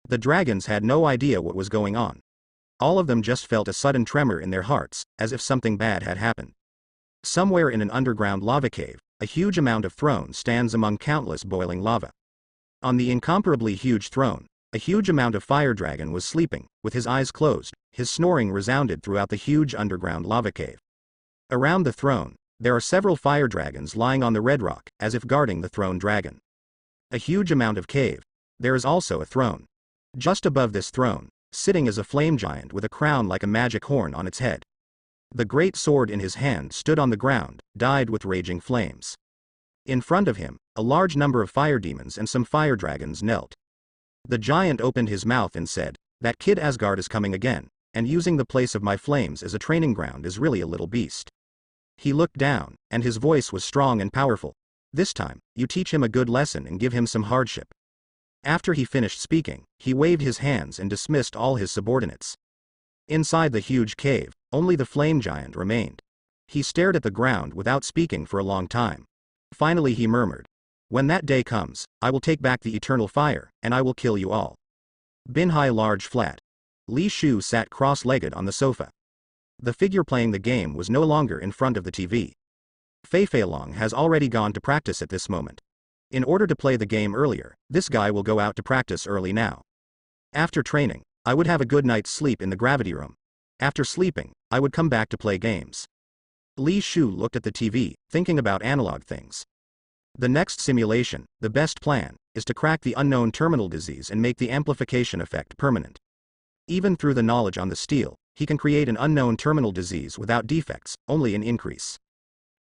The dragons had no idea what was going on. All of them just felt a sudden tremor in their hearts, as if something bad had happened. Somewhere in an underground lava cave, a huge amount of throne stands among countless boiling lava. On the incomparably huge throne, a huge amount of fire dragon was sleeping, with his eyes closed. His snoring resounded throughout the huge underground lava cave. Around the throne, there are several fire dragons lying on the red rock, as if guarding the throne dragon. A huge amount of cave. There is also a throne. Just above this throne, sitting is a flame giant with a crown like a magic horn on its head. The great sword in his hand stood on the ground, dyed with raging flames. In front of him, a large number of fire demons and some fire dragons knelt. The giant opened his mouth and said, "That kid Asgard is coming again, and using the place of my flames as a training ground is really a little beast." He looked down, and his voice was strong and powerful. "This time, you teach him a good lesson and give him some hardship." After he finished speaking, he waved his hands and dismissed all his subordinates. Inside the huge cave, only the flame giant remained. He stared at the ground without speaking for a long time. Finally he murmured, "When that day comes, I will take back the eternal fire, and I will kill you all." Binhai large flat. Li Shu sat cross-legged on the sofa. The figure playing the game was no longer in front of the TV. Fei Feilong has already gone to practice at this moment. In order to play the game earlier, this guy will go out to practice early now. After training, I would have a good night's sleep in the gravity room. After sleeping, I would come back to play games. Li Shu looked at the TV, thinking about analog things. The next simulation, the best plan, is to crack the unknown terminal disease and make the amplification effect permanent. Even through the knowledge on the steel, he can create an unknown terminal disease without defects, only an increase.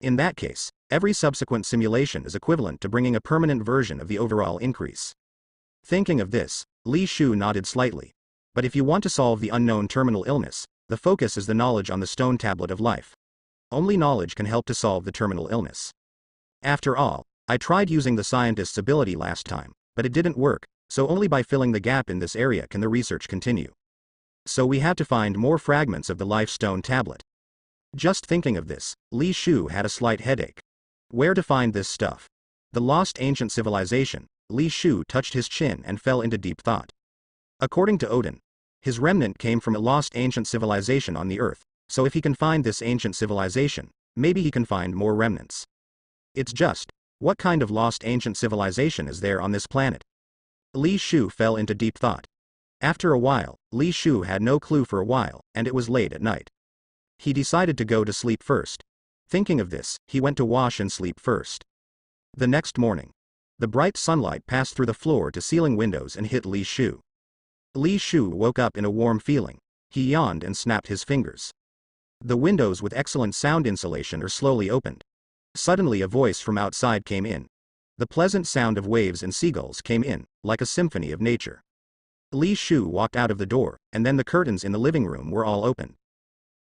In that case, every subsequent simulation is equivalent to bringing a permanent version of the overall increase. Thinking of this, Li Shu nodded slightly. But if you want to solve the unknown terminal illness, the focus is the knowledge on the stone tablet of life. Only knowledge can help to solve the terminal illness. After all, I tried using the scientist's ability last time, but it didn't work, so only by filling the gap in this area can the research continue. So we have to find more fragments of the life stone tablet. Just thinking of this, Li Shu had a slight headache. Where to find this stuff? The lost ancient civilization. Li Shu touched his chin and fell into deep thought. According to Odin, his remnant came from a lost ancient civilization on the earth, so if he can find this ancient civilization, maybe he can find more remnants. It's just, what kind of lost ancient civilization is there on this planet? Li Shu fell into deep thought. After a while, Li Shu had no clue for a while, and it was late at night. He decided to go to sleep first. Thinking of this, he went to wash and sleep first. The next morning, the bright sunlight passed through the floor-to-ceiling windows and hit Li Shu. Li Shu woke up in a warm feeling. He yawned and snapped his fingers. The windows with excellent sound insulation are slowly opened. Suddenly a voice from outside came in. The pleasant sound of waves and seagulls came in, like a symphony of nature. Li Shu walked out of the door, and then the curtains in the living room were all open.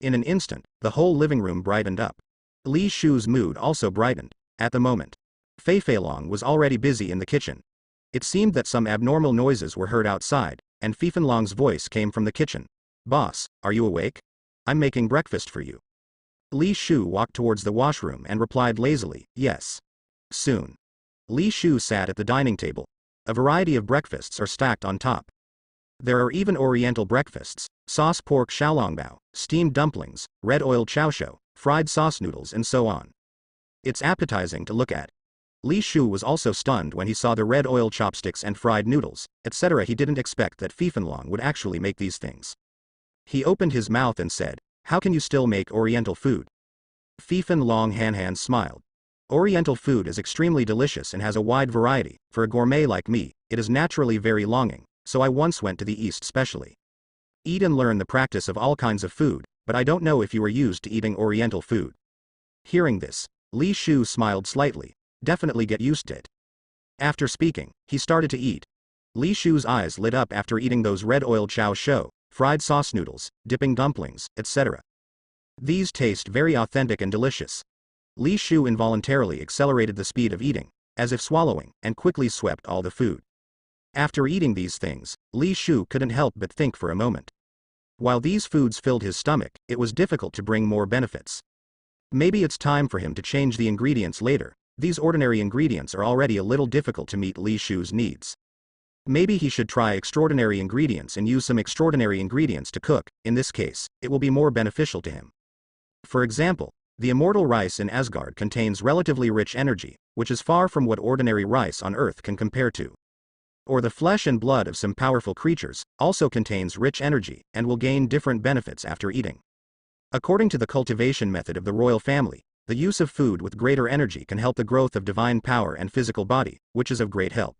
In an instant, the whole living room brightened up. Li Shu's mood also brightened. At the moment, Fei Feilong was already busy in the kitchen. It seemed that some abnormal noises were heard outside, and Fei Feilong's voice came from the kitchen. "Boss, are you awake? I'm making breakfast for you." Li Shu walked towards the washroom and replied lazily, "Yes. Soon." Li Shu sat at the dining table. A variety of breakfasts are stacked on top. There are even oriental breakfasts, sauce pork xiaolongbao, steamed dumplings, red oil chow shou, fried sauce noodles and so on. It's appetizing to look at. Li Shu was also stunned when he saw the red oil chopsticks and fried noodles, etc. He didn't expect that Fei Feilong would actually make these things. He opened his mouth and said, "How can you still make oriental food?" Fei Feilong smiled. "Oriental food is extremely delicious and has a wide variety. For a gourmet like me, it is naturally very longing, so I once went to the East specially. Eat and learn the practice of all kinds of food, but I don't know if you are used to eating oriental food." Hearing this, Li Shu smiled slightly. Definitely get used to it. After speaking, he started to eat. Li Shu's eyes lit up after eating those red oil chow shou, fried sauce noodles, dipping dumplings, etc. These taste very authentic and delicious. Li Shu involuntarily accelerated the speed of eating, as if swallowing, and quickly swept all the food. After eating these things, Li Shu couldn't help but think for a moment. While these foods filled his stomach, it was difficult to bring more benefits. Maybe it's time for him to change the ingredients later. These ordinary ingredients are already a little difficult to meet Li Shu's needs. Maybe he should try extraordinary ingredients and use some extraordinary ingredients to cook. In this case, it will be more beneficial to him. For example, the immortal rice in Asgard contains relatively rich energy, which is far from what ordinary rice on Earth can compare to. Or the flesh and blood of some powerful creatures also contains rich energy and will gain different benefits after eating. According to the cultivation method of the royal family, the use of food with greater energy can help the growth of divine power and physical body, which is of great help.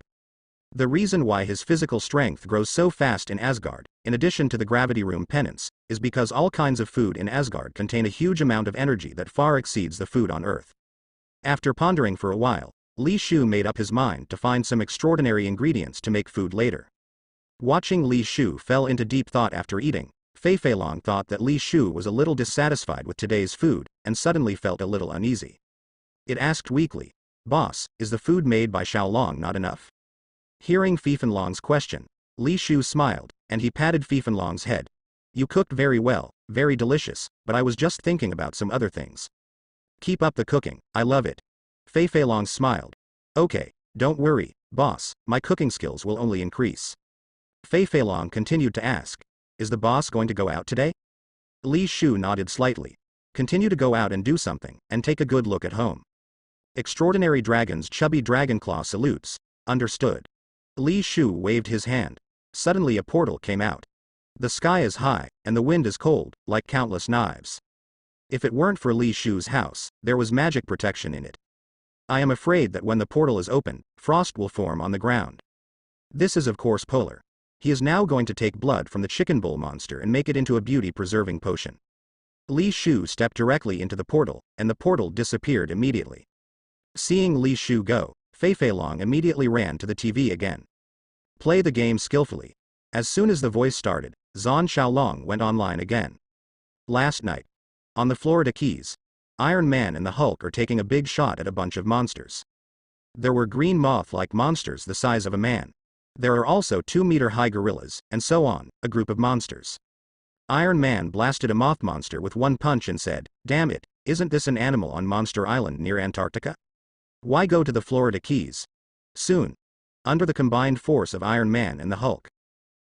The reason why his physical strength grows so fast in Asgard, in addition to the gravity room penance, is because all kinds of food in Asgard contain a huge amount of energy that far exceeds the food on Earth. After pondering for a while, Li Shu made up his mind to find some extraordinary ingredients to make food later. Watching Li Shu fell into deep thought after eating, Fei Feilong thought that Li Shu was a little dissatisfied with today's food, and suddenly felt a little uneasy. It asked weakly, "Boss, is the food made by Xiaolong not enough?" Hearing Fei Feilong's question, Li Shu smiled, and he patted Fei Feilong's head. "You cooked very well, very delicious, but I was just thinking about some other things." "Keep up the cooking, I love it." Fei Feilong smiled. "Okay, don't worry, boss, my cooking skills will only increase." Fei Feilong continued to ask, "Is the boss going to go out today?" Li Shu nodded slightly. "Continue to go out and do something, and take a good look at home." Extraordinary Dragon's chubby dragonclaw salutes. Understood. Li Shu waved his hand. Suddenly a portal came out. The sky is high, and the wind is cold, like countless knives. If it weren't for Li Shu's house, there was magic protection in it. I am afraid that when the portal is open, frost will form on the ground. This is of course polar. He is now going to take blood from the chicken bowl monster and make it into a beauty-preserving potion. Li Shu stepped directly into the portal, and the portal disappeared immediately. Seeing Li Shu go, Fei Feilong immediately ran to the TV again. Play the game skillfully. As soon as the voice started, Zhan Xiaolong went online again. Last night. On the Florida Keys, Iron Man and the Hulk are taking a big shot at a bunch of monsters. There were green moth-like monsters the size of a man. There are also 2-meter-high gorillas, and so on, a group of monsters. Iron Man blasted a moth monster with one punch and said, "Damn it, isn't this an animal on Monster Island near Antarctica? Why go to the Florida Keys? Soon. Under the combined force of Iron Man and the Hulk.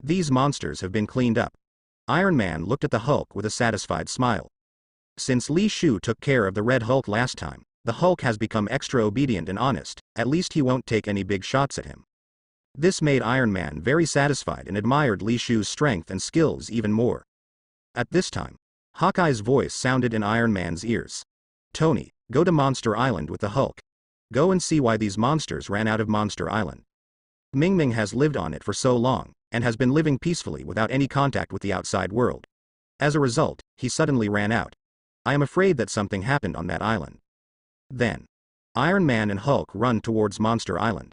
These monsters have been cleaned up." Iron Man looked at the Hulk with a satisfied smile. Since Li Shu took care of the Red Hulk last time, the Hulk has become extra obedient and honest, at least he won't take any big shots at him. This made Iron Man very satisfied and admired Li Shu's strength and skills even more. At this time, Hawkeye's voice sounded in Iron Man's ears. "Tony, go to Monster Island with the Hulk. Go and see why these monsters ran out of Monster Island. Ming Ming has lived on it for so long, and has been living peacefully without any contact with the outside world. As a result, he suddenly ran out. I am afraid that something happened on that island." Then, Iron Man and Hulk run towards Monster Island.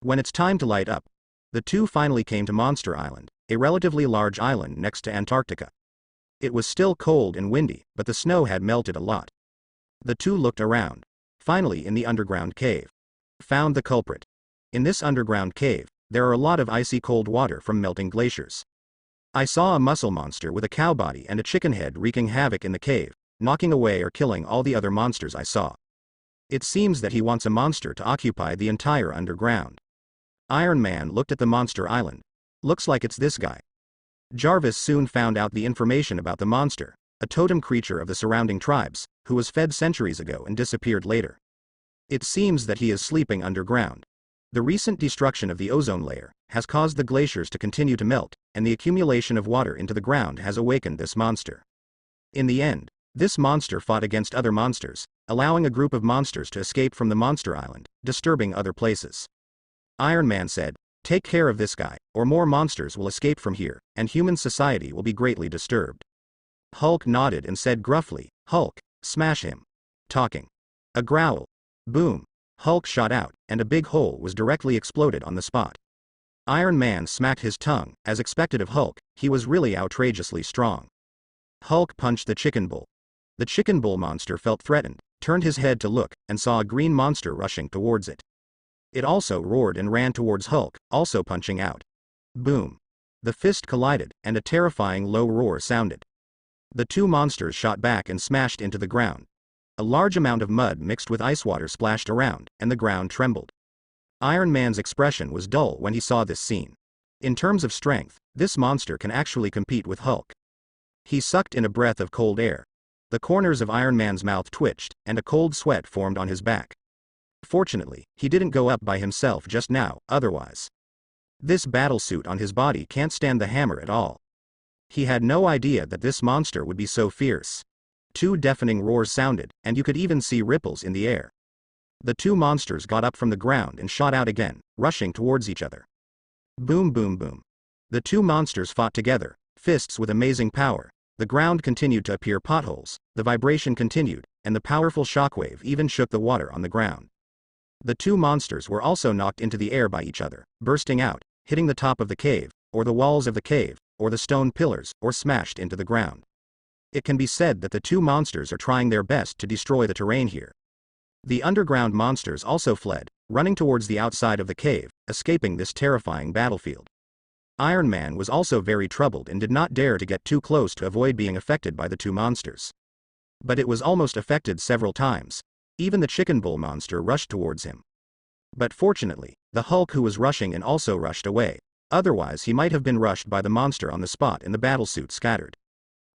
When it's time to light up, the two finally came to Monster Island, a relatively large island next to Antarctica. It was still cold and windy, but the snow had melted a lot. The two looked around. Finally, in the underground cave, found the culprit. In this underground cave, there are a lot of icy cold water from melting glaciers. I saw a muscle monster with a cow body and a chicken head wreaking havoc in the cave, knocking away or killing all the other monsters I saw. It seems that he wants a monster to occupy the entire underground. Iron Man looked at the Monster Island. Looks like it's this guy. Jarvis soon found out the information about the monster, a totem creature of the surrounding tribes, who was fed centuries ago and disappeared later. It seems that he is sleeping underground. The recent destruction of the ozone layer has caused the glaciers to continue to melt, and the accumulation of water into the ground has awakened this monster. In the end, this monster fought against other monsters, allowing a group of monsters to escape from the Monster Island, disturbing other places. Iron Man said, "Take care of this guy, or more monsters will escape from here, and human society will be greatly disturbed." Hulk nodded and said gruffly, "Hulk, smash him." Talking. A growl. Boom. Hulk shot out, and a big hole was directly exploded on the spot. Iron Man smacked his tongue. As expected of Hulk, he was really outrageously strong. Hulk punched the chicken bull. The chicken bull monster felt threatened, turned his head to look, and saw a green monster rushing towards it. It also roared and ran towards Hulk, also punching out. Boom. The fist collided, and a terrifying low roar sounded. The two monsters shot back and smashed into the ground. A large amount of mud mixed with ice water splashed around, and the ground trembled. Iron Man's expression was dull when he saw this scene. In terms of strength, this monster can actually compete with Hulk. He sucked in a breath of cold air. The corners of Iron Man's mouth twitched, and a cold sweat formed on his back. Fortunately, he didn't go up by himself just now, otherwise. This battlesuit on his body can't stand the hammer at all. He had no idea that this monster would be so fierce. Two deafening roars sounded, and you could even see ripples in the air. The two monsters got up from the ground and shot out again, rushing towards each other. Boom boom boom. The two monsters fought together, fists with amazing power. The ground continued to appear potholes, the vibration continued, and the powerful shockwave even shook the water on the ground. The two monsters were also knocked into the air by each other, bursting out, hitting the top of the cave, or the walls of the cave, or the stone pillars, or smashed into the ground. It can be said that the two monsters are trying their best to destroy the terrain here. The underground monsters also fled, running towards the outside of the cave, escaping this terrifying battlefield. Iron Man was also very troubled and did not dare to get too close to avoid being affected by the two monsters. But it was almost affected several times. Even the chicken bull monster rushed towards him. But fortunately, the Hulk who was rushing in also rushed away. Otherwise he might have been rushed by the monster on the spot and the battlesuit scattered.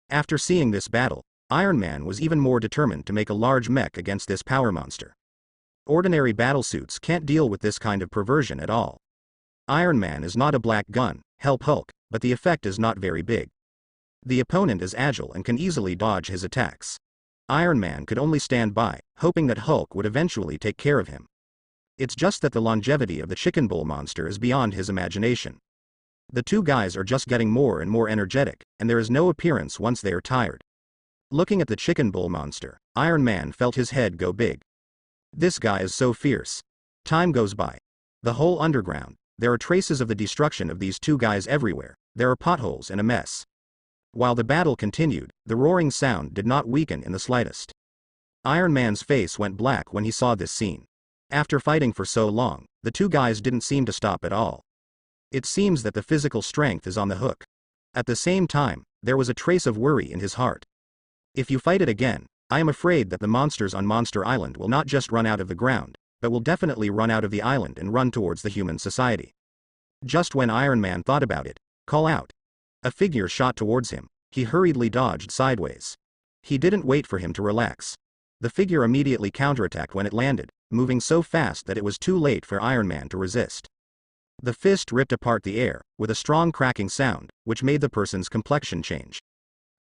After seeing this battle, Iron Man was even more determined to make a large mech against this power monster. Ordinary battlesuits can't deal with this kind of perversion at all. Iron Man is not a black gun, help Hulk, but the effect is not very big. The opponent is agile and can easily dodge his attacks. Iron Man could only stand by, hoping that Hulk would eventually take care of him. It's just that the longevity of the chicken bull monster is beyond his imagination. The two guys are just getting more and more energetic, and there is no appearance once they are tired. Looking at the chicken bull monster, Iron Man felt his head go big. This guy is so fierce. Time goes by. The whole underground, there are traces of the destruction of these two guys everywhere, there are potholes and a mess. While the battle continued, the roaring sound did not weaken in the slightest. Iron Man's face went black when he saw this scene. After fighting for so long, the two guys didn't seem to stop at all. It seems that the physical strength is on the hook. At the same time, there was a trace of worry in his heart. If you fight it again, I am afraid that the monsters on Monster Island will not just run out of the ground, but will definitely run out of the island and run towards the human society. Just when Iron Man thought about it, call out. A figure shot towards him. He hurriedly dodged sideways. He didn't wait for him to relax. The figure immediately counterattacked when it landed, moving so fast that it was too late for Iron Man to resist. The fist ripped apart the air, with a strong cracking sound, which made the person's complexion change.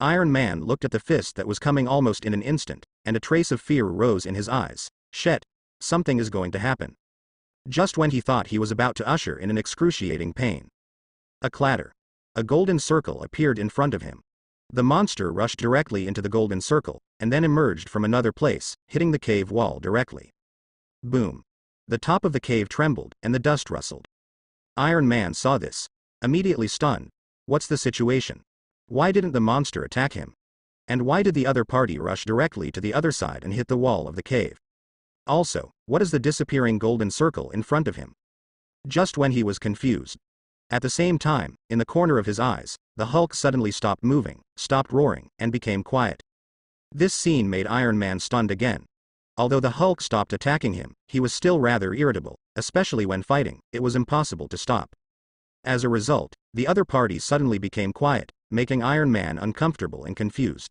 Iron Man looked at the fist that was coming almost in an instant, and a trace of fear rose in his eyes. Shit. Something is going to happen. Just when he thought he was about to usher in an excruciating pain. A clatter. A golden circle appeared in front of him. The monster rushed directly into the golden circle, and then emerged from another place, hitting the cave wall directly. Boom. The top of the cave trembled, and the dust rustled. Iron Man saw this. Immediately stunned. What's the situation? Why didn't the monster attack him? And why did the other party rush directly to the other side and hit the wall of the cave? Also, what is the disappearing golden circle in front of him? Just when he was confused. At the same time, in the corner of his eyes, the Hulk suddenly stopped moving, stopped roaring, and became quiet. This scene made Iron Man stunned again. Although the Hulk stopped attacking him, he was still rather irritable, especially when fighting. It was impossible to stop. As a result, the other party suddenly became quiet, making Iron Man uncomfortable and confused.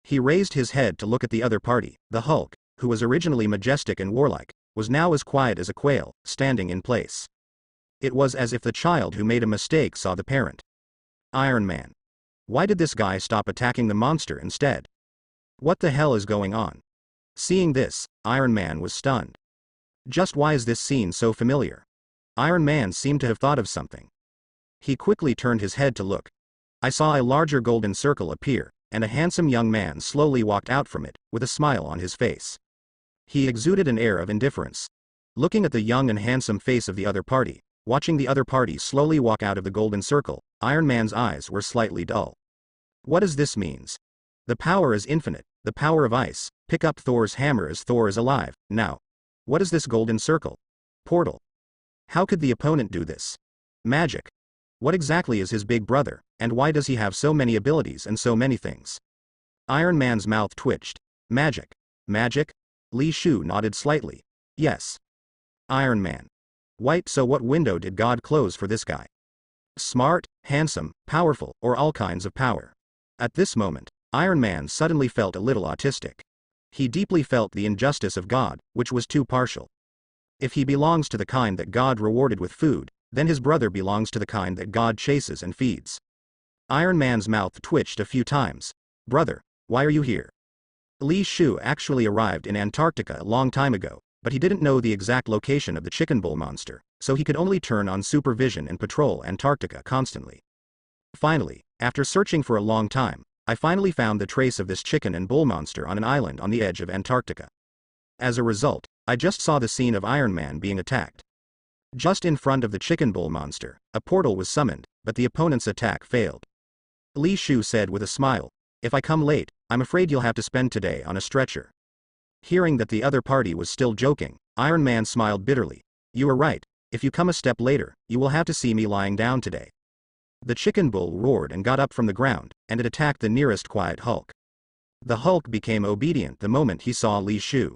He raised his head to look at the other party. The Hulk, who was originally majestic and warlike, was now as quiet as a quail, standing in place. It was as if the child who made a mistake saw the parent. Iron Man. Why did this guy stop attacking the monster instead? What the hell is going on? Seeing this, Iron Man was stunned. Just why is this scene so familiar? Iron Man seemed to have thought of something. He quickly turned his head to look. I saw a larger golden circle appear, and a handsome young man slowly walked out from it, with a smile on his face. He exuded an air of indifference. Looking at the young and handsome face of the other party, watching the other party slowly walk out of the golden circle, Iron Man's eyes were slightly dull. What does this mean? The power is infinite, the power of ice. Pick up Thor's hammer as Thor is alive. Now. What is this golden circle? Portal. How could the opponent do this? Magic. What exactly is his big brother, and why does he have so many abilities and so many things? Iron Man's mouth twitched. Magic. Magic? Li Shu nodded slightly. Yes. Iron Man. White, so what window did God close for this guy? Smart, handsome, powerful, or all kinds of power? At this moment, Iron Man suddenly felt a little autistic. He deeply felt the injustice of God, which was too partial. If he belongs to the kind that God rewarded with food, then his brother belongs to the kind that God chases and feeds. Iron Man's mouth twitched a few times. Brother, why are you here? Li Shu actually arrived in Antarctica a long time ago, but he didn't know the exact location of the chicken bull monster, so he could only turn on supervision and patrol Antarctica constantly. Finally, after searching for a long time, I finally found the trace of this chicken and bull monster on an island on the edge of Antarctica. As a result, I just saw the scene of Iron Man being attacked. Just in front of the chicken bull monster, a portal was summoned, but the opponent's attack failed. Li Shu said with a smile, "If I come late, I'm afraid you'll have to spend today on a stretcher." Hearing that the other party was still joking, Iron Man smiled bitterly. "You are right, if you come a step later, you will have to see me lying down today." The chicken bull roared and got up from the ground, and it attacked the nearest quiet Hulk. The Hulk became obedient the moment he saw Li Shu.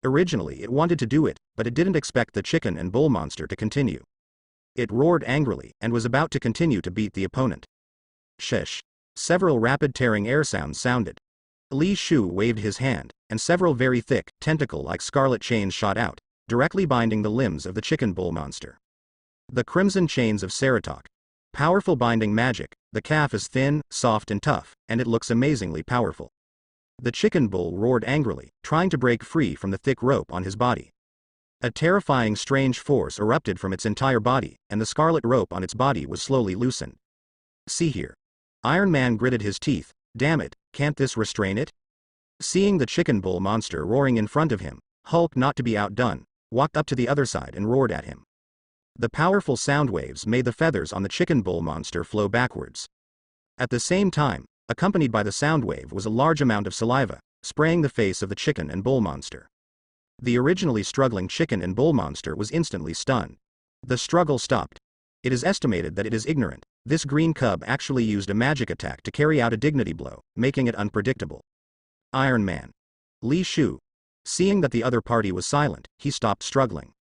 Originally it wanted to do it, but it didn't expect the chicken and bull monster to continue. It roared angrily and was about to continue to beat the opponent. Shish. Several rapid tearing air sounds sounded. Li Shu waved his hand, and several very thick, tentacle-like scarlet chains shot out, directly binding the limbs of the chicken bull monster. The crimson chains of Seratok. Powerful binding magic. The calf is thin, soft and tough, and it looks amazingly powerful. The chicken bull roared angrily, trying to break free from the thick rope on his body. A terrifying strange force erupted from its entire body, and the scarlet rope on its body was slowly loosened. "See here." Iron Man gritted his teeth. "Damn it, can't this restrain it?" Seeing the chicken bull monster roaring in front of him, Hulk, not to be outdone, walked up to the other side and roared at him. The powerful sound waves made the feathers on the chicken bull monster flow backwards. At the same time, accompanied by the sound wave was a large amount of saliva, spraying the face of the chicken and bull monster. The originally struggling chicken and bull monster was instantly stunned. The struggle stopped. It is estimated that it is ignorant. This green cub actually used a magic attack to carry out a dignity blow, making it unpredictable. Iron Man. Li Shu. Seeing that the other party was silent, he stopped struggling.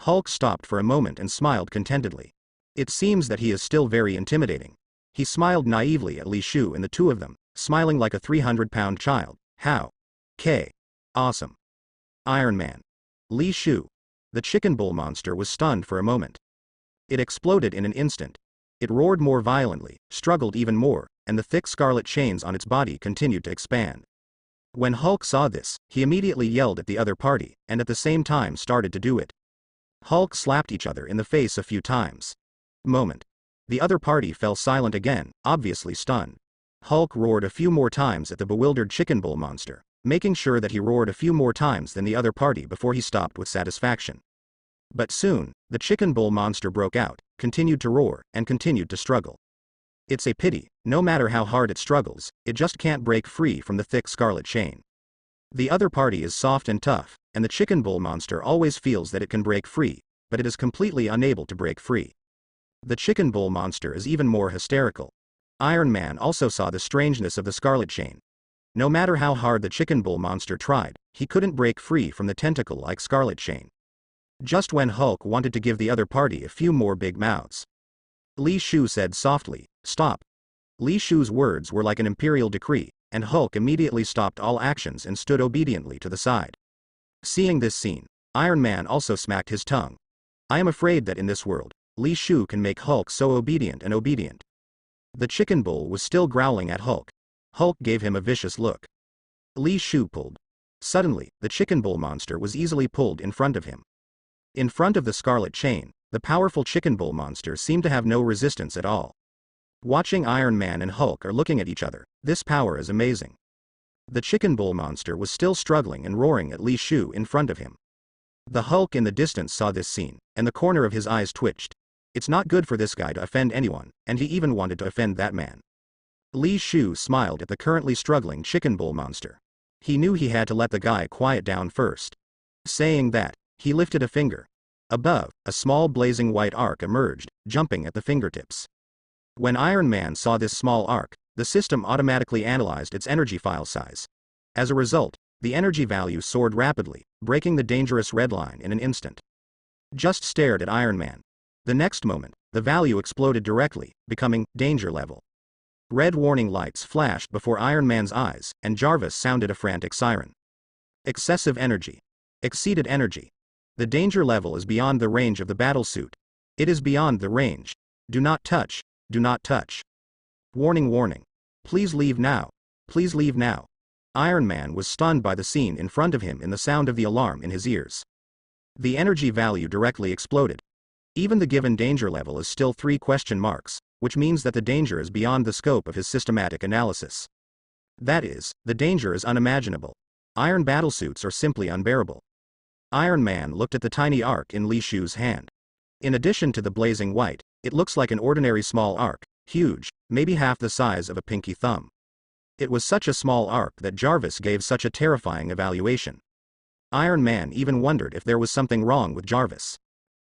Hulk stopped for a moment and smiled contentedly. It seems that he is still very intimidating. He smiled naively at Li Shu and the two of them, smiling like a 300-pound child. How? Awesome. Iron Man. Li Shu. The chicken bull monster was stunned for a moment. It exploded in an instant. It roared more violently, struggled even more, and the thick scarlet chains on its body continued to expand. When Hulk saw this, he immediately yelled at the other party, and at the same time started to do it. Hulk slapped each other in the face a few times. Moment. The other party fell silent again, obviously stunned. Hulk roared a few more times at the bewildered chicken bull monster, making sure that he roared a few more times than the other party before he stopped with satisfaction. But soon, the chicken bull monster broke out, continued to roar, and continued to struggle. It's a pity, no matter how hard it struggles, it just can't break free from the thick scarlet chain. The other party is soft and tough, and the chicken bull monster always feels that it can break free, but it is completely unable to break free. The chicken bull monster is even more hysterical. Iron Man also saw the strangeness of the scarlet chain. No matter how hard the chicken bull monster tried, he couldn't break free from the tentacle-like scarlet chain. Just when Hulk wanted to give the other party a few more big mouths, Li Shu said softly, "Stop." Li Shu's words were like an imperial decree, and Hulk immediately stopped all actions and stood obediently to the side. Seeing this scene, Iron Man also smacked his tongue. I am afraid that in this world, Li Shu can make Hulk so obedient and obedient. The chicken bull was still growling at Hulk. Hulk gave him a vicious look. Li Shu pulled. Suddenly, the chicken bull monster was easily pulled in front of him. In front of the scarlet chain, the powerful chicken bull monster seemed to have no resistance at all. Watching Iron Man and Hulk are looking at each other, this power is amazing. The chicken bull monster was still struggling and roaring at Li Shu in front of him. The Hulk in the distance saw this scene, and the corner of his eyes twitched. It's not good for this guy to offend anyone, and he even wanted to offend that man. Li Shu smiled at the currently struggling chicken bull monster. He knew he had to let the guy quiet down first. Saying that, he lifted a finger. Above, a small blazing white arc emerged, jumping at the fingertips. When Iron Man saw this small arc, the system automatically analyzed its energy file size. As a result, the energy value soared rapidly, breaking the dangerous red line in an instant. just stared at Iron Man. The next moment, the value exploded directly, becoming danger level. Red warning lights flashed before Iron Man's eyes, and Jarvis sounded a frantic siren. Excessive energy. Exceeded energy. The danger level is beyond the range of the battlesuit. It is beyond the range. Do not touch. Do not touch. Warning, warning. Please leave now. Please leave now. Iron Man was stunned by the scene in front of him and the sound of the alarm in his ears. The energy value directly exploded. Even the given danger level is still 3 question marks, which means that the danger is beyond the scope of his systematic analysis. That is, the danger is unimaginable. Iron battlesuits are simply unbearable. Iron Man looked at the tiny arc in Li Shu's hand. In addition to the blazing white, it looks like an ordinary small arc, huge, maybe half the size of a pinky thumb. It was such a small arc that Jarvis gave such a terrifying evaluation. Iron Man even wondered if there was something wrong with Jarvis.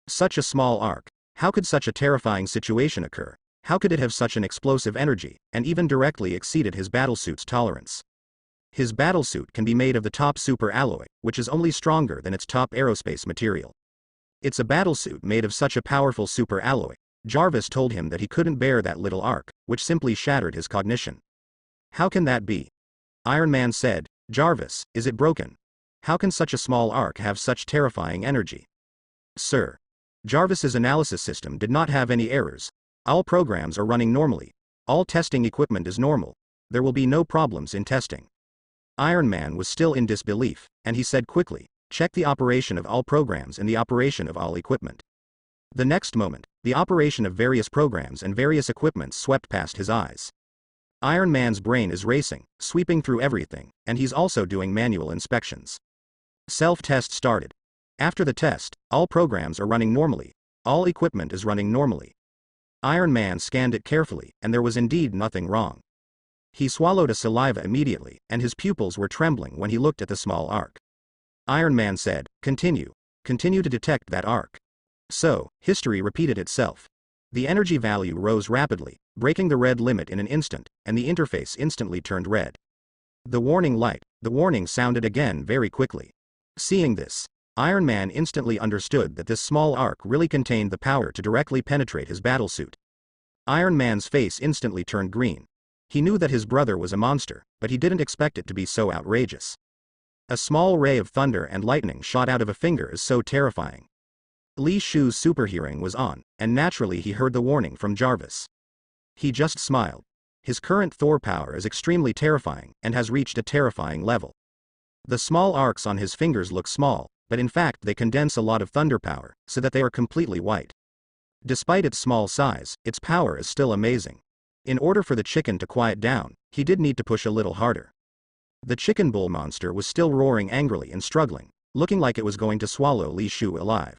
Such a small arc. How could such a terrifying situation occur? How could it have such an explosive energy, and even directly exceeded his battlesuit's tolerance? His battlesuit can be made of the top super alloy, which is only stronger than its top aerospace material. It's a battlesuit made of such a powerful super alloy. Jarvis told him that he couldn't bear that little arc, which simply shattered his cognition. How can that be? Iron Man said, Jarvis, is it broken? How can such a small arc have such terrifying energy? Sir. Jarvis's analysis system did not have any errors. All programs are running normally. All testing equipment is normal. There will be no problems in testing. Iron Man was still in disbelief, and he said quickly, check the operation of all programs and the operation of all equipment. The next moment, the operation of various programs and various equipments swept past his eyes. Iron Man's brain is racing, sweeping through everything, and he's also doing manual inspections. Self-test started. After the test, all programs are running normally. All equipment is running normally. Iron Man scanned it carefully, and there was indeed nothing wrong. He swallowed a saliva immediately, and his pupils were trembling when he looked at the small arc. Iron Man said, continue. Continue to detect that arc. So, history repeated itself. The energy value rose rapidly, breaking the red limit in an instant, and the interface instantly turned red. The warning sounded again very quickly. Seeing this, Iron Man instantly understood that this small arc really contained the power to directly penetrate his battlesuit. Iron Man's face instantly turned green. He knew that his brother was a monster, but he didn't expect it to be so outrageous. A small ray of thunder and lightning shot out of a finger is so terrifying. Li Shu's super hearing was on, and naturally he heard the warning from Jarvis. He just smiled. His current Thor power is extremely terrifying, and has reached a terrifying level. The small arcs on his fingers look small, but in fact they condense a lot of thunder power, so that they are completely white. Despite its small size, its power is still amazing. In order for the chicken to quiet down, he did need to push a little harder. The chicken bull monster was still roaring angrily and struggling, looking like it was going to swallow Li Shu alive.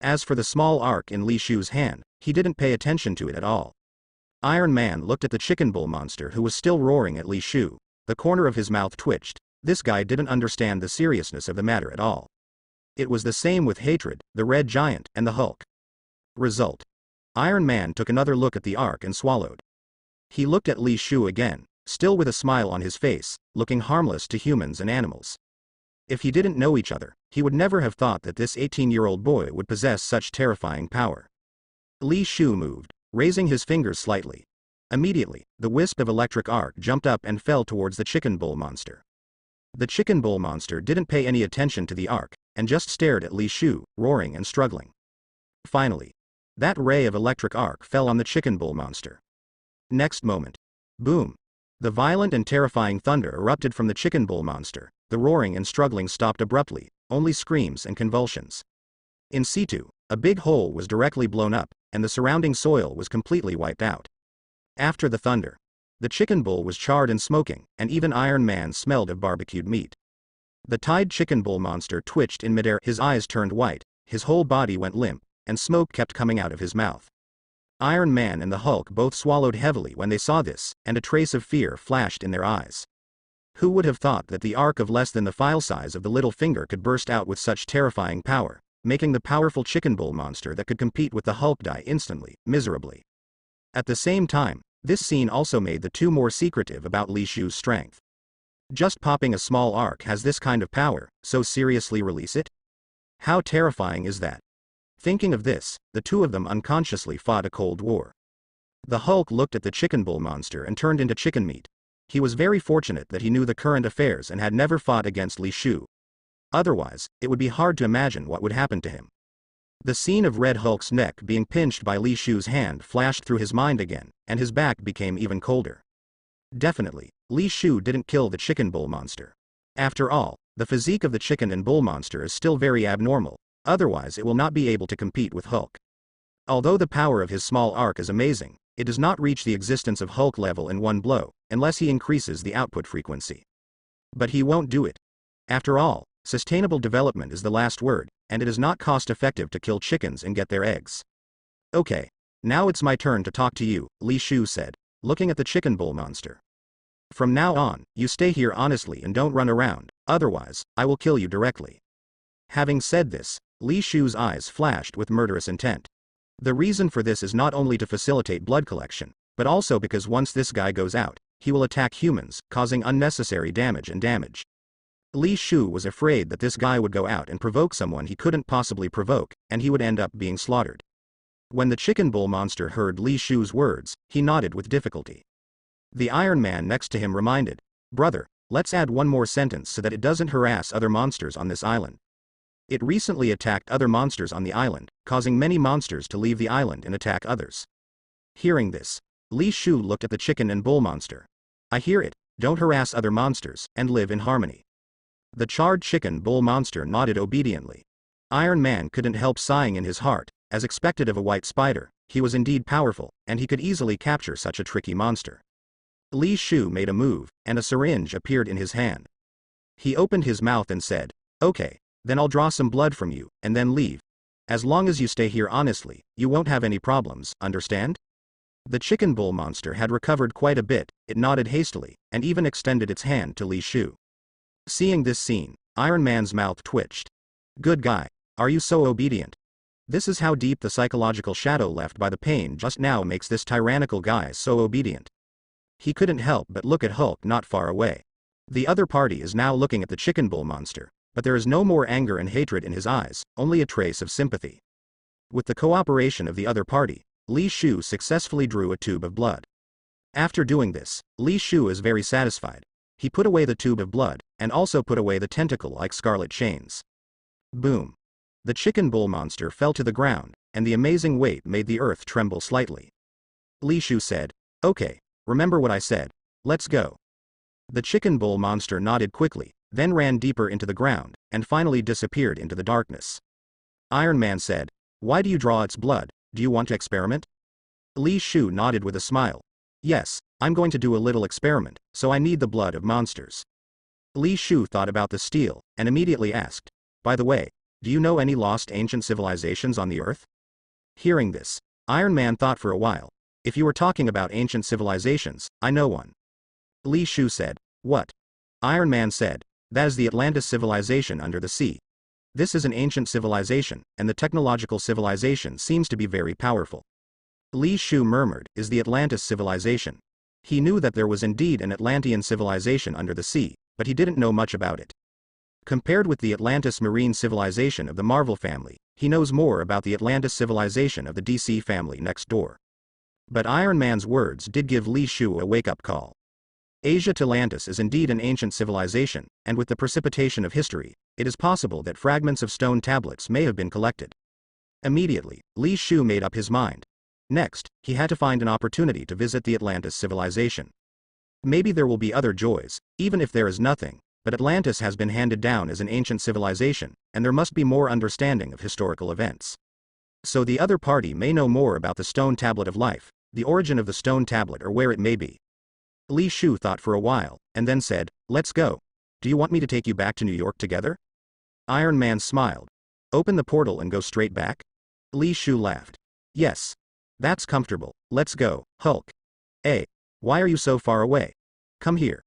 As for the small arc in Li Shu's hand, he didn't pay attention to it at all. Iron Man looked at the chicken bull monster who was still roaring at Li Shu. The corner of his mouth twitched. This guy didn't understand the seriousness of the matter at all. It was the same with Hatred, the Red Giant, and the Hulk. Result. Iron Man took another look at the arc and swallowed. He looked at Li Shu again, still with a smile on his face, looking harmless to humans and animals. If he didn't know each other, he would never have thought that this 18-year-old boy would possess such terrifying power. Li Shu moved, raising his fingers slightly. Immediately, the wisp of electric arc jumped up and fell towards the chicken bull monster. The chicken bull monster didn't pay any attention to the arc, and just stared at Li Shu, roaring and struggling. Finally, that ray of electric arc fell on the chicken bull monster. Next moment. Boom. The violent and terrifying thunder erupted from the chicken bull monster. The roaring and struggling stopped abruptly, only screams and convulsions. In situ, a big hole was directly blown up, and the surrounding soil was completely wiped out. After the thunder, the chicken bull was charred and smoking, and even Iron Man smelled of barbecued meat. The tied chicken bull monster twitched in midair, his eyes turned white, his whole body went limp, and smoke kept coming out of his mouth. Iron Man and the Hulk both swallowed heavily when they saw this, and a trace of fear flashed in their eyes. Who would have thought that the arc of less than the file size of the little finger could burst out with such terrifying power, making the powerful chicken bull monster that could compete with the Hulk die instantly, miserably. At the same time, this scene also made the two more secretive about Li Shu's strength. Just popping a small arc has this kind of power, so seriously release it? How terrifying is that? Thinking of this, the two of them unconsciously fought a cold war. The Hulk looked at the chicken bull monster and turned into chicken meat. He was very fortunate that he knew the current affairs and had never fought against Li Shu. Otherwise, it would be hard to imagine what would happen to him. The scene of Red Hulk's neck being pinched by Li Shu's hand flashed through his mind again, and his back became even colder. Definitely, Li Shu didn't kill the chicken bull monster. After all, the physique of the chicken and bull monster is still very abnormal, otherwise it will not be able to compete with Hulk. Although the power of his small arc is amazing, it does not reach the existence of Hulk level in one blow, unless he increases the output frequency. But he won't do it. After all, sustainable development is the last word, and it is not cost-effective to kill chickens and get their eggs. Okay, now it's my turn to talk to you, Li Shu said, looking at the chicken bull monster. From now on, you stay here honestly and don't run around, otherwise, I will kill you directly. Having said this, Li Shu's eyes flashed with murderous intent. The reason for this is not only to facilitate blood collection, but also because once this guy goes out, he will attack humans, causing unnecessary damage. Li Shu was afraid that this guy would go out and provoke someone he couldn't possibly provoke, and he would end up being slaughtered. When the chicken bull monster heard Li Shu's words, he nodded with difficulty. The Iron Man next to him reminded, "Brother, let's add one more sentence so that it doesn't harass other monsters on this island." It recently attacked other monsters on the island, causing many monsters to leave the island and attack others. Hearing this, Li Shu looked at the chicken and bull monster. "I hear it, don't harass other monsters, and live in harmony." The charred chicken bull monster nodded obediently. Iron Man couldn't help sighing in his heart, as expected of a white spider, he was indeed powerful, and he could easily capture such a tricky monster. Li Shu made a move, and a syringe appeared in his hand. He opened his mouth and said, "Okay, then I'll draw some blood from you, and then leave. As long as you stay here honestly, you won't have any problems, understand?" The chicken bull monster had recovered quite a bit, it nodded hastily, and even extended its hand to Li Shu. Seeing this scene, Iron Man's mouth twitched. "Good guy, are you so obedient? This is how deep the psychological shadow left by the pain just now makes this tyrannical guy so obedient." He couldn't help but look at Hulk not far away. The other party is now looking at the chicken bull monster, but there is no more anger and hatred in his eyes, only a trace of sympathy. With the cooperation of the other party, Li Shu successfully drew a tube of blood. After doing this, Li Shu is very satisfied. He put away the tube of blood, and also put away the tentacle-like scarlet chains. Boom. The chicken bull monster fell to the ground, and the amazing weight made the earth tremble slightly. Li Shu said, "Okay, remember what I said, let's go." The chicken bull monster nodded quickly, then ran deeper into the ground, and finally disappeared into the darkness. Iron Man said, "Why do you draw its blood, do you want to experiment?" Li Shu nodded with a smile. "Yes, I'm going to do a little experiment, so I need the blood of monsters." Li Shu thought about the steel, and immediately asked, "By the way, do you know any lost ancient civilizations on the Earth?" Hearing this, Iron Man thought for a while. "If you were talking about ancient civilizations, I know one." Li Shu said, "What?" Iron Man said, "That is the Atlantis civilization under the sea. This is an ancient civilization, and the technological civilization seems to be very powerful." Li Shu murmured, "Is the Atlantis civilization?" He knew that there was indeed an Atlantean civilization under the sea, but he didn't know much about it. Compared with the Atlantis marine civilization of the Marvel family, he knows more about the Atlantis civilization of the DC family next door. But Iron Man's words did give Li Shu a wake-up call. Asia Atlantis is indeed an ancient civilization, and with the precipitation of history, it is possible that fragments of stone tablets may have been collected. Immediately, Li Shu made up his mind. Next, he had to find an opportunity to visit the Atlantis civilization. Maybe there will be other joys, even if there is nothing, but Atlantis has been handed down as an ancient civilization, and there must be more understanding of historical events. So the other party may know more about the stone tablet of life, the origin of the stone tablet or where it may be. Li Shu thought for a while, and then said, "Let's go. Do you want me to take you back to New York together?" Iron Man smiled. "Open the portal and go straight back?" Li Shu laughed. "Yes. That's comfortable, let's go, Hulk. Hey, why are you so far away? Come here."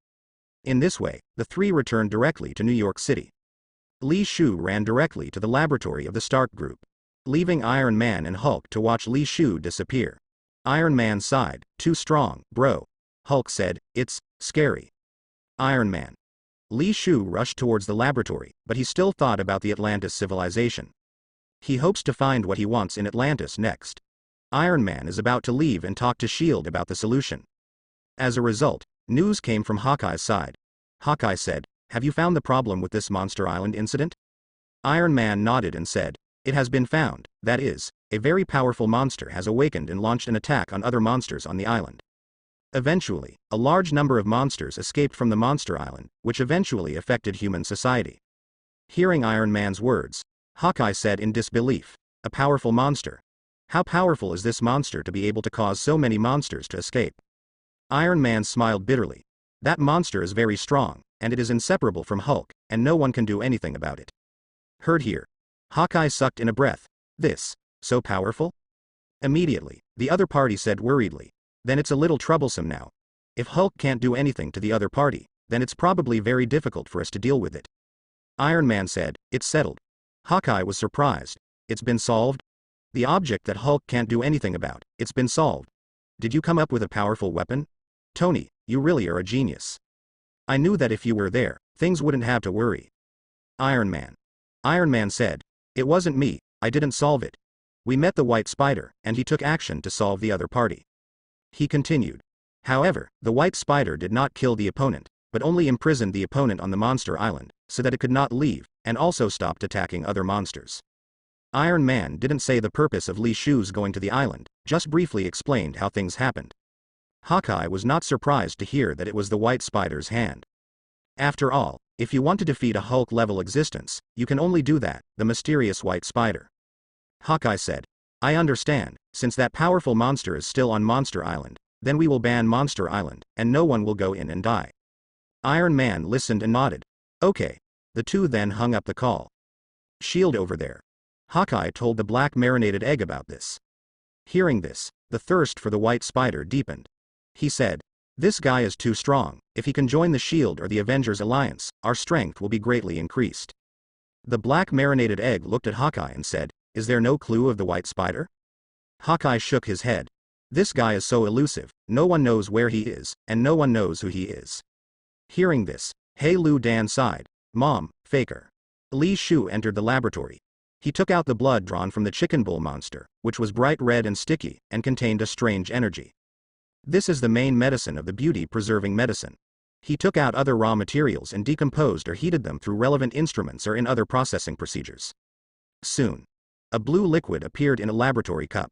In this way, the three returned directly to New York City. Li Shu ran directly to the laboratory of the Stark Group, leaving Iron Man and Hulk to watch Li Shu disappear. Iron Man sighed, "Too strong, bro." Hulk said, "It's scary." Iron Man. Li Shu rushed towards the laboratory, but he still thought about the Atlantis civilization. He hopes to find what he wants in Atlantis next. Iron Man is about to leave and talk to S.H.I.E.L.D. about the solution. As a result, news came from Hawkeye's side. Hawkeye said, "Have you found the problem with this Monster Island incident?" Iron Man nodded and said, "It has been found, that is, a very powerful monster has awakened and launched an attack on other monsters on the island. Eventually, a large number of monsters escaped from the Monster Island, which eventually affected human society." Hearing Iron Man's words, Hawkeye said in disbelief, "A powerful monster? How powerful is this monster to be able to cause so many monsters to escape?" Iron Man smiled bitterly. "That monster is very strong, and it is inseparable from Hulk, and no one can do anything about it." Heard here. Hawkeye sucked in a breath. "This, so powerful?" Immediately, the other party said worriedly, "Then it's a little troublesome now. If Hulk can't do anything to the other party, then it's probably very difficult for us to deal with it." Iron Man said, "It's settled." Hawkeye was surprised. "It's been solved? The object that Hulk can't do anything about, it's been solved. Did you come up with a powerful weapon? Tony, you really are a genius. I knew that if you were there, things wouldn't have to worry." Iron Man. Iron Man said, "It wasn't me, I didn't solve it. We met the White Spider, and he took action to solve the other party." He continued. "However, the White Spider did not kill the opponent, but only imprisoned the opponent on the Monster Island, so that it could not leave, and also stopped attacking other monsters." Iron Man didn't say the purpose of Li Shu's going to the island, just briefly explained how things happened. Hawkeye was not surprised to hear that it was the White Spider's hand. After all, if you want to defeat a Hulk-level existence, you can only do that, the mysterious White Spider. Hawkeye said, "I understand, since that powerful monster is still on Monster Island, then we will ban Monster Island, and no one will go in and die." Iron Man listened and nodded. "Okay." The two then hung up the call. "S.H.I.E.L.D. over there." Hawkeye told the black marinated egg about this. Hearing this, the thirst for the White Spider deepened. He said, "This guy is too strong. If he can join the S.H.I.E.L.D. or the Avengers Alliance, our strength will be greatly increased." The black marinated egg looked at Hawkeye and said, "Is there no clue of the White Spider?" Hawkeye shook his head. "This guy is so elusive, no one knows where he is, and no one knows who he is." Hearing this, Hey Lu Dan sighed. "Mom, faker." Li Shu entered the laboratory. He took out the blood drawn from the chicken bull monster, which was bright red and sticky, and contained a strange energy. This is the main medicine of the beauty-preserving medicine. He took out other raw materials and decomposed or heated them through relevant instruments or in other processing procedures. Soon, a blue liquid appeared in a laboratory cup.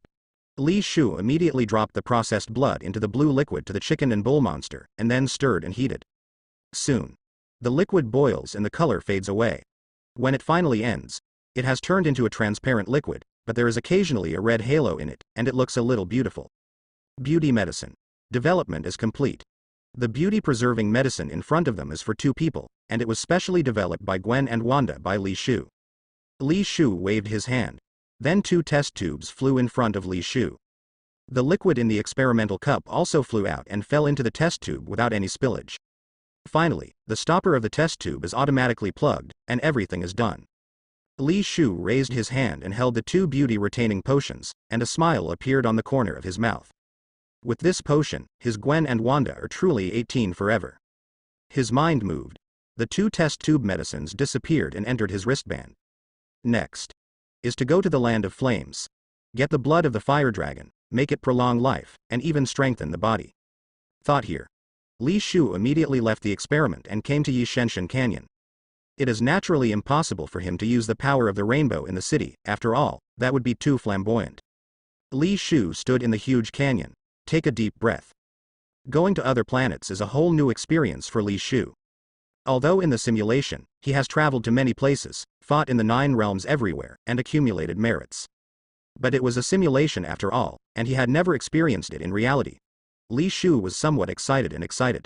Li Shu immediately dropped the processed blood into the blue liquid to the chicken and bull monster, and then stirred and heated. Soon, the liquid boils and the color fades away. When it finally ends, it has turned into a transparent liquid, but there is occasionally a red halo in it, and it looks a little beautiful. Beauty medicine. Development is complete. The beauty-preserving medicine in front of them is for two people, and it was specially developed by Gwen and Wanda by Li Shu. Li Shu waved his hand. Then two test tubes flew in front of Li Shu. The liquid in the experimental cup also flew out and fell into the test tube without any spillage. Finally, the stopper of the test tube is automatically plugged, and everything is done. Li Shu raised his hand and held the two beauty-retaining potions, and a smile appeared on the corner of his mouth. With this potion, his Gwen and Wanda are truly 18 forever. His mind moved. The two test tube medicines disappeared and entered his wristband. Next is to go to the land of flames. Get the blood of the fire dragon, make it prolong life, and even strengthen the body. Thought here. Li Shu immediately left the experiment and came to Yishenshin Canyon. It is naturally impossible for him to use the power of the rainbow in the city, after all, that would be too flamboyant. Li Shu stood in the huge canyon. Take a deep breath. Going to other planets is a whole new experience for Li Shu. Although in the simulation, he has traveled to many places, fought in the 9 realms everywhere, and accumulated merits. But it was a simulation after all, and he had never experienced it in reality. Li Shu was somewhat excited.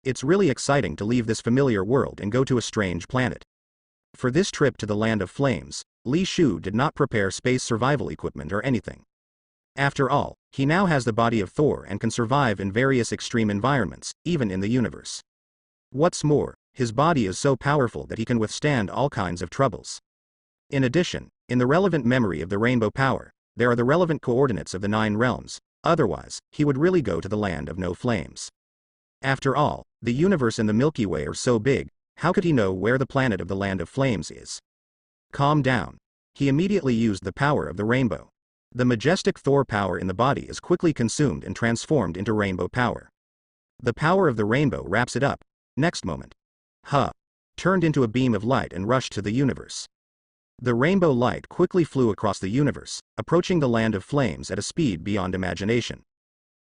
It's really exciting to leave this familiar world and go to a strange planet. For this trip to the land of flames, Li Shu did not prepare space survival equipment or anything. After all, he now has the body of Thor and can survive in various extreme environments, even in the universe. What's more, his body is so powerful that he can withstand all kinds of troubles. In addition, in the relevant memory of the rainbow power, there are the relevant coordinates of the 9 realms, otherwise, he would really go to the land of no flames. After all, the universe and the Milky Way are so big, how could he know where the planet of the land of flames is? Calm down. He immediately used the power of the rainbow. The majestic Thor power in the body is quickly consumed and transformed into rainbow power. The power of the rainbow wraps it up. Next moment. Turned into a beam of light and rushed to the universe. The rainbow light quickly flew across the universe, approaching the land of flames at a speed beyond imagination.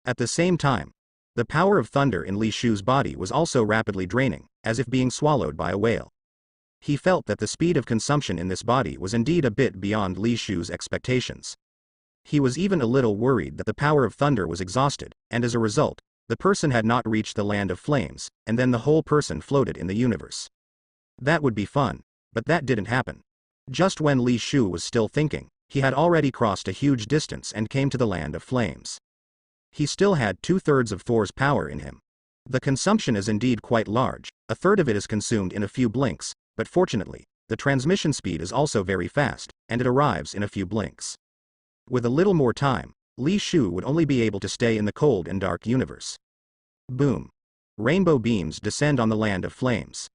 At the same time, the power of thunder in Li Shu's body was also rapidly draining, as if being swallowed by a whale. He felt that the speed of consumption in this body was indeed a bit beyond Li Shu's expectations. He was even a little worried that the power of thunder was exhausted, and as a result, the person had not reached the land of flames, and then the whole person floated in the universe. That would be fun, but that didn't happen. Just when Li Shu was still thinking, he had already crossed a huge distance and came to the land of flames. He still had 2/3 of Thor's power in him. The consumption is indeed quite large, a third of it is consumed in a few blinks, but fortunately, the transmission speed is also very fast, and it arrives in a few blinks. With a little more time, Li Shu would only be able to stay in the cold and dark universe. Boom. Rainbow beams descend on the land of flames.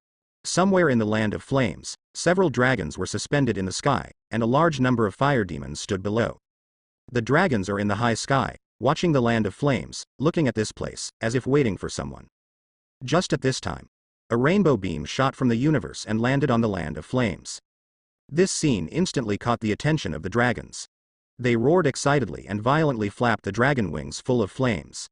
Somewhere in the land of flames, several dragons were suspended in the sky, and a large number of fire demons stood below. The dragons are in the high sky, watching the land of flames, looking at this place, as if waiting for someone. Just at this time, a rainbow beam shot from the universe and landed on the land of flames. This scene instantly caught the attention of the dragons. They roared excitedly and violently flapped the dragon wings full of flames.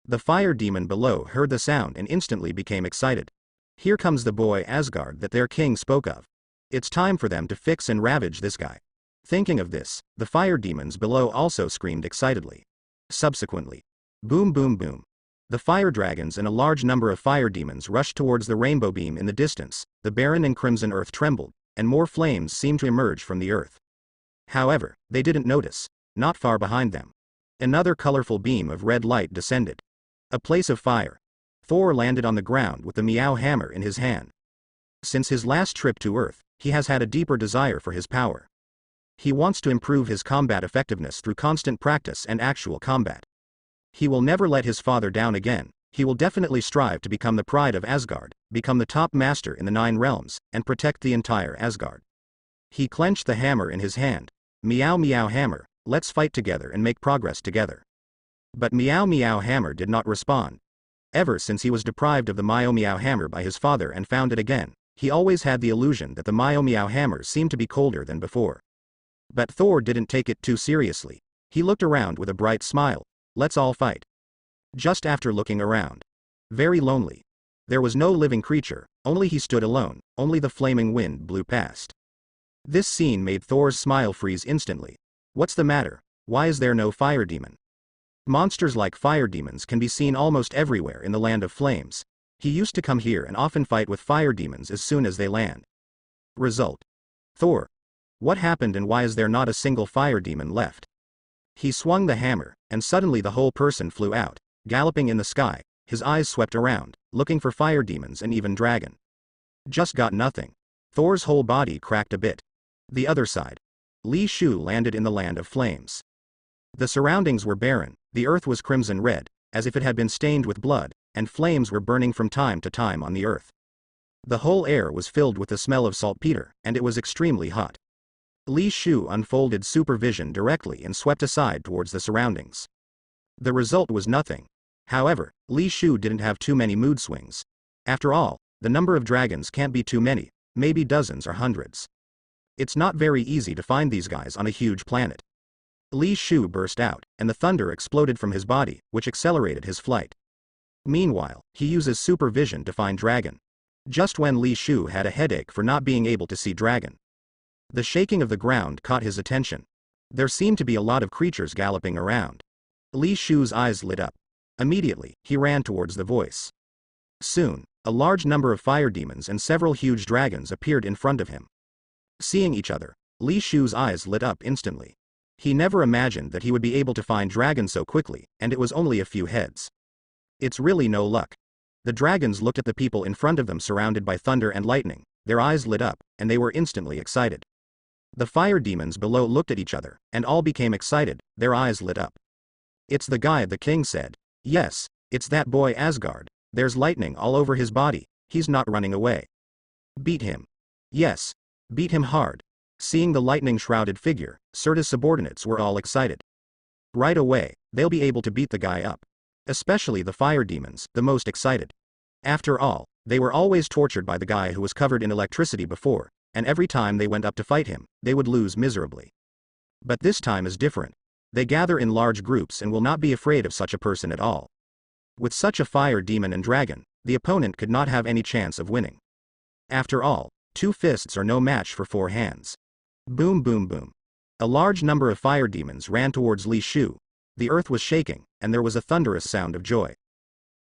The fire demon below heard the sound and instantly became excited. Here comes the boy Asgard that their king spoke of. It's time for them to fix and ravage this guy. Thinking of this, the fire demons below also screamed excitedly. Subsequently, boom boom boom. The fire dragons and a large number of fire demons rushed towards the rainbow beam in the distance. The barren and crimson earth trembled, and more flames seemed to emerge from the earth. However, they didn't notice. Not far behind them, another colorful beam of red light descended. A place of fire. Thor landed on the ground with the Meow hammer in his hand. Since his last trip to Earth, he has had a deeper desire for his power. He wants to improve his combat effectiveness through constant practice and actual combat. He will never let his father down again. He will definitely strive to become the pride of Asgard, become the top master in the 9 realms, and protect the entire Asgard. He clenched the hammer in his hand. Meow Meow hammer, let's fight together and make progress together. But Meow Meow hammer did not respond. Ever since he was deprived of the Meow Meow hammer by his father and found it again, he always had the illusion that the Meow Meow hammer seemed to be colder than before. But Thor didn't take it too seriously. He looked around with a bright smile. Let's all fight. Just after looking around. Very lonely. There was no living creature, only he stood alone, only the flaming wind blew past. This scene made Thor's smile freeze instantly. What's the matter? Why is there no fire demon? Monsters like fire demons can be seen almost everywhere in the land of flames. He used to come here and often fight with fire demons as soon as they land. Result. Thor. What happened and why is there not a single fire demon left? He swung the hammer, and suddenly the whole person flew out, galloping in the sky. His eyes swept around, looking for fire demons and even dragon. Just got nothing. Thor's whole body cracked a bit. The other side. Li Shu landed in the land of flames. The surroundings were barren, the earth was crimson red, as if it had been stained with blood, and flames were burning from time to time on the earth. The whole air was filled with the smell of saltpeter, and it was extremely hot. Li Shu unfolded supervision directly and swept aside towards the surroundings. The result was nothing. However, Li Shu didn't have too many mood swings. After all, the number of dragons can't be too many, maybe dozens or hundreds. It's not very easy to find these guys on a huge planet. Li Shu burst out, and the thunder exploded from his body, which accelerated his flight. Meanwhile, he uses supervision to find dragon. Just when Li Shu had a headache for not being able to see dragon. The shaking of the ground caught his attention. There seemed to be a lot of creatures galloping around. Li Shu's eyes lit up. Immediately, he ran towards the voice. Soon, a large number of fire demons and several huge dragons appeared in front of him. Seeing each other, Li Shu's eyes lit up instantly. He never imagined that he would be able to find dragon so quickly, and it was only a few heads. It's really no luck. The dragons looked at the people in front of them surrounded by thunder and lightning, their eyes lit up, and they were instantly excited. The fire demons below looked at each other, and all became excited, their eyes lit up. It's the guy, the king said. Yes, it's that boy Asgard, there's lightning all over his body, he's not running away. Beat him. Yes. Beat him hard. Seeing the lightning-shrouded figure, Serta's subordinates were all excited. Right away, they'll be able to beat the guy up. Especially the fire demons, the most excited. After all, they were always tortured by the guy who was covered in electricity before, and every time they went up to fight him, they would lose miserably. But this time is different. They gather in large groups and will not be afraid of such a person at all. With such a fire demon and dragon, the opponent could not have any chance of winning. After all, 2 fists are no match for 4 hands. Boom boom boom. A large number of fire demons ran towards Li Shu. The earth was shaking, and there was a thunderous sound of joy.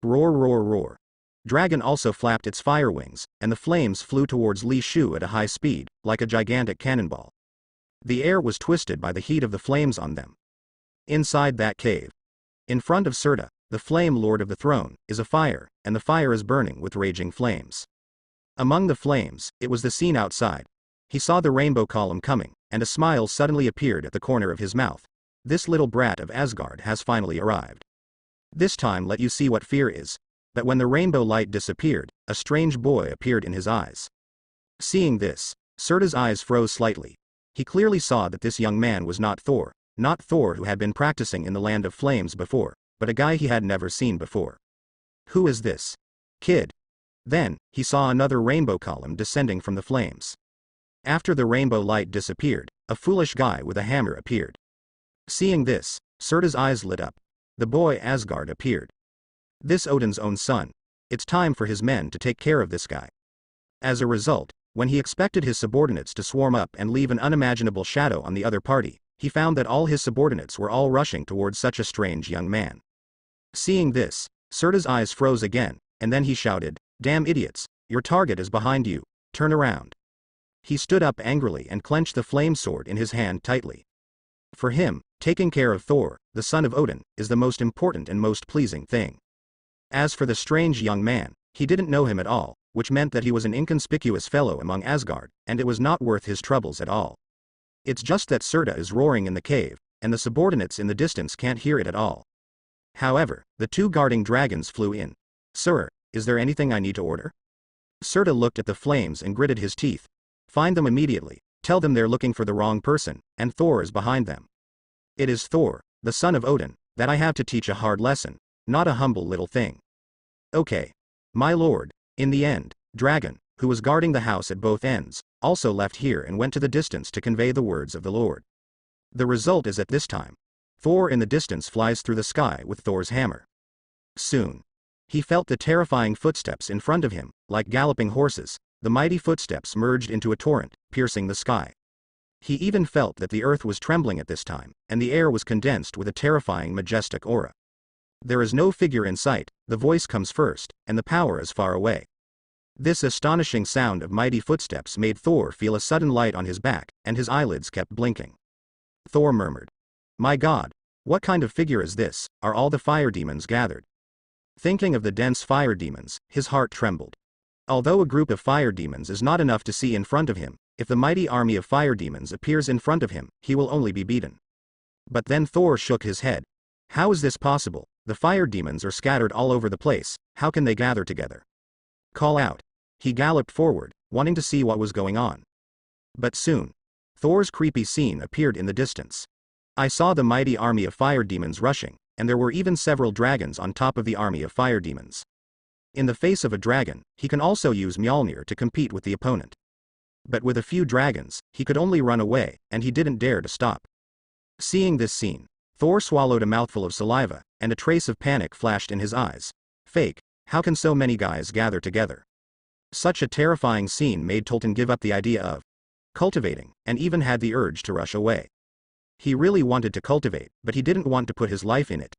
Roar roar roar. Dragon also flapped its fire wings, and the flames flew towards Li Shu at a high speed, like a gigantic cannonball. The air was twisted by the heat of the flames on them. Inside that cave, in front of Serta, the flame lord of the throne, is afire, and the fire is burning with raging flames. Among the flames, it was the scene outside. He saw the rainbow column coming, and a smile suddenly appeared at the corner of his mouth. This little brat of Asgard has finally arrived. This time let you see what fear is. But when the rainbow light disappeared, a strange boy appeared in his eyes. Seeing this, Serta's eyes froze slightly. He clearly saw that this young man was not Thor who had been practicing in the land of flames before, but a guy he had never seen before. Who is this kid? Then, he saw another rainbow column descending from the flames. After the rainbow light disappeared, a foolish guy with a hammer appeared. Seeing this, Serta's eyes lit up. The boy Asgard appeared. This Odin's own son. It's time for his men to take care of this guy. As a result, when he expected his subordinates to swarm up and leave an unimaginable shadow on the other party, he found that all his subordinates were all rushing towards such a strange young man. Seeing this, Serta's eyes froze again, and then he shouted, "Damn idiots, your target is behind you, turn around." He stood up angrily and clenched the flame sword in his hand tightly. For him, taking care of Thor, the son of Odin, is the most important and most pleasing thing. As for the strange young man, he didn't know him at all, which meant that he was an inconspicuous fellow among Asgard, and it was not worth his troubles at all. It's just that Serta is roaring in the cave, and the subordinates in the distance can't hear it at all. However, the 2 guarding dragons flew in. "Sir, is there anything I need to order?" Serta looked at the flames and gritted his teeth. "Find them immediately, tell them they're looking for the wrong person, and Thor is behind them. It is Thor, the son of Odin, that I have to teach a hard lesson, not a humble little thing." "Okay. My lord." In the end, Dragon, who was guarding the house at both ends, also left here and went to the distance to convey the words of the Lord. The result is at this time, Thor in the distance flies through the sky with Thor's hammer. Soon, he felt the terrifying footsteps in front of him, like galloping horses. The mighty footsteps merged into a torrent, piercing the sky. He even felt that the earth was trembling at this time, and the air was condensed with a terrifying majestic aura. There is no figure in sight, the voice comes first, and the power is far away. This astonishing sound of mighty footsteps made Thor feel a sudden light on his back, and his eyelids kept blinking. Thor murmured, "My God, what kind of figure is this? Are all the fire demons gathered?" Thinking of the dense fire demons, his heart trembled. Although a group of fire demons is not enough to see in front of him, if the mighty army of fire demons appears in front of him, he will only be beaten. But then Thor shook his head. How is this possible? The fire demons are scattered all over the place, how can they gather together? Call out. He galloped forward, wanting to see what was going on. But soon, Thor's creepy scene appeared in the distance. I saw the mighty army of fire demons rushing, and there were even several dragons on top of the army of fire demons. In the face of a dragon, he can also use Mjolnir to compete with the opponent. But with a few dragons, he could only run away, and he didn't dare to stop. Seeing this scene, Thor swallowed a mouthful of saliva, and a trace of panic flashed in his eyes. Fake, how can so many guys gather together? Such a terrifying scene made Tolton give up the idea of cultivating, and even had the urge to rush away. He really wanted to cultivate, but he didn't want to put his life in it.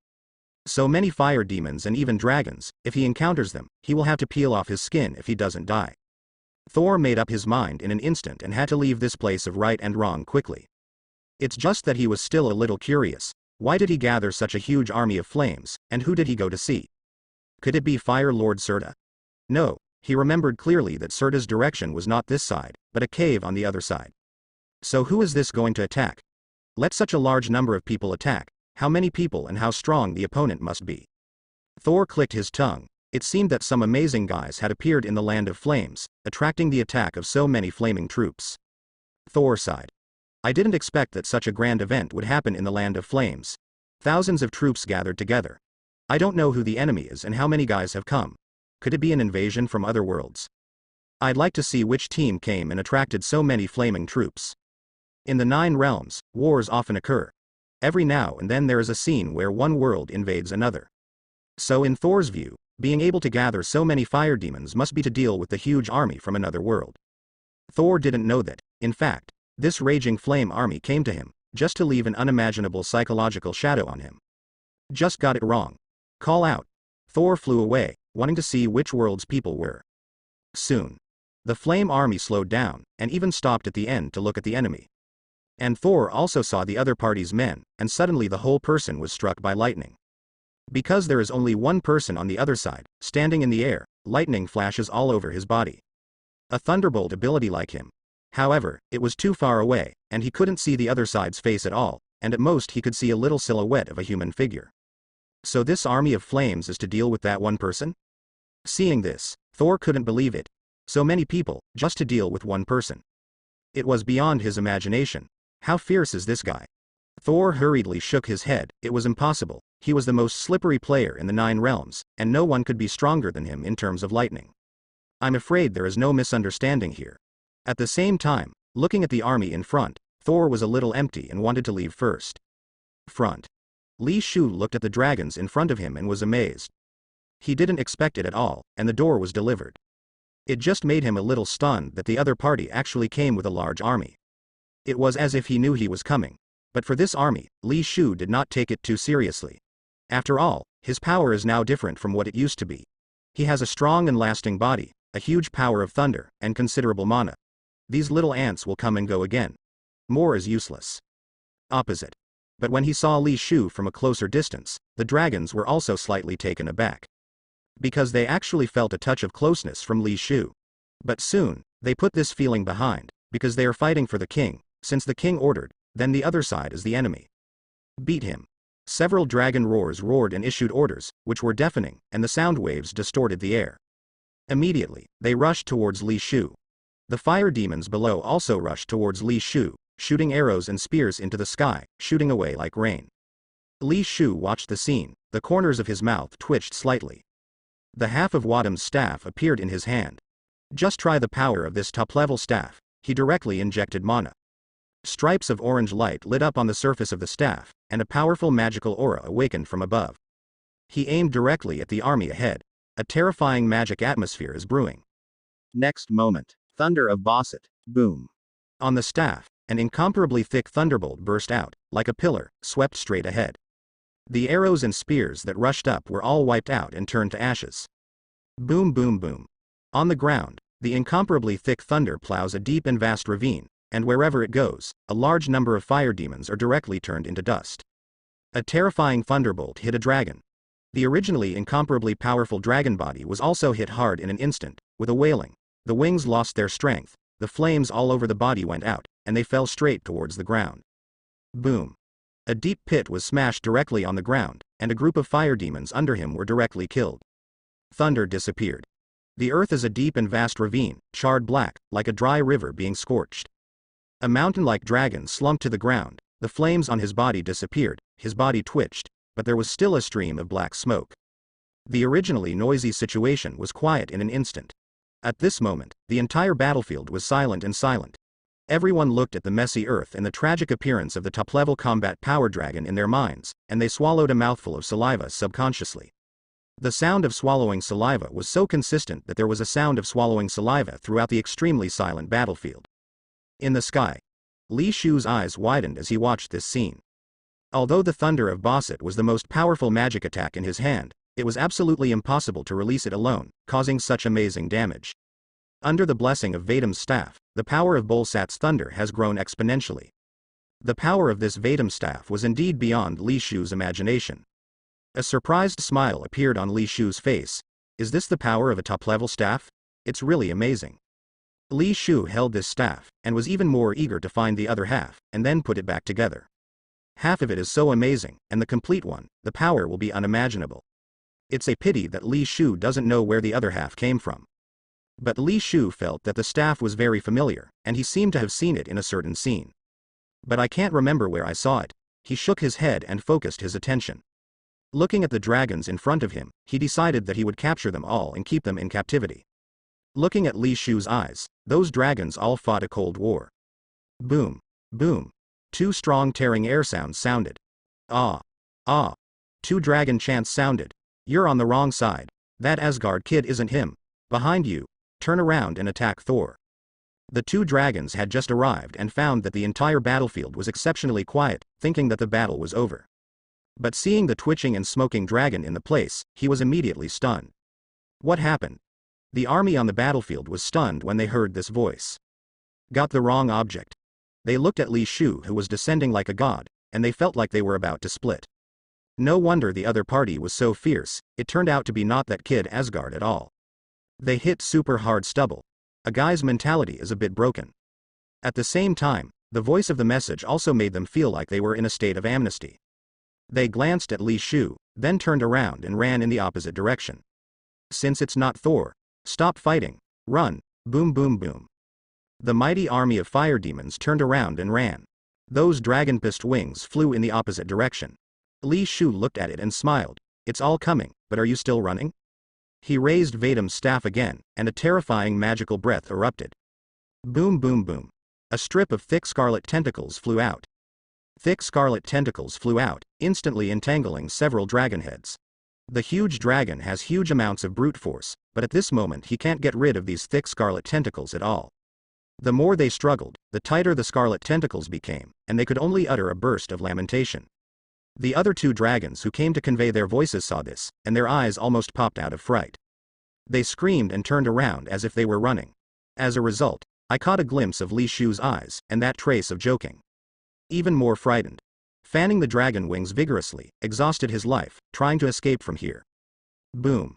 So many fire demons and even dragons, if he encounters them, he will have to peel off his skin if he doesn't die. Thor made up his mind in an instant and had to leave this place of right and wrong quickly. It's just that he was still a little curious. Why did he gather such a huge army of flames, and who did he go to see? Could it be Fire Lord Serta? No, he remembered clearly that Serta's direction was not this side, but a cave on the other side. So who is this going to attack? Let such a large number of people attack. How many people and how strong the opponent must be? Thor clicked his tongue. It seemed that some amazing guys had appeared in the land of flames, attracting the attack of so many flaming troops. Thor sighed. I didn't expect that such a grand event would happen in the land of flames. Thousands of troops gathered together. I don't know who the enemy is and how many guys have come. Could it be an invasion from other worlds? I'd like to see which team came and attracted so many flaming troops. In the 9 realms, wars often occur. Every now and then there is a scene where one world invades another. So in Thor's view, being able to gather so many fire demons must be to deal with the huge army from another world. Thor didn't know that, in fact, this raging flame army came to him, just to leave an unimaginable psychological shadow on him. Just got it wrong. Call out. Thor flew away, wanting to see which world's people were. Soon. The flame army slowed down, and even stopped at the end to look at the enemy. And Thor also saw the other party's men, and suddenly the whole person was struck by lightning. Because there is only one person on the other side, standing in the air, lightning flashes all over his body. A thunderbolt ability like him. However, it was too far away, and he couldn't see the other side's face at all, and at most he could see a little silhouette of a human figure. So this army of flames is to deal with that one person? Seeing this, Thor couldn't believe it. So many people, just to deal with one person. It was beyond his imagination. How fierce is this guy? Thor hurriedly shook his head. It was impossible. He was the most slippery player in the 9 realms, and no one could be stronger than him in terms of lightning. I'm afraid there is no misunderstanding here. At the same time, looking at the army in front, Thor was a little empty and wanted to leave first. Front. Li Shu looked at the dragons in front of him and was amazed. He didn't expect it at all, and the door was delivered. It just made him a little stunned that the other party actually came with a large army. It was as if he knew he was coming. But for this army, Li Shu did not take it too seriously. After all, his power is now different from what it used to be. He has a strong and lasting body, a huge power of thunder, and considerable mana. These little ants will come and go again. More is useless. Opposite. But when he saw Li Shu from a closer distance, the dragons were also slightly taken aback. Because they actually felt a touch of closeness from Li Shu. But soon, they put this feeling behind, because they are fighting for the king. Since the king ordered, then the other side is the enemy. Beat him. Several dragon roars roared and issued orders, which were deafening, and the sound waves distorted the air. Immediately, they rushed towards Li Shu. The fire demons below also rushed towards Li Shu, shooting arrows and spears into the sky, shooting away like rain. Li Shu watched the scene. The corners of his mouth twitched slightly. The half of Wadam's staff appeared in his hand. Just try the power of this top-level staff. He directly injected mana. Stripes of orange light lit up on the surface of the staff, and a powerful magical aura awakened from above. He aimed directly at the army ahead. A terrifying magic atmosphere is brewing. Next moment, thunder of Bosset, boom. On the staff, an incomparably thick thunderbolt burst out, like a pillar, swept straight ahead. The arrows and spears that rushed up were all wiped out and turned to ashes. Boom boom boom. On the ground, the incomparably thick thunder plows a deep and vast ravine, and wherever it goes, a large number of fire demons are directly turned into dust. A terrifying thunderbolt hit a dragon. The originally incomparably powerful dragon body was also hit hard in an instant, with a wailing. The wings lost their strength, the flames all over the body went out, and they fell straight towards the ground. Boom. A deep pit was smashed directly on the ground, and a group of fire demons under him were directly killed. Thunder disappeared. The earth is a deep and vast ravine, charred black, like a dry river being scorched. A mountain-like dragon slumped to the ground. The flames on his body disappeared, his body twitched, but there was still a stream of black smoke. The originally noisy situation was quiet in an instant. At this moment, the entire battlefield was silent and silent. Everyone looked at the messy earth and the tragic appearance of the top-level combat power dragon in their minds, and they swallowed a mouthful of saliva subconsciously. The sound of swallowing saliva was so consistent that there was a sound of swallowing saliva throughout the extremely silent battlefield. In the sky, Li Shu's eyes widened as he watched this scene. Although the thunder of Bosset was the most powerful magic attack in his hand, it was absolutely impossible to release it alone, causing such amazing damage. Under the blessing of Vadam's staff, the power of Bolsat's thunder has grown exponentially. The power of this Vadam staff was indeed beyond Li Shu's imagination. A surprised smile appeared on Li Shu's face. Is this the power of a top-level staff? It's really amazing. Li Shu held this staff, and was even more eager to find the other half, and then put it back together. Half of it is so amazing, and the complete one, the power will be unimaginable. It's a pity that Li Shu doesn't know where the other half came from. But Li Shu felt that the staff was very familiar, and he seemed to have seen it in a certain scene. But I can't remember where I saw it. He shook his head and focused his attention. Looking at the dragons in front of him, he decided that he would capture them all and keep them in captivity. Looking at Li Shu's eyes, those dragons all fought a cold war. Boom. Boom. Two strong tearing air sounds sounded. Ah. Ah. Two dragon chants sounded. You're on the wrong side. That Asgard kid isn't him. Behind you. Turn around and attack Thor. The two dragons had just arrived and found that the entire battlefield was exceptionally quiet, thinking that the battle was over. But seeing the twitching and smoking dragon in the place, he was immediately stunned. What happened? The army on the battlefield was stunned when they heard this voice. Got the wrong object. They looked at Li Shu, who was descending like a god, and they felt like they were about to split. No wonder the other party was so fierce. It turned out to be not that kid Asgard at all. They hit super hard stubble. A guy's mentality is a bit broken. At the same time, the voice of the message also made them feel like they were in a state of amnesty. They glanced at Li Shu, then turned around and ran in the opposite direction. Since it's not Thor, stop fighting, run, boom boom boom. The mighty army of fire demons turned around and ran. Those dragon-pissed wings flew in the opposite direction. Li Shu looked at it and smiled. It's all coming, but are you still running? He raised Vadam's staff again, and a terrifying magical breath erupted. Boom boom boom. A strip of thick scarlet tentacles flew out. Thick scarlet tentacles flew out, instantly entangling several dragon heads. The huge dragon has huge amounts of brute force, but at this moment he can't get rid of these thick scarlet tentacles at all. The more they struggled, the tighter the scarlet tentacles became, and they could only utter a burst of lamentation. The other two dragons who came to convey their voices saw this, and their eyes almost popped out of fright. They screamed and turned around as if they were running. As a result, I caught a glimpse of Li Shu's eyes, and that trace of joking. Even more frightened. Fanning the dragon wings vigorously, exhausted his life, trying to escape from here. Boom.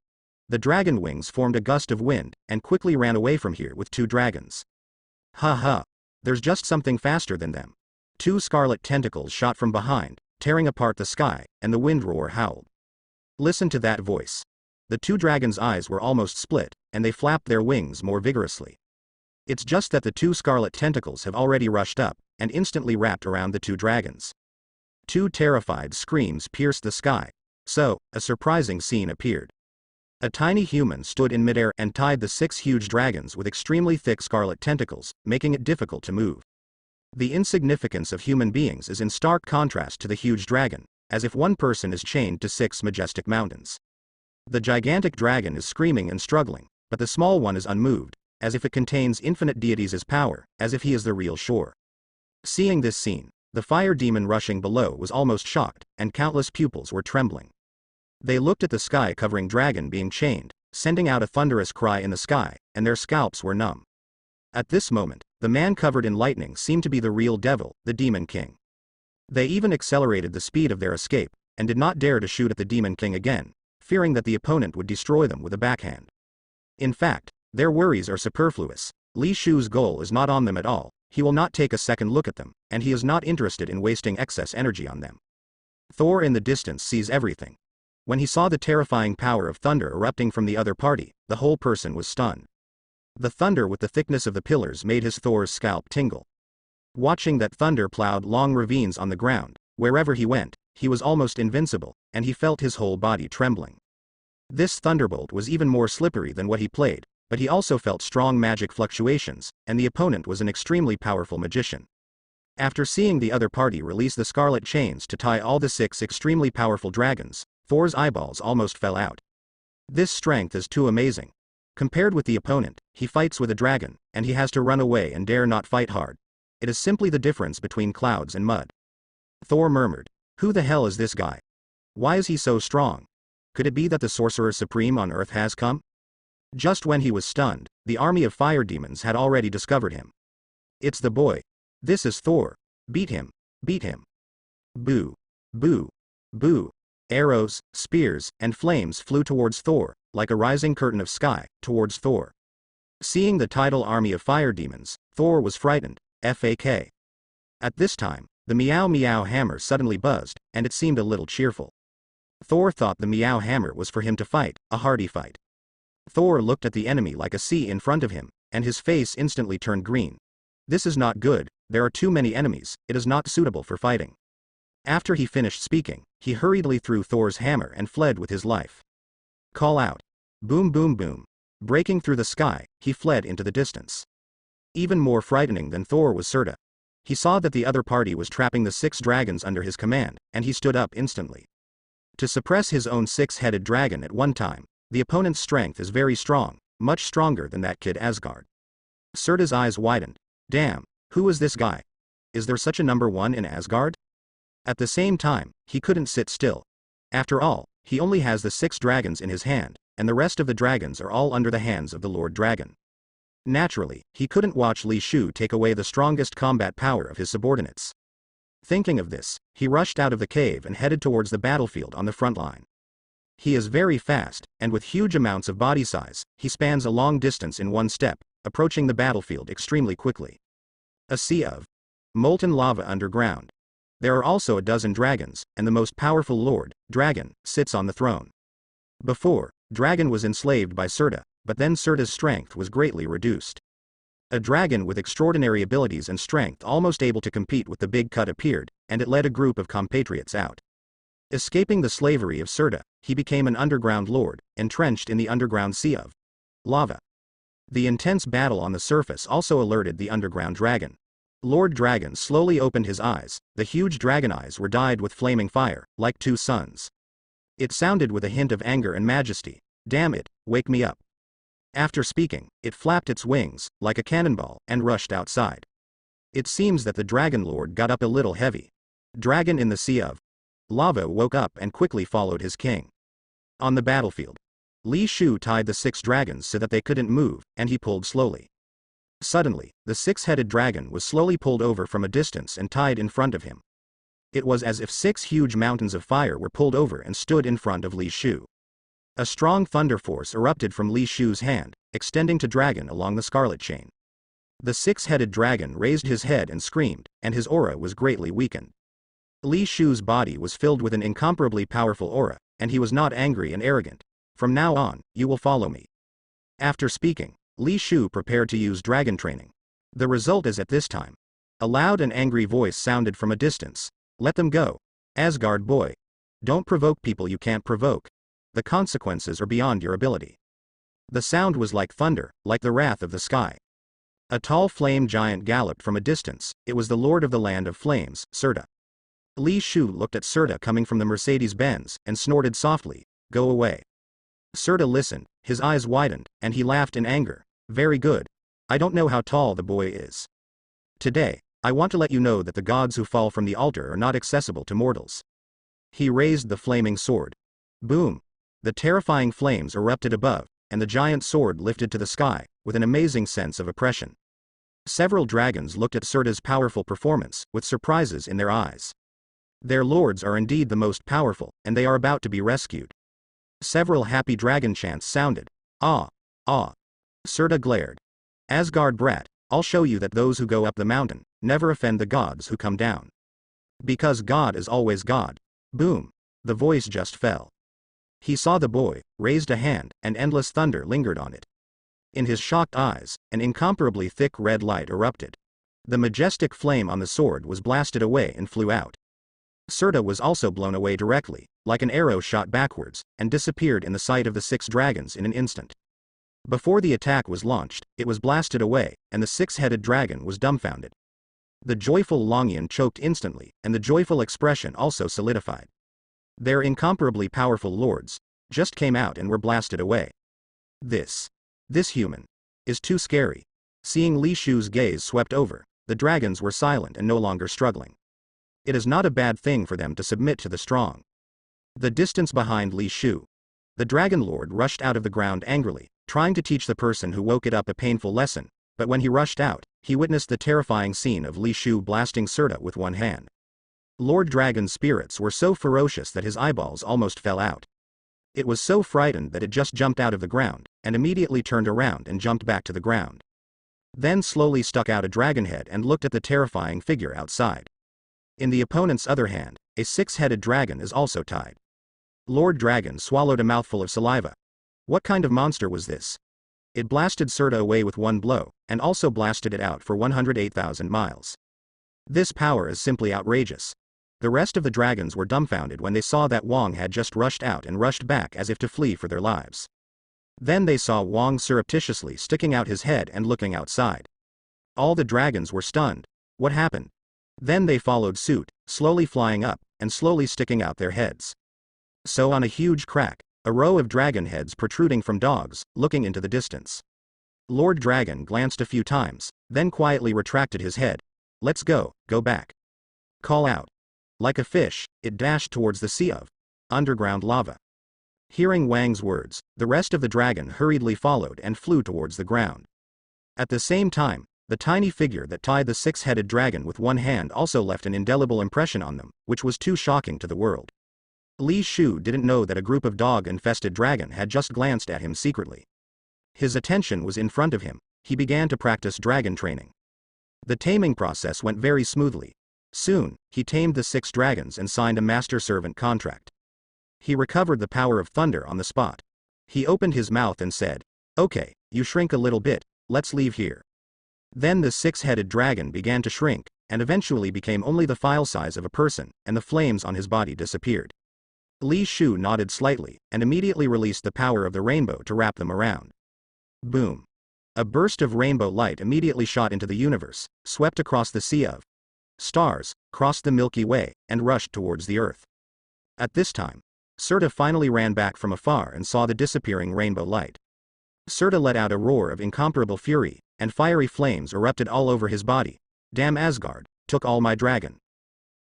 The dragon wings formed a gust of wind, and quickly ran away from here with two dragons. Ha ha. There's just something faster than them. Two scarlet tentacles shot from behind, tearing apart the sky, and the wind roar howled. Listen to that voice. The two dragons' eyes were almost split, and they flapped their wings more vigorously. It's just that the two scarlet tentacles have already rushed up, and instantly wrapped around the two dragons. Two terrified screams pierced the sky. So, a surprising scene appeared. A tiny human stood in midair and tied the 6 huge dragons with extremely thick scarlet tentacles, making it difficult to move. The insignificance of human beings is in stark contrast to the huge dragon, as if one person is chained to 6 majestic mountains. The gigantic dragon is screaming and struggling, but the small one is unmoved, as if it contains infinite deities as power, as if he is the real shore. Seeing this scene, the fire demon rushing below was almost shocked, and countless pupils were trembling. They looked at the sky-covering dragon being chained, sending out a thunderous cry in the sky, and their scalps were numb. At this moment, the man covered in lightning seemed to be the real devil, the Demon King. They even accelerated the speed of their escape, and did not dare to shoot at the Demon King again, fearing that the opponent would destroy them with a backhand. In fact, their worries are superfluous. Li Shu's goal is not on them at all. He will not take a second look at them, and he is not interested in wasting excess energy on them. Thor in the distance sees everything. When he saw the terrifying power of thunder erupting from the other party, the whole person was stunned. The thunder with the thickness of the pillars made his Thor's scalp tingle. Watching that thunder plowed long ravines on the ground, wherever he went, he was almost invincible, and he felt his whole body trembling. This thunderbolt was even more slippery than what he played, but he also felt strong magic fluctuations, and the opponent was an extremely powerful magician. After seeing the other party release the scarlet chains to tie all the 6 extremely powerful dragons, Thor's eyeballs almost fell out. This strength is too amazing. Compared with the opponent, he fights with a dragon, and he has to run away and dare not fight hard. It is simply the difference between clouds and mud. Thor murmured, "Who the hell is this guy? Why is he so strong? Could it be that the Sorcerer Supreme on Earth has come?" Just when he was stunned, the army of fire demons had already discovered him. "It's the boy. This is Thor. Beat him. Beat him." Boo. Boo. Boo. Arrows, spears, and flames flew towards Thor, like a rising curtain of sky, towards Thor. Seeing the tidal army of fire demons, Thor was frightened. FAK. At this time, the Meow Meow hammer suddenly buzzed, and it seemed a little cheerful. Thor thought the Meow hammer was for him to fight, a hardy fight. Thor looked at the enemy like a sea in front of him, and his face instantly turned green. This is not good, there are too many enemies, it is not suitable for fighting. After he finished speaking, he hurriedly threw Thor's hammer and fled with his life. Call out. Boom boom boom. Breaking through the sky, he fled into the distance. Even more frightening than Thor was Surta. He saw that the other party was trapping the 6 dragons under his command, and he stood up instantly. To suppress his own 6-headed dragon at one time, the opponent's strength is very strong, much stronger than that kid Asgard. Surta's eyes widened. Damn, who is this guy? Is there such a number 1 in Asgard? At the same time, he couldn't sit still. After all, he only has the 6 dragons in his hand, and the rest of the dragons are all under the hands of the Lord Dragon. Naturally, he couldn't watch Li Shu take away the strongest combat power of his subordinates. Thinking of this, he rushed out of the cave and headed towards the battlefield on the front line. He is very fast, and with huge amounts of body size, he spans a long distance in one step, approaching the battlefield extremely quickly. A sea of molten lava underground. There are also a dozen dragons, and the most powerful Lord, Dragon, sits on the throne. Before, Dragon was enslaved by Surta, but then Surta's strength was greatly reduced. A dragon with extraordinary abilities and strength almost able to compete with the Big Cut appeared, and it led a group of compatriots out. Escaping the slavery of Surta, he became an underground lord, entrenched in the underground sea of lava. The intense battle on the surface also alerted the underground dragon. Lord Dragon slowly opened his eyes, the huge dragon eyes were dyed with flaming fire, like 2 suns. It sounded with a hint of anger and majesty. Damn it, wake me up. After speaking, it flapped its wings, like a cannonball, and rushed outside. It seems that the Dragon Lord got up a little heavy. Dragon in the sea of lava woke up and quickly followed his king. On the battlefield, Li Shu tied the 6 dragons so that they couldn't move, and he pulled slowly. Suddenly, the 6-headed dragon was slowly pulled over from a distance and tied in front of him. It was as if 6 huge mountains of fire were pulled over and stood in front of Li Shu. A strong thunder force erupted from Li Shu's hand, extending to Dragon along the scarlet chain. The 6-headed dragon raised his head and screamed, and his aura was greatly weakened. Li Shu's body was filled with an incomparably powerful aura, and he was not angry and arrogant. From now on, you will follow me. After speaking, Li Shu prepared to use dragon training. The result is at this time. A loud and angry voice sounded from a distance. Let them go. Asgard boy. Don't provoke people you can't provoke. The consequences are beyond your ability. The sound was like thunder, like the wrath of the sky. A tall flame giant galloped from a distance. It was the Lord of the Land of Flames, Surta. Li Shu looked at Surta coming from the Mercedes-Benz, and snorted softly, go away. Surta listened, his eyes widened, and he laughed in anger. Very good. I don't know how tall the boy is. Today, I want to let you know that the gods who fall from the altar are not accessible to mortals. He raised the flaming sword. Boom. The terrifying flames erupted above, and the giant sword lifted to the sky, with an amazing sense of oppression. Several dragons looked at Surta's powerful performance, with surprises in their eyes. Their lords are indeed the most powerful, and they are about to be rescued. Several happy dragon chants sounded. Ah! Ah! Surta glared. Asgard brat, I'll show you that those who go up the mountain never offend the gods who come down. Because God is always God. Boom. The voice just fell. He saw the boy, raised a hand, and endless thunder lingered on it. In his shocked eyes, an incomparably thick red light erupted. The majestic flame on the sword was blasted away and flew out. Surta was also blown away directly, like an arrow shot backwards, and disappeared in the sight of the 6 dragons in an instant. Before the attack was launched, it was blasted away, and the 6-headed dragon was dumbfounded. The joyful Longian choked instantly, and the joyful expression also solidified. Their incomparably powerful lords just came out and were blasted away. This human is too scary. Seeing Li Shu's gaze swept over, the dragons were silent and no longer struggling. It is not a bad thing for them to submit to the strong. The distance behind Li Shu. The Dragon Lord rushed out of the ground angrily, trying to teach the person who woke it up a painful lesson, but when he rushed out, he witnessed the terrifying scene of Li Shu blasting Surta with one hand. Lord Dragon's spirits were so ferocious that his eyeballs almost fell out. It was so frightened that it just jumped out of the ground, and immediately turned around and jumped back to the ground. Then slowly stuck out a dragon head and looked at the terrifying figure outside. In the opponent's other hand, a 6-headed dragon is also tied. Lord Dragon swallowed a mouthful of saliva. What kind of monster was this? It blasted Serta away with one blow, and also blasted it out for 108,000 miles. This power is simply outrageous. The rest of the dragons were dumbfounded when they saw that Wong had just rushed out and rushed back as if to flee for their lives. Then they saw Wong surreptitiously sticking out his head and looking outside. All the dragons were stunned. What happened? Then they followed suit, slowly flying up, and slowly sticking out their heads. So on a huge crack, a row of dragon heads protruding from dogs, looking into the distance. Lord Dragon glanced a few times, then quietly retracted his head. Let's go back. Call out. Like a fish, it dashed towards the sea of underground lava. Hearing Wang's words, the rest of the dragon hurriedly followed and flew towards the ground. At the same time, the tiny figure that tied the six-headed dragon with one hand also left an indelible impression on them, which was too shocking to the world. Li Shu didn't know that a group of dog-infested dragon had just glanced at him secretly. His attention was in front of him. He began to practice dragon training. The taming process went very smoothly. Soon, he tamed the 6 dragons and signed a master-servant contract. He recovered the power of thunder on the spot. He opened his mouth and said, "Okay, you shrink a little bit, let's leave here." Then the 6-headed dragon began to shrink, and eventually became only the file size of a person, and the flames on his body disappeared. Li Shu nodded slightly, and immediately released the power of the rainbow to wrap them around. Boom. A burst of rainbow light immediately shot into the universe, swept across the sea of stars, crossed the Milky Way, and rushed towards the Earth. At this time, Serta finally ran back from afar and saw the disappearing rainbow light. Serta let out a roar of incomparable fury, and fiery flames erupted all over his body. Damn Asgard, took all my dragon.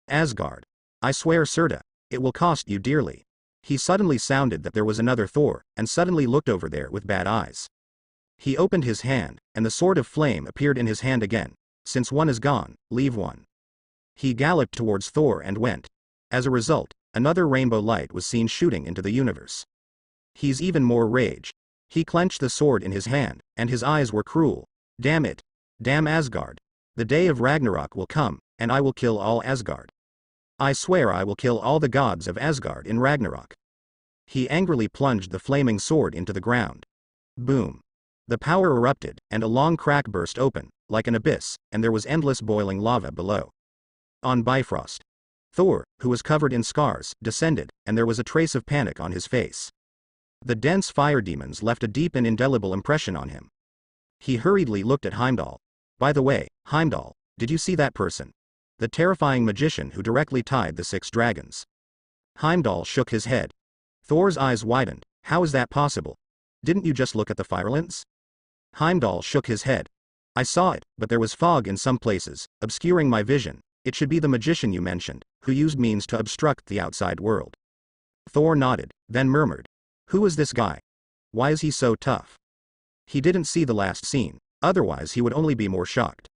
Asgard. I swear Serta, it will cost you dearly. He suddenly sounded that there was another Thor, and suddenly looked over there with bad eyes. He opened his hand, and the sword of flame appeared in his hand again. Since one is gone, leave one. He galloped towards Thor and went. As a result, another rainbow light was seen shooting into the universe. He's even more rage. He clenched the sword in his hand, and his eyes were cruel. Damn it. Damn Asgard. The day of Ragnarok will come, and I will kill all Asgard. I swear I will kill all the gods of Asgard in Ragnarok. He angrily plunged the flaming sword into the ground. Boom. The power erupted, and a long crack burst open, like an abyss, and there was endless boiling lava below. On Bifrost. Thor, who was covered in scars, descended, and there was a trace of panic on his face. The dense fire demons left a deep and indelible impression on him. He hurriedly looked at Heimdall. By the way, Heimdall, did you see that person? The terrifying magician who directly tied the 6 dragons. Heimdall shook his head. Thor's eyes widened. How is that possible? Didn't you just look at the firelance? Heimdall shook his head. I saw it, but there was fog in some places, obscuring my vision. It should be the magician you mentioned, who used means to obstruct the outside world. Thor nodded, then murmured. Who is this guy? Why is he so tough? He didn't see the last scene, otherwise he would only be more shocked.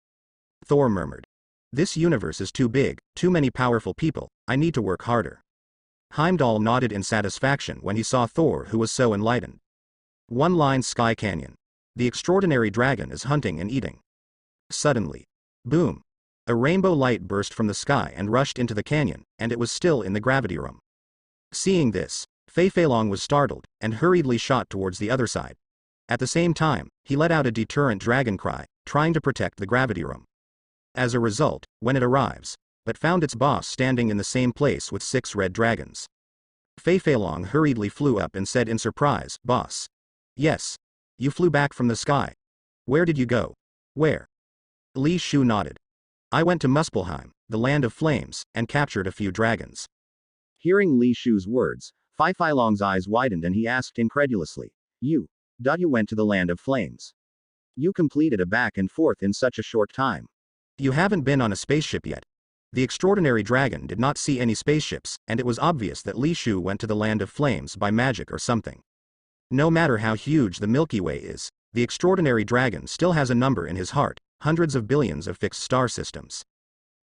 Thor murmured. This universe is too big, too many powerful people, I need to work harder. Heimdall nodded in satisfaction when he saw Thor, who was so enlightened. One line Sky Canyon. The extraordinary dragon is hunting and eating. Suddenly. Boom. A rainbow light burst from the sky and rushed into the canyon, and it was still in the gravity room. Seeing this, Fei-Fei-Long was startled, and hurriedly shot towards the other side. At the same time, he let out a deterrent dragon cry, trying to protect the gravity room. As a result, when it arrives, but found its boss standing in the same place with 6 red dragons. Fei-Fei-Long hurriedly flew up and said in surprise, Boss. Yes. You flew back from the sky. Where did you go? Where? Li Shu nodded. I went to Muspelheim, the land of flames, and captured a few dragons. Hearing Li Shu's words, Fei-Fei-Long's eyes widened and he asked incredulously. You went to the land of flames. You completed a back and forth in such a short time. You haven't been on a spaceship yet. The extraordinary dragon did not see any spaceships, and it was obvious that Li Shu went to the land of flames by magic or something. No matter how huge the Milky Way is, the extraordinary dragon still has a number in his heart, hundreds of billions of fixed star systems.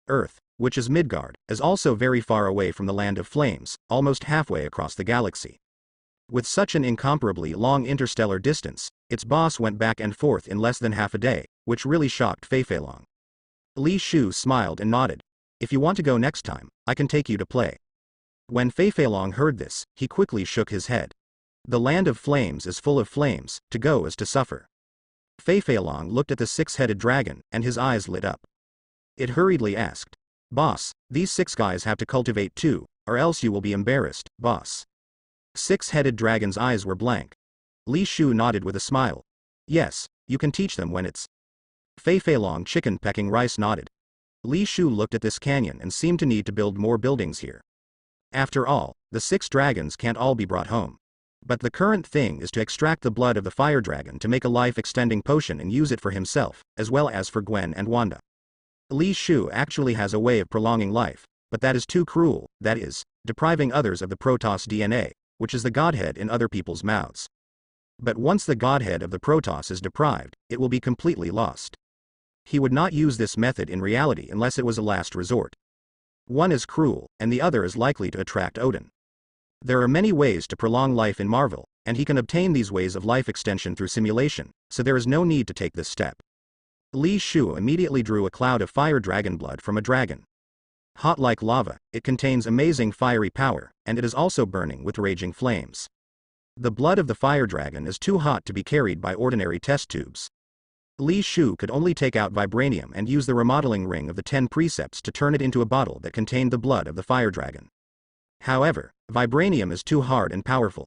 Earth, which is Midgard, is also very far away from the land of flames, almost halfway across the galaxy. With such an incomparably long interstellar distance, its boss went back and forth in less than half a day, which really shocked Fei-Fei-Long. Li Shu smiled and nodded. If you want to go next time, I can take you to play. When Fei-Fei-Long heard this, he quickly shook his head. The land of flames is full of flames, to go is to suffer. Fei Feilong looked at the six-headed dragon, and his eyes lit up. It hurriedly asked, "Boss, these 6 guys have to cultivate too, or else you will be embarrassed, boss." Six-headed dragon's eyes were blank. Li Shu nodded with a smile. "Yes, you can teach them when it's." Fei Feilong chicken pecking rice nodded. Li Shu looked at this canyon and seemed to need to build more buildings here. After all, the 6 dragons can't all be brought home. But the current thing is to extract the blood of the fire dragon to make a life-extending potion and use it for himself, as well as for Gwen and Wanda. Li Shu actually has a way of prolonging life, but that is too cruel, that is, depriving others of the Protoss DNA, which is the godhead in other people's mouths. But once the godhead of the Protoss is deprived, it will be completely lost. He would not use this method in reality unless it was a last resort. One is cruel, and the other is likely to attract Odin. There are many ways to prolong life in Marvel, and he can obtain these ways of life extension through simulation, so there is no need to take this step. Li Shu immediately drew a cloud of fire dragon blood from a dragon. Hot like lava, it contains amazing fiery power, and it is also burning with raging flames. The blood of the fire dragon is too hot to be carried by ordinary test tubes. Li Shu could only take out vibranium and use the remodeling ring of the 10 precepts to turn it into a bottle that contained the blood of the fire dragon. However, vibranium is too hard and powerful.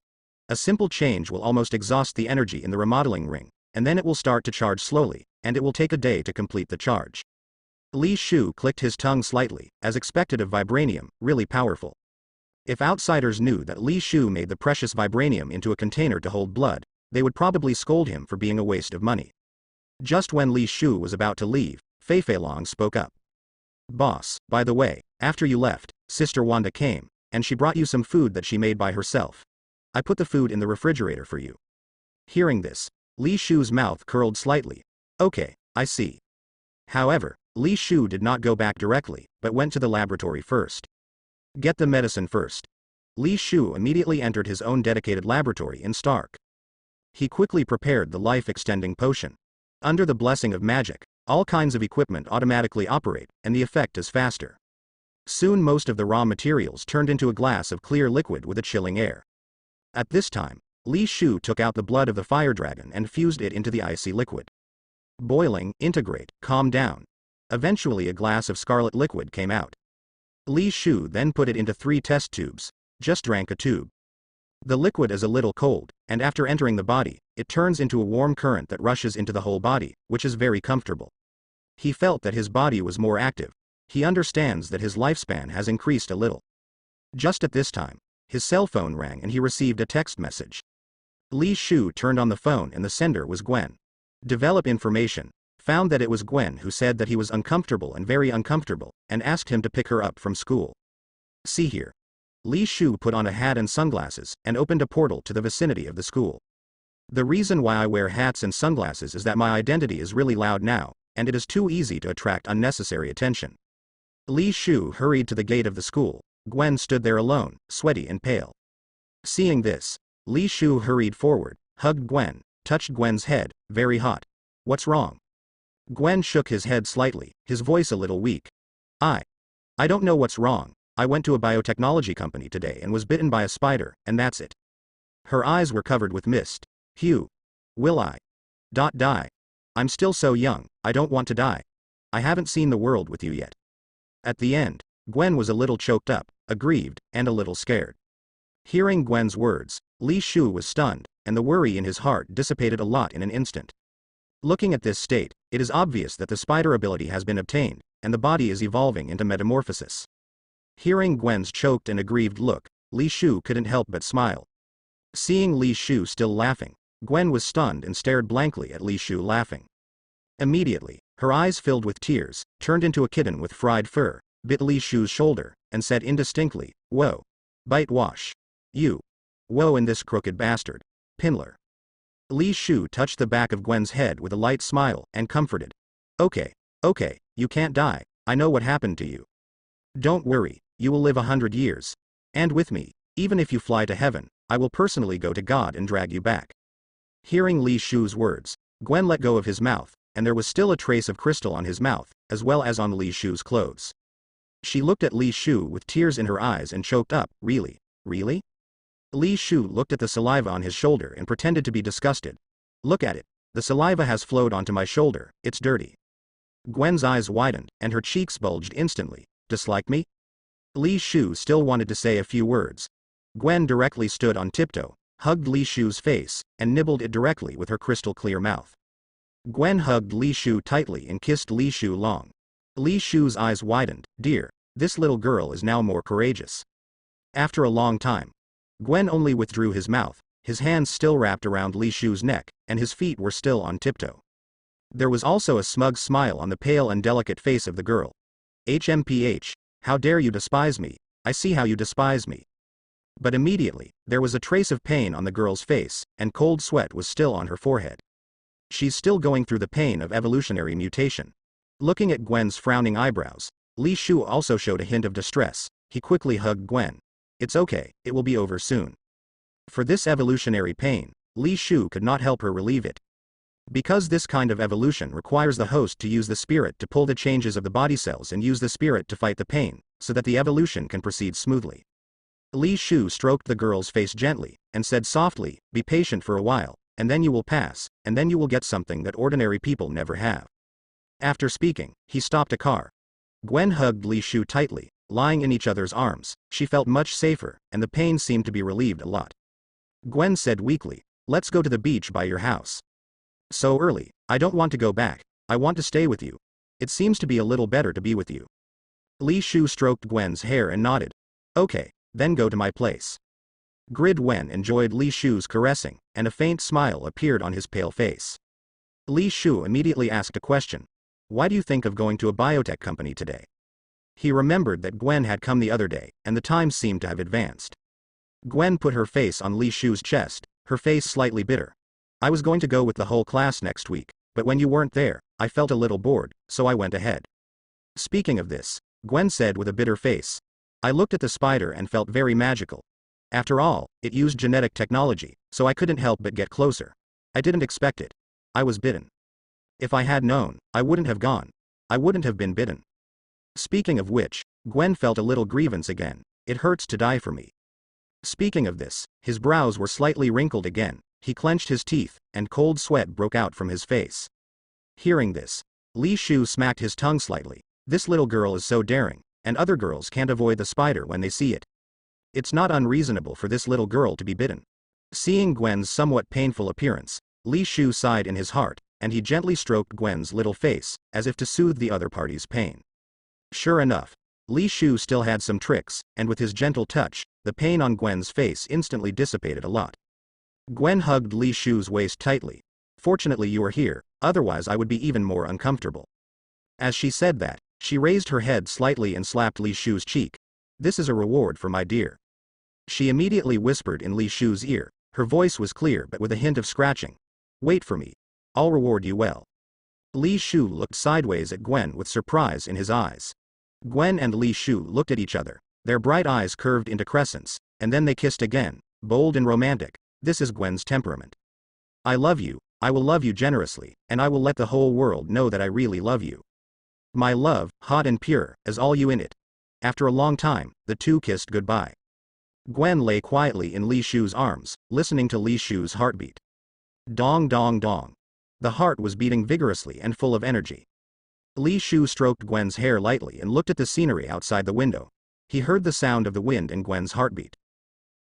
A simple change will almost exhaust the energy in the remodeling ring, and then it will start to charge slowly, and it will take a day to complete the charge. Li Shu clicked his tongue slightly, as expected of vibranium, really powerful. If outsiders knew that Li Shu made the precious vibranium into a container to hold blood, they would probably scold him for being a waste of money. Just when Li Shu was about to leave, Fei Feilong spoke up. "Boss, by the way, after you left, Sister Wanda came, and she brought you some food that she made by herself. I put the food in the refrigerator for you." Hearing this, Li Shu's mouth curled slightly. "Okay, I see." However, Li Shu did not go back directly, but went to the laboratory first. "Get the medicine first." Li Shu immediately entered his own dedicated laboratory in Stark. He quickly prepared the life-extending potion. Under the blessing of magic, all kinds of equipment automatically operate, and the effect is faster. Soon most of the raw materials turned into a glass of clear liquid with a chilling air. At this time, Li Shu took out the blood of the fire dragon and fused it into the icy liquid. Boiling, integrate, calm down. Eventually a glass of scarlet liquid came out. Li Shu then put it into 3 test tubes, just drank a tube. The liquid is a little cold, and after entering the body, it turns into a warm current that rushes into the whole body, which is very comfortable. He felt that his body was more active. He understands that his lifespan has increased a little. Just at this time, his cell phone rang and he received a text message. Li Shu turned on the phone and the sender was Gwen. Develop information, found that it was Gwen who said that he was uncomfortable and very uncomfortable, and asked him to pick her up from school. See here. Li Shu put on a hat and sunglasses, and opened a portal to the vicinity of the school. The reason why I wear hats and sunglasses is that my identity is really loud now, and it is too easy to attract unnecessary attention. Li Shu hurried to the gate of the school. Gwen stood there alone, sweaty and pale. Seeing this, Li Shu hurried forward, hugged Gwen, touched Gwen's head, very hot. What's wrong? Gwen shook his head slightly, his voice a little weak. I don't know what's wrong. I went to a biotechnology company today and was bitten by a spider, and that's it. Her eyes were covered with mist. Hugh. Will I? Die. I'm still so young, I don't want to die. I haven't seen the world with you yet. At the end, Gwen was a little choked up, aggrieved, and a little scared. Hearing Gwen's words, Li Shu was stunned, and the worry in his heart dissipated a lot in an instant. Looking at this state, it is obvious that the spider ability has been obtained, and the body is evolving into metamorphosis. Hearing Gwen's choked and aggrieved look, Li Shu couldn't help but smile. Seeing Li Shu still laughing, Gwen was stunned and stared blankly at Li Shu laughing. Immediately, her eyes filled with tears, turned into a kitten with fried fur, bit Li Shu's shoulder, and said indistinctly, "Whoa. Bite wash. You. Whoa in this crooked bastard. Pindler." Li Shu touched the back of Gwen's head with a light smile, and comforted. Okay, you can't die, I know what happened to you. Don't worry, you will live 100 years. And with me, even if you fly to heaven, I will personally go to God and drag you back. Hearing Li Shu's words, Gwen let go of his mouth, and there was still a trace of crystal on his mouth, as well as on Li Shu's clothes. She looked at Li Shu with tears in her eyes and choked up, Really? Li Shu looked at the saliva on his shoulder and pretended to be disgusted. Look at it. The saliva has flowed onto my shoulder, it's dirty. Gwen's eyes widened, and her cheeks bulged instantly. Dislike me? Li Shu still wanted to say a few words. Gwen directly stood on tiptoe, hugged Li Shu's face, and nibbled it directly with her crystal-clear mouth. Gwen hugged Li Shu tightly and kissed Li Shu long. Li Shu's eyes widened. Dear, this little girl is now more courageous. After a long time, Gwen only withdrew his mouth, his hands still wrapped around Li Shu's neck, and his feet were still on tiptoe. There was also a smug smile on the pale and delicate face of the girl. HMPH, how dare you despise me, I see how you despise me. But immediately, there was a trace of pain on the girl's face, and cold sweat was still on her forehead. She's still going through the pain of evolutionary mutation. Looking at Gwen's frowning eyebrows, Li Shu also showed a hint of distress. He quickly hugged Gwen. It's okay, it will be over soon. For this evolutionary pain, Li Shu could not help her relieve it. Because this kind of evolution requires the host to use the spirit to pull the changes of the body cells and use the spirit to fight the pain, so that the evolution can proceed smoothly. Li Shu stroked the girl's face gently, and said softly, be patient for a while, and then you will pass, and then you will get something that ordinary people never have. After speaking, he stopped a car. Gwen hugged Li Shu tightly, lying in each other's arms. She felt much safer, and the pain seemed to be relieved a lot. Gwen said weakly, let's go to the beach by your house. So early, I don't want to go back, I want to stay with you. It seems to be a little better to be with you. Li Shu stroked Gwen's hair and nodded. Okay, then go to my place. Grid Wen enjoyed Li Shu's caressing, and a faint smile appeared on his pale face. Li Shu immediately asked a question. Why do you think of going to a biotech company today? He remembered that Gwen had come the other day, and the time seemed to have advanced. Gwen put her face on Li Shu's chest, her face slightly bitter. I was going to go with the whole class next week, but when you weren't there, I felt a little bored, so I went ahead. Speaking of this, Gwen said with a bitter face. I looked at the spider and felt very magical. After all, it used genetic technology, so I couldn't help but get closer. I didn't expect it. I was bitten. If I had known, I wouldn't have gone. I wouldn't have been bitten. Speaking of which, Gwen felt a little grievance again. It hurts to die for me. Speaking of this, his brows were slightly wrinkled again. He clenched his teeth, and cold sweat broke out from his face. Hearing this, Li Shu smacked his tongue slightly. This little girl is so daring, and other girls can't avoid the spider when they see it. It's not unreasonable for this little girl to be bitten. Seeing Gwen's somewhat painful appearance, Li Shu sighed in his heart, and he gently stroked Gwen's little face, as if to soothe the other party's pain. Sure enough, Li Shu still had some tricks, and with his gentle touch, the pain on Gwen's face instantly dissipated a lot. Gwen hugged Li Shu's waist tightly. Fortunately you are here, otherwise I would be even more uncomfortable. As she said that, she raised her head slightly and slapped Li Shu's cheek. This is a reward for my dear. She immediately whispered in Li Shu's ear. Her voice was clear but with a hint of scratching. Wait for me. I'll reward you well. Li Shu looked sideways at Gwen with surprise in his eyes. Gwen and Li Shu looked at each other, their bright eyes curved into crescents, and then they kissed again, bold and romantic. This is Gwen's temperament. I love you, I will love you generously, and I will let the whole world know that I really love you. My love, hot and pure, is all you in it. After a long time, the two kissed goodbye. Gwen lay quietly in Li Shu's arms, listening to Li Shu's heartbeat. Dong dong dong. The heart was beating vigorously and full of energy. Li Shu stroked Gwen's hair lightly and looked at the scenery outside the window. He heard the sound of the wind and Gwen's heartbeat.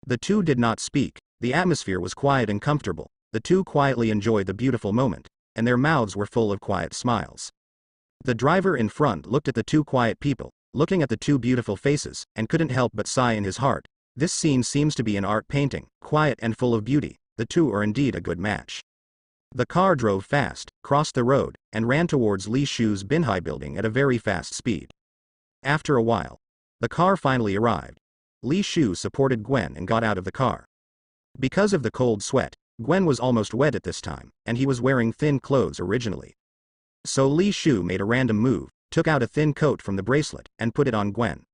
The two did not speak. The atmosphere was quiet and comfortable. The two quietly enjoyed the beautiful moment, and their mouths were full of quiet smiles. The driver in front looked at the two quiet people, looking at the two beautiful faces, and couldn't help but sigh in his heart. This scene seems to be an art painting, quiet and full of beauty. The two are indeed a good match. The car drove fast, crossed the road, and ran towards Li Shu's Binhai building at a very fast speed. After a while, the car finally arrived. Li Shu supported Gwen and got out of the car. Because of the cold sweat, Gwen was almost wet at this time, and he was wearing thin clothes originally. So Li Shu made a random move, took out a thin coat from the bracelet, and put it on Gwen.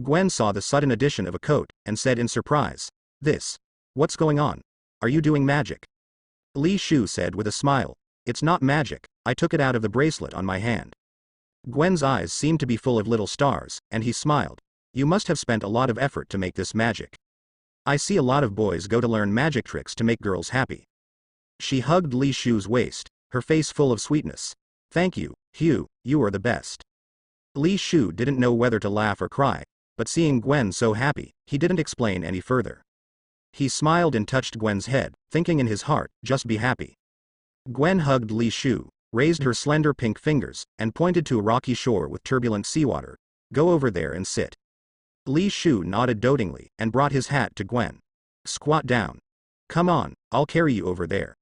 Gwen saw the sudden addition of a coat, and said in surprise, what's going on? Are you doing magic? Li Shu said with a smile, it's not magic, I took it out of the bracelet on my hand. Gwen's eyes seemed to be full of little stars, and he smiled. You must have spent a lot of effort to make this magic. I see a lot of boys go to learn magic tricks to make girls happy. She hugged Li Shu's waist, her face full of sweetness. Thank you, Hugh, you are the best. Li Shu didn't know whether to laugh or cry, but seeing Gwen so happy, he didn't explain any further. He smiled and touched Gwen's head, thinking in his heart, just be happy. Gwen hugged Li Shu, raised her slender pink fingers, and pointed to a rocky shore with turbulent seawater. Go over there and sit. Li Shu nodded dotingly, and brought his hat to Gwen. Squat down. Come on, I'll carry you over there.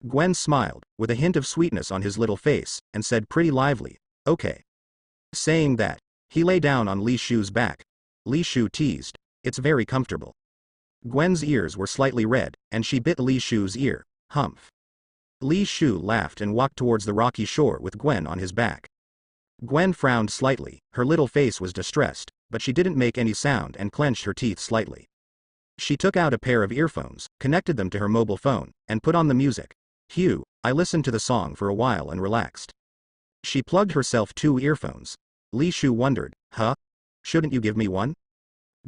Gwen smiled, with a hint of sweetness on his little face, and said pretty lively, okay. Saying that, he lay down on Li Shu's back. Li Shu teased, it's very comfortable. Gwen's ears were slightly red, and she bit Li Shu's ear. Humph. Li Shu laughed and walked towards the rocky shore with Gwen on his back. Gwen frowned slightly, her little face was distressed, but she didn't make any sound and clenched her teeth slightly. She took out a pair of earphones, connected them to her mobile phone, and put on the music. Hugh, I listened to the song for a while and relaxed. She plugged herself 2 earphones. Li Shu wondered, huh? Shouldn't you give me one?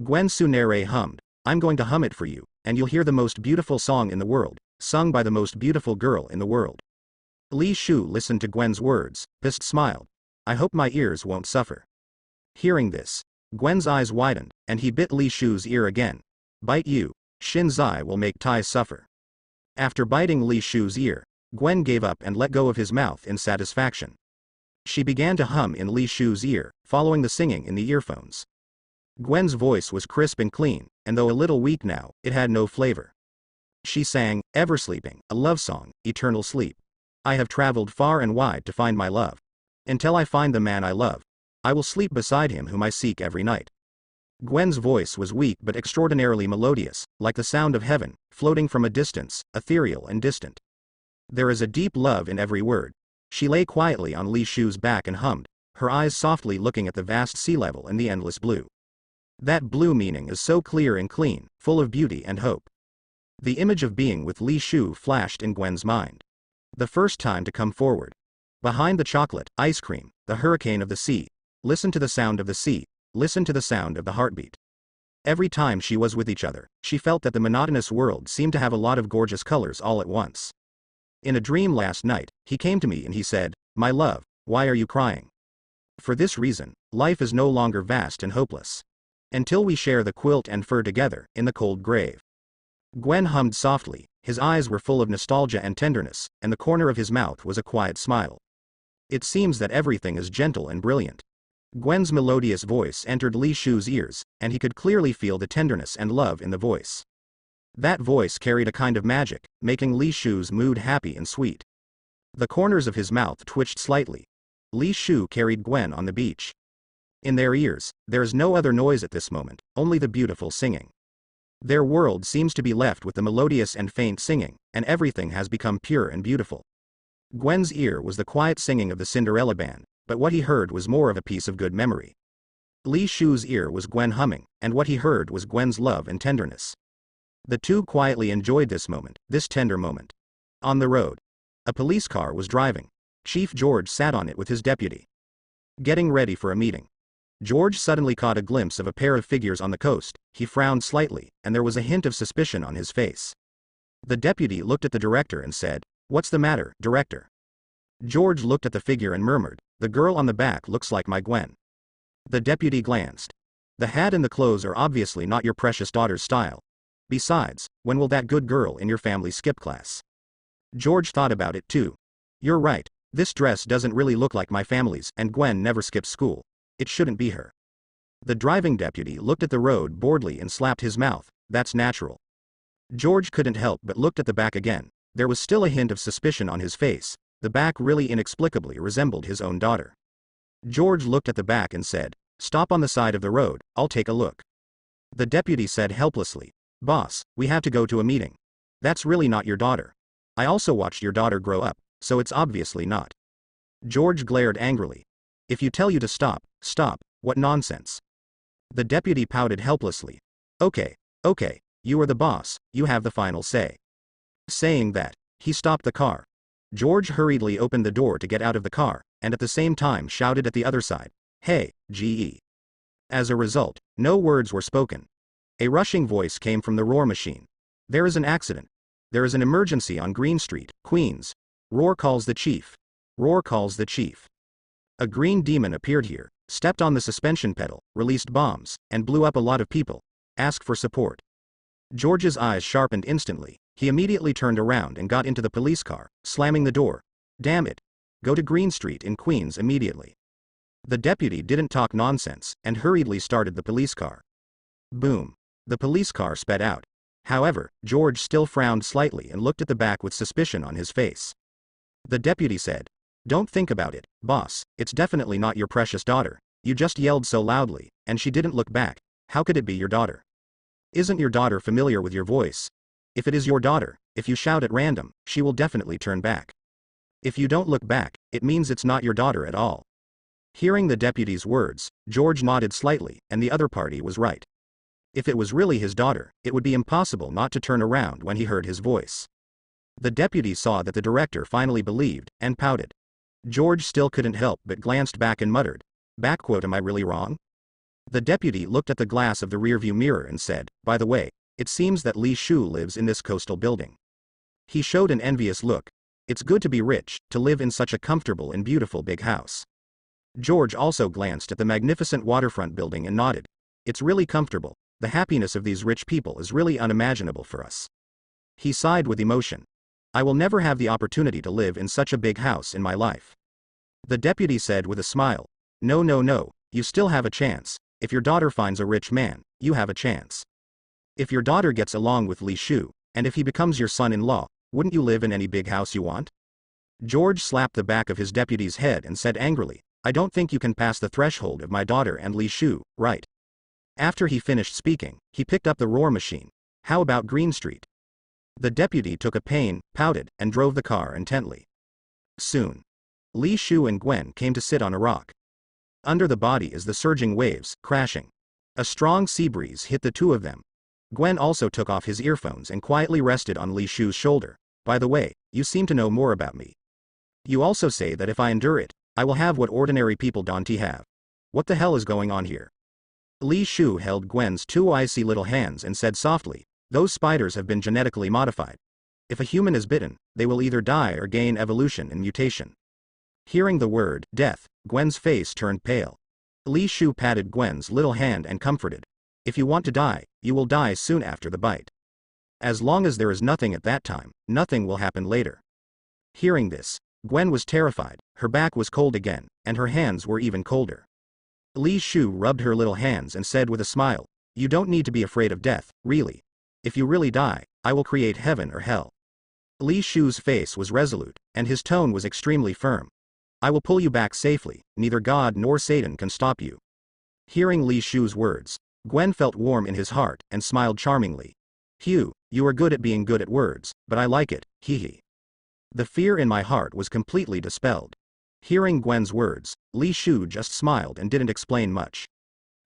Gwen Sunere hummed, I'm going to hum it for you, and you'll hear the most beautiful song in the world, sung by the most beautiful girl in the world. Li Shu listened to Gwen's words, pissed smiled. I hope my ears won't suffer. Hearing this, Gwen's eyes widened, and he bit Li Shu's ear again. Bite you, Shin Zai will make Tai suffer. After biting Li Shu's ear, Gwen gave up and let go of his mouth in satisfaction. She began to hum in Li Shu's ear, following the singing in the earphones. Gwen's voice was crisp and clean, and though a little weak now, it had no flavor. She sang, Ever Sleeping, a love song, eternal sleep. I have traveled far and wide to find my love. Until I find the man I love, I will sleep beside him whom I seek every night. Gwen's voice was weak but extraordinarily melodious, like the sound of heaven, floating from a distance, ethereal and distant. There is a deep love in every word. She lay quietly on Li Shu's back and hummed, her eyes softly looking at the vast sea level and the endless blue. That blue meaning is so clear and clean, full of beauty and hope. The image of being with Li Shu flashed in Gwen's mind. The first time to come forward. Behind the chocolate, ice cream, the hurricane of the sea. Listen to the sound of the sea, listen to the sound of the heartbeat. Every time she was with each other, she felt that the monotonous world seemed to have a lot of gorgeous colors all at once. In a dream last night, he came to me and he said, My love, why are you crying? For this reason, life is no longer vast and hopeless. Until we share the quilt and fur together, in the cold grave. Gwen hummed softly, his eyes were full of nostalgia and tenderness, and the corner of his mouth was a quiet smile. It seems that everything is gentle and brilliant. Gwen's melodious voice entered Li Shu's ears, and he could clearly feel the tenderness and love in the voice. That voice carried a kind of magic, making Li Shu's mood happy and sweet. The corners of his mouth twitched slightly. Li Shu carried Gwen on the beach. In their ears, there is no other noise at this moment, only the beautiful singing. Their world seems to be left with the melodious and faint singing, and everything has become pure and beautiful. Gwen's ear was the quiet singing of the Cinderella band, but what he heard was more of a piece of good memory. Li Shu's ear was Gwen humming, and what he heard was Gwen's love and tenderness. The two quietly enjoyed this moment, this tender moment. On the road. A police car was driving. Chief George sat on it with his deputy. Getting ready for a meeting. George suddenly caught a glimpse of a pair of figures on the coast. He frowned slightly, and there was a hint of suspicion on his face. The deputy looked at the director and said, What's the matter, director? George looked at the figure and murmured, The girl on the back looks like my Gwen. The deputy glanced. The hat and the clothes are obviously not your precious daughter's style. Besides, when will that good girl in your family skip class? George thought about it too. You're right, this dress doesn't really look like my family's, and Gwen never skips school. It shouldn't be her. The driving deputy looked at the road boredly and slapped his mouth. That's natural. George couldn't help but looked at the back again. There was still a hint of suspicion on his face. The back really inexplicably resembled his own daughter. George looked at the back and said, Stop on the side of the road, I'll take a look. The deputy said helplessly, Boss, we have to go to a meeting. That's really not your daughter. I also watched your daughter grow up, so it's obviously not. George glared angrily. If you tell you to stop, stop, what nonsense. The deputy pouted helplessly. Okay, you are the boss, you have the final say. Saying that, he stopped the car. George hurriedly opened the door to get out of the car, and at the same time shouted at the other side, Hey, GE. As a result, no words were spoken. A rushing voice came from the roar machine. There is an accident. There is an emergency on Green Street, Queens. Roar calls the chief. Roar calls the chief. A green demon appeared here, stepped on the suspension pedal, released bombs, and blew up a lot of people. Ask for support. George's eyes sharpened instantly. He immediately turned around and got into the police car, slamming the door. Damn it. Go to Green Street in Queens immediately. The deputy didn't talk nonsense, and hurriedly started the police car. Boom. The police car sped out. However, George still frowned slightly and looked at the back with suspicion on his face. The deputy said, "Don't think about it, boss, it's definitely not your precious daughter. You just yelled so loudly, and she didn't look back. How could it be your daughter? Isn't your daughter familiar with your voice? If it is your daughter, if you shout at random, she will definitely turn back. If you don't look back, it means it's not your daughter at all." Hearing the deputy's words, George nodded slightly, and the other party was right. If it was really his daughter, it would be impossible not to turn around when he heard his voice. The deputy saw that the director finally believed, and pouted. George still couldn't help but glanced back and muttered, "Am I really wrong?" The deputy looked at the glass of the rearview mirror and said, "By the way, it seems that Li Shu lives in this coastal building." He showed an envious look. It's good to be rich, to live in such a comfortable and beautiful big house. George also glanced at the magnificent waterfront building and nodded. It's really comfortable. The happiness of these rich people is really unimaginable for us. He sighed with emotion. I will never have the opportunity to live in such a big house in my life. The deputy said with a smile, No, you still have a chance. If your daughter finds a rich man, you have a chance. If your daughter gets along with Li Shu, and if he becomes your son-in-law, wouldn't you live in any big house you want? George slapped the back of his deputy's head and said angrily, I don't think you can pass the threshold of my daughter and Li Shu, right? After he finished speaking, he picked up the roar machine. How about Green Street? The deputy took a pain, pouted, and drove the car intently. Soon, Li Shu and Gwen came to sit on a rock. Under the body is the surging waves, crashing. A strong sea breeze hit the two of them. Gwen also took off his earphones and quietly rested on Li Shu's shoulder. By the way, you seem to know more about me. You also say that if I endure it, I will have what ordinary people don't have. What the hell is going on here? Li Shu held Gwen's two icy little hands and said softly, those spiders have been genetically modified. If a human is bitten, they will either die or gain evolution and mutation. Hearing the word, death, Gwen's face turned pale. Li Shu patted Gwen's little hand and comforted. If you want to die, you will die soon after the bite. As long as there is nothing at that time, nothing will happen later. Hearing this, Gwen was terrified, her back was cold again, and her hands were even colder. Li Shu rubbed her little hands and said with a smile, you don't need to be afraid of death, really. If you really die, I will create heaven or hell. Li Shu's face was resolute, and his tone was extremely firm. I will pull you back safely, neither God nor Satan can stop you. Hearing Li Shu's words, Gwen felt warm in his heart and smiled charmingly. Hugh, you are good at being good at words, but I like it, hee. The fear in my heart was completely dispelled. Hearing Gwen's words, Li Shu just smiled and didn't explain much.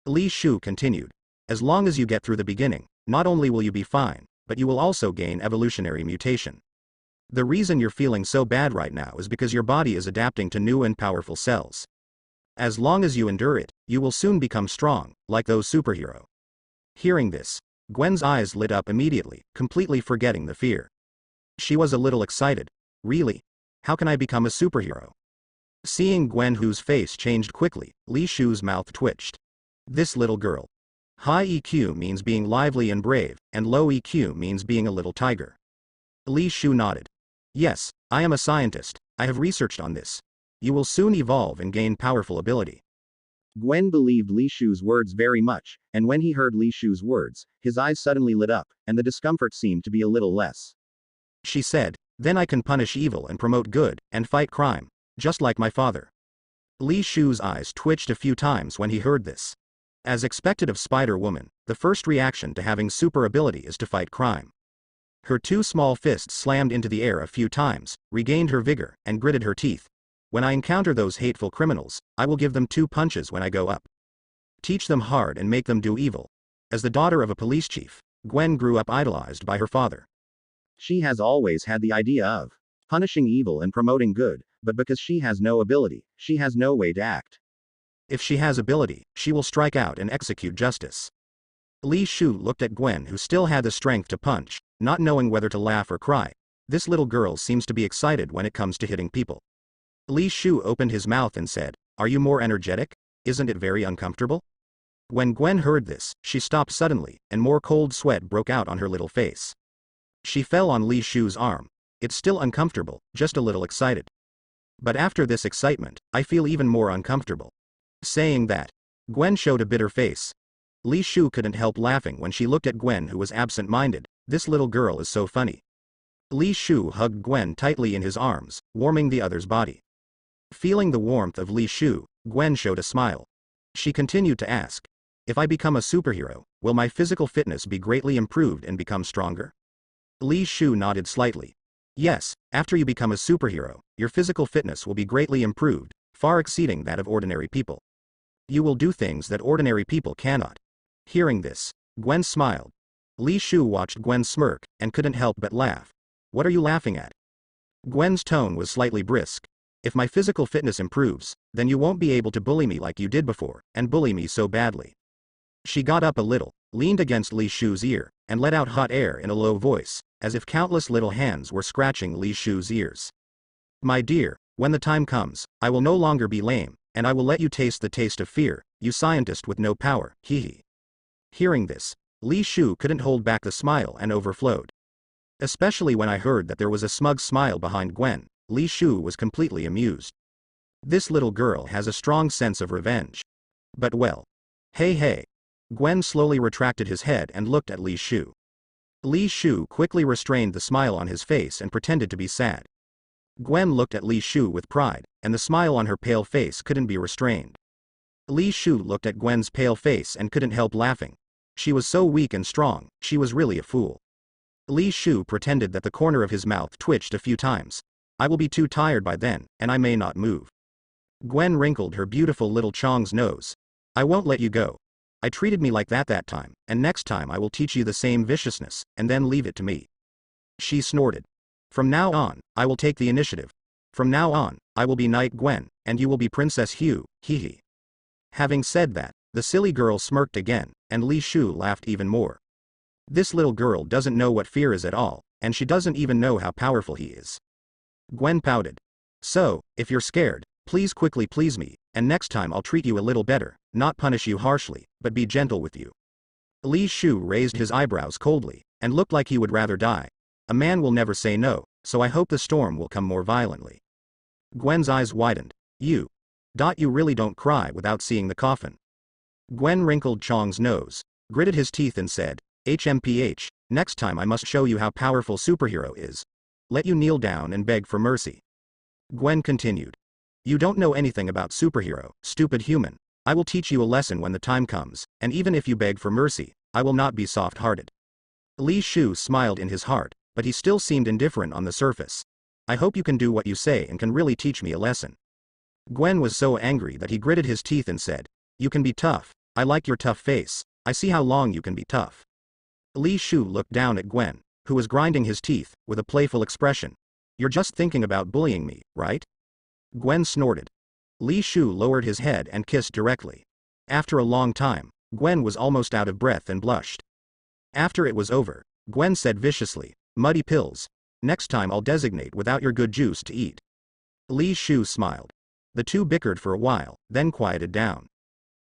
Li Shu continued. As long as you get through the beginning, not only will you be fine, but you will also gain evolutionary mutation. The reason you're feeling so bad right now is because your body is adapting to new and powerful cells. As long as you endure it, you will soon become strong, like those superheroes. Hearing this, Gwen's eyes lit up immediately, completely forgetting the fear. She was a little excited. Really? How can I become a superhero? Seeing Gwen whose face changed quickly, Li Shu's mouth twitched. This little girl. High EQ means being lively and brave, and low EQ means being a little tiger. Li Shu nodded. Yes, I am a scientist, I have researched on this. You will soon evolve and gain powerful ability. Gwen believed Li Shu's words very much, and when he heard Li Shu's words, his eyes suddenly lit up, and the discomfort seemed to be a little less. She said, then I can punish evil and promote good, and fight crime, just like my father. Li Shu's eyes twitched a few times when he heard this. As expected of Spider-Woman, the first reaction to having super ability is to fight crime. Her two small fists slammed into the air a few times, regained her vigor, and gritted her teeth. When I encounter those hateful criminals, I will give them 2 punches when I go up. Teach them hard and make them do evil. As the daughter of a police chief, Gwen grew up idolized by her father. She has always had the idea of punishing evil and promoting good, but because she has no ability, she has no way to act. If she has ability, she will strike out and execute justice. Li Shu looked at Gwen, who still had the strength to punch, not knowing whether to laugh or cry. This little girl seems to be excited when it comes to hitting people. Li Shu opened his mouth and said, "Are you more energetic? Isn't it very uncomfortable?" When Gwen heard this, she stopped suddenly, and more cold sweat broke out on her little face. She fell on Li Shu's arm. "It's still uncomfortable, just a little excited. But after this excitement, I feel even more uncomfortable." Saying that, Gwen showed a bitter face. Li Shu couldn't help laughing when she looked at Gwen, who was absent-minded. This little girl is so funny. Li Shu hugged Gwen tightly in his arms, warming the other's body. Feeling the warmth of Li Shu, Gwen showed a smile. She continued to ask, "If I become a superhero, will my physical fitness be greatly improved and become stronger?" Li Shu nodded slightly. "Yes, after you become a superhero, your physical fitness will be greatly improved, far exceeding that of ordinary people. You will do things that ordinary people cannot." Hearing this, Gwen smiled. Li Shu watched Gwen smirk, and couldn't help but laugh. "What are you laughing at?" Gwen's tone was slightly brisk. "If my physical fitness improves, then you won't be able to bully me like you did before, and bully me so badly." She got up a little, leaned against Li Shu's ear, and let out hot air in a low voice, as if countless little hands were scratching Li Shu's ears. "My dear, when the time comes, I will no longer be lame, and I will let you taste the taste of fear, you scientist with no power, hee hee." Hearing this, Li Shu couldn't hold back the smile and overflowed. Especially when I heard that there was a smug smile behind Gwen, Li Shu was completely amused. This little girl has a strong sense of revenge. But well. Hey hey. Gwen slowly retracted his head and looked at Li Shu. Li Shu quickly restrained the smile on his face and pretended to be sad. Gwen looked at Li Shu with pride, and the smile on her pale face couldn't be restrained. Li Shu looked at Gwen's pale face and couldn't help laughing. She was so weak and strong, she was really a fool. Li Shu pretended that the corner of his mouth twitched a few times. "I will be too tired by then, and I may not move." Gwen wrinkled her beautiful little Chong's nose. "I won't let you go. I treated me like that time, and next time I will teach you the same viciousness, and then leave it to me." She snorted. "From now on, I will take the initiative. From now on, I will be Knight Gwen, and you will be Princess Hugh, hee hee." Having said that, the silly girl smirked again, and Li Shu laughed even more. This little girl doesn't know what fear is at all, and she doesn't even know how powerful he is. Gwen pouted. "So, if you're scared, please quickly please me, and next time I'll treat you a little better, not punish you harshly, but be gentle with you." Li Shu raised his eyebrows coldly, and looked like he would rather die. A man will never say no, so I hope the storm will come more violently. Gwen's eyes widened. You really don't cry without seeing the coffin." Gwen wrinkled Chong's nose, gritted his teeth and said, "HMPH, next time I must show you how powerful superhero is. Let you kneel down and beg for mercy." Gwen continued. "You don't know anything about superhero, stupid human. I will teach you a lesson when the time comes, and even if you beg for mercy, I will not be soft-hearted." Li Shu smiled in his heart, but he still seemed indifferent on the surface. "I hope you can do what you say and can really teach me a lesson." Gwen was so angry that he gritted his teeth and said, "You can be tough. I like your tough face. I see how long you can be tough." Li Shu looked down at Gwen, who was grinding his teeth, with a playful expression. "You're just thinking about bullying me, right?" Gwen snorted. Li Shu lowered his head and kissed directly. After a long time, Gwen was almost out of breath and blushed. After it was over, Gwen said viciously, "Muddy pills. Next time I'll designate without your good juice to eat." Li Shu smiled. The two bickered for a while, then quieted down.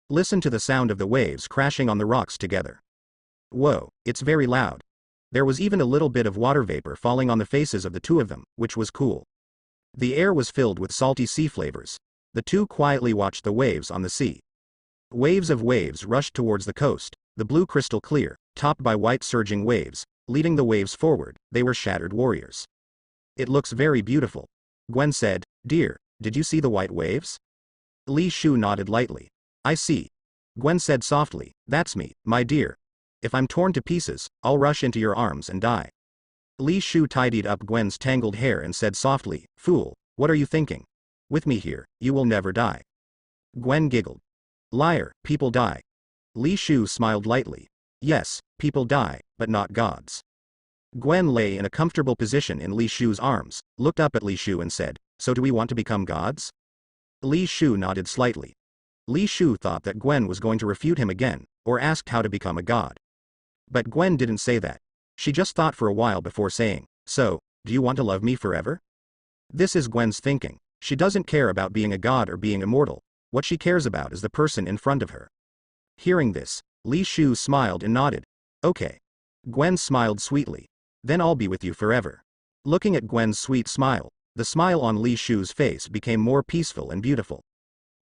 Listen to the sound of the waves crashing on the rocks together. Whoa, it's very loud. There was even a little bit of water vapor falling on the faces of the two of them, which was cool. The air was filled with salty sea flavors. The two quietly watched the waves on the sea. Waves of waves rushed towards the coast, the blue crystal clear, topped by white surging waves, leading the waves forward. They were shattered warriors. "It looks very beautiful." Gwen said, "Dear, did you see the white waves?" Li Shu nodded lightly. "I see." Gwen said softly, "That's me, my dear. If I'm torn to pieces, I'll rush into your arms and die." Li Shu tidied up Gwen's tangled hair and said softly, "Fool, what are you thinking? With me here, you will never die." Gwen giggled. "Liar, people die." Li Shu smiled lightly. "Yes, people die, but not gods." Gwen lay in a comfortable position in Li Shu's arms, looked up at Li Shu and said, "So do we want to become gods?" Li Shu nodded slightly. Li Shu thought that Gwen was going to refute him again, or asked how to become a god. But Gwen didn't say that. She just thought for a while before saying, "So, do you want to love me forever?" This is Gwen's thinking. She doesn't care about being a god or being immortal. What she cares about is the person in front of her. Hearing this, Li Shu smiled and nodded. "Okay." Gwen smiled sweetly. "Then I'll be with you forever." Looking at Gwen's sweet smile, the smile on Li Shu's face became more peaceful and beautiful.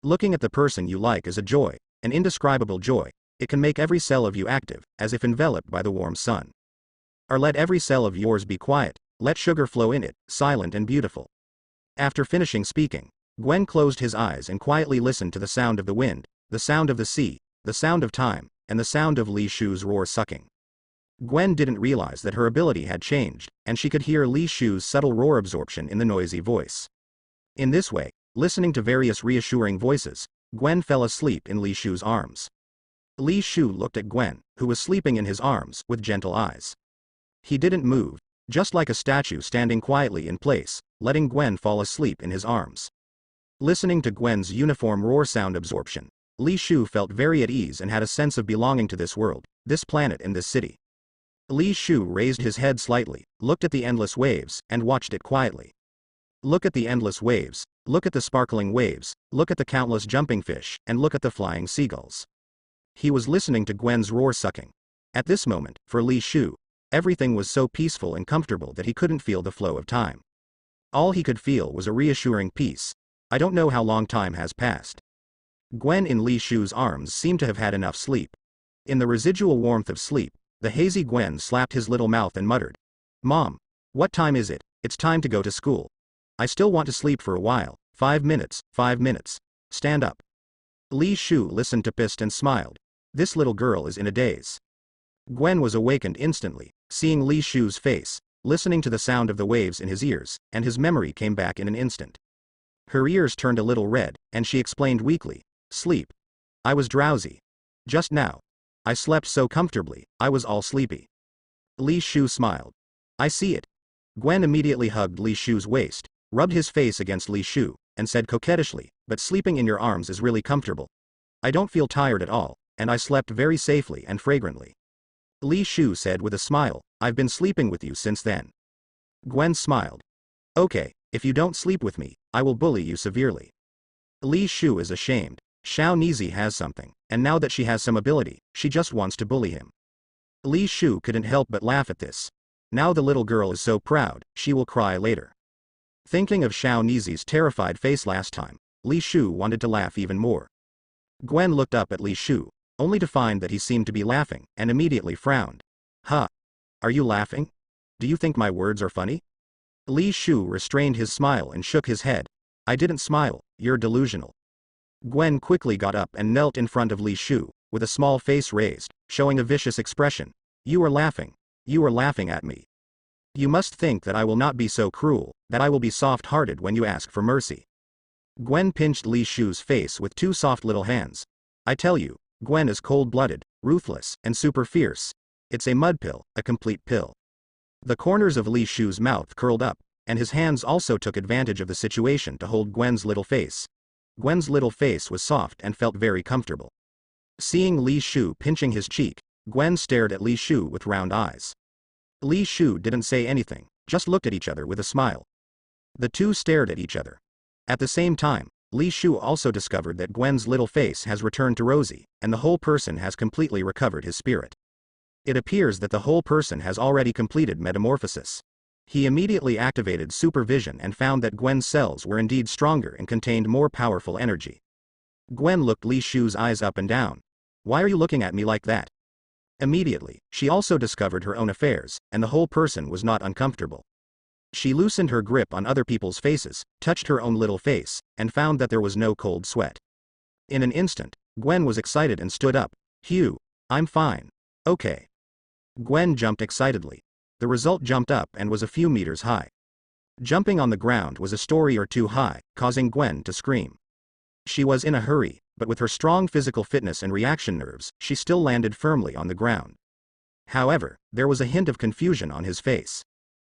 Looking at the person you like is a joy, an indescribable joy. It can make every cell of you active, as if enveloped by the warm sun. Or let every cell of yours be quiet, let sugar flow in it, silent and beautiful. After finishing speaking, Gwen closed his eyes and quietly listened to the sound of the wind, the sound of the sea, the sound of time, and the sound of Li Shu's roar sucking. Gwen didn't realize that her ability had changed, and she could hear Li Shu's subtle roar absorption in the noisy voice. In this way, listening to various reassuring voices, Gwen fell asleep in Li Shu's arms. Li Shu looked at Gwen, who was sleeping in his arms, with gentle eyes. He didn't move, just like a statue standing quietly in place, letting Gwen fall asleep in his arms. Listening to Gwen's uniform roar sound absorption, Li Shu felt very at ease and had a sense of belonging to this world, this planet and this city. Li Shu raised his head slightly, looked at the endless waves, and watched it quietly. Look at the endless waves, look at the sparkling waves, look at the countless jumping fish, and look at the flying seagulls. He was listening to Gwen's roar sucking. At this moment, for Li Shu, everything was so peaceful and comfortable that he couldn't feel the flow of time. All he could feel was a reassuring peace. I don't know how long time has passed. Gwen in Li Shu's arms seemed to have had enough sleep. In the residual warmth of sleep, the hazy Gwen slapped his little mouth and muttered, "Mom, what time is it? It's time to go to school. I still want to sleep for a while. 5 minutes, 5 minutes. Stand up." Li Shu listened to Pist and smiled. This little girl is in a daze. Gwen was awakened instantly, seeing Li Shu's face, listening to the sound of the waves in his ears, and his memory came back in an instant. Her ears turned a little red, and she explained weakly, "Sleep. I was drowsy. Just now. I slept so comfortably, I was all sleepy." Li Shu smiled. "I see it." Gwen immediately hugged Li Shu's waist, rubbed his face against Li Shu, and said coquettishly, "But sleeping in your arms is really comfortable. I don't feel tired at all, and I slept very safely and fragrantly." Li Shu said with a smile, "I've been sleeping with you since then." Gwen smiled. "Okay, if you don't sleep with me, I will bully you severely." Li Shu is ashamed. Xiao Nizi has something, and now that she has some ability, she just wants to bully him. Li Shu couldn't help but laugh at this. Now the little girl is so proud, she will cry later. Thinking of Xiao Nizi's terrified face last time, Li Shu wanted to laugh even more. Gwen looked up at Li Shu, only to find that he seemed to be laughing, and immediately frowned. "Huh? Are you laughing? Do you think my words are funny?" Li Shu restrained his smile and shook his head. "I didn't smile, you're delusional." Gwen quickly got up and knelt in front of Li Shu, with a small face raised, showing a vicious expression. "You are laughing. You are laughing at me. You must think that I will not be so cruel, that I will be soft-hearted when you ask for mercy." Gwen pinched Li Shu's face with 2 soft little hands. "I tell you, Gwen is cold-blooded, ruthless, and super fierce. It's a mud pill, a complete pill." The corners of Li Shu's mouth curled up, and his hands also took advantage of the situation to hold Gwen's little face. Gwen's little face was soft and felt very comfortable. Seeing Li Shu pinching his cheek, Gwen stared at Li Shu with round eyes. Li Shu didn't say anything, just looked at each other with a smile. The two stared at each other. At the same time, Li Shu also discovered that Gwen's little face has returned to rosy, and the whole person has completely recovered his spirit. It appears that the whole person has already completed metamorphosis. He immediately activated supervision and found that Gwen's cells were indeed stronger and contained more powerful energy. Gwen looked Li Shu's eyes up and down. "Why are you looking at me like that?" Immediately, she also discovered her own affairs, and the whole person was not uncomfortable. She loosened her grip on other people's faces, touched her own little face, and found that there was no cold sweat. In an instant, Gwen was excited and stood up. "Hugh, I'm fine. Okay." Gwen jumped excitedly. The result jumped up and was a few meters high. Jumping on the ground was a story or 2 high, causing Gwen to scream. She was in a hurry, but with her strong physical fitness and reaction nerves, she still landed firmly on the ground. However, there was a hint of confusion on his face.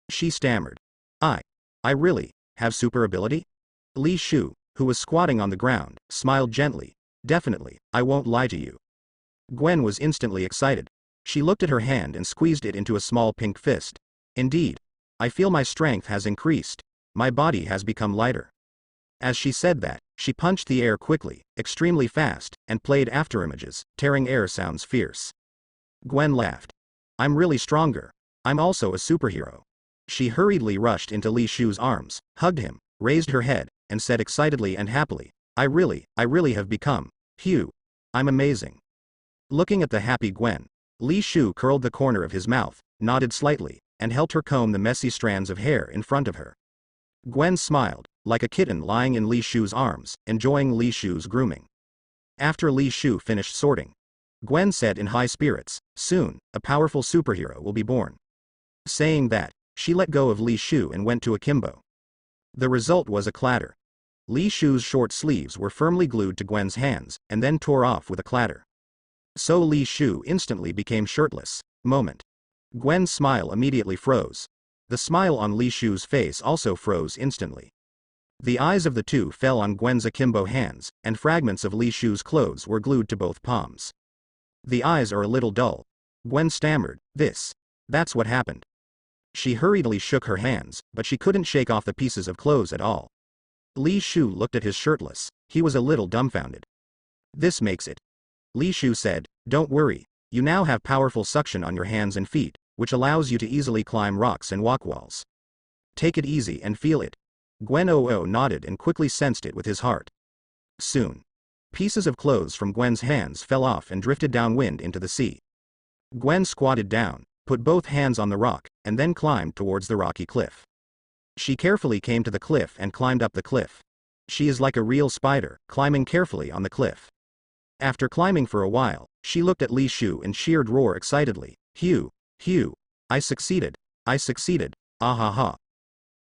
She stammered. I really have super ability?" Li Shu, who was squatting on the ground, smiled gently. "Definitely, I won't lie to you." Gwen was instantly excited. She looked at her hand and squeezed it into a small pink fist. Indeed. I feel my strength has increased. My body has become lighter. As she said that, she punched the air quickly, extremely fast, and played afterimages, tearing air sounds fierce. Gwen laughed. I'm really stronger. I'm also a superhero. She hurriedly rushed into Li Shu's arms, hugged him, raised her head, and said excitedly and happily, I really have become. Phew. I'm amazing. Looking at the happy Gwen, Li Shu curled the corner of his mouth, nodded slightly, and helped her comb the messy strands of hair in front of her. Gwen smiled, like a kitten lying in Li Shu's arms, enjoying Li Shu's grooming. After Li Shu finished sorting, Gwen said in high spirits, soon, a powerful superhero will be born. Saying that, she let go of Li Shu and went to akimbo. The result was a clatter. Li Shu's short sleeves were firmly glued to Gwen's hands, and then tore off with a clatter. So Li Shu instantly became shirtless. Moment. Gwen's smile immediately froze. The smile on Li Shu's face also froze instantly. The eyes of the two fell on Gwen's akimbo hands, and fragments of Li Shu's clothes were glued to both palms. The eyes are a little dull. Gwen stammered, that's what happened. She hurriedly shook her hands, but she couldn't shake off the pieces of clothes at all. Li Shu looked at his shirtless. He was a little dumbfounded. This makes it. Li Shu said, don't worry, you now have powerful suction on your hands and feet, which allows you to easily climb rocks and walk walls. Take it easy and feel it. Gwen nodded and quickly sensed it with his heart. Soon. Pieces of clothes from Gwen's hands fell off and drifted downwind into the sea. Gwen squatted down, put both hands on the rock, and then climbed towards the rocky cliff. She carefully came to the cliff and climbed up the cliff. She is like a real spider, climbing carefully on the cliff. After climbing for a while, she looked at Li Shu and cheered roar excitedly, Phew, phew, I succeeded, ah ha ha.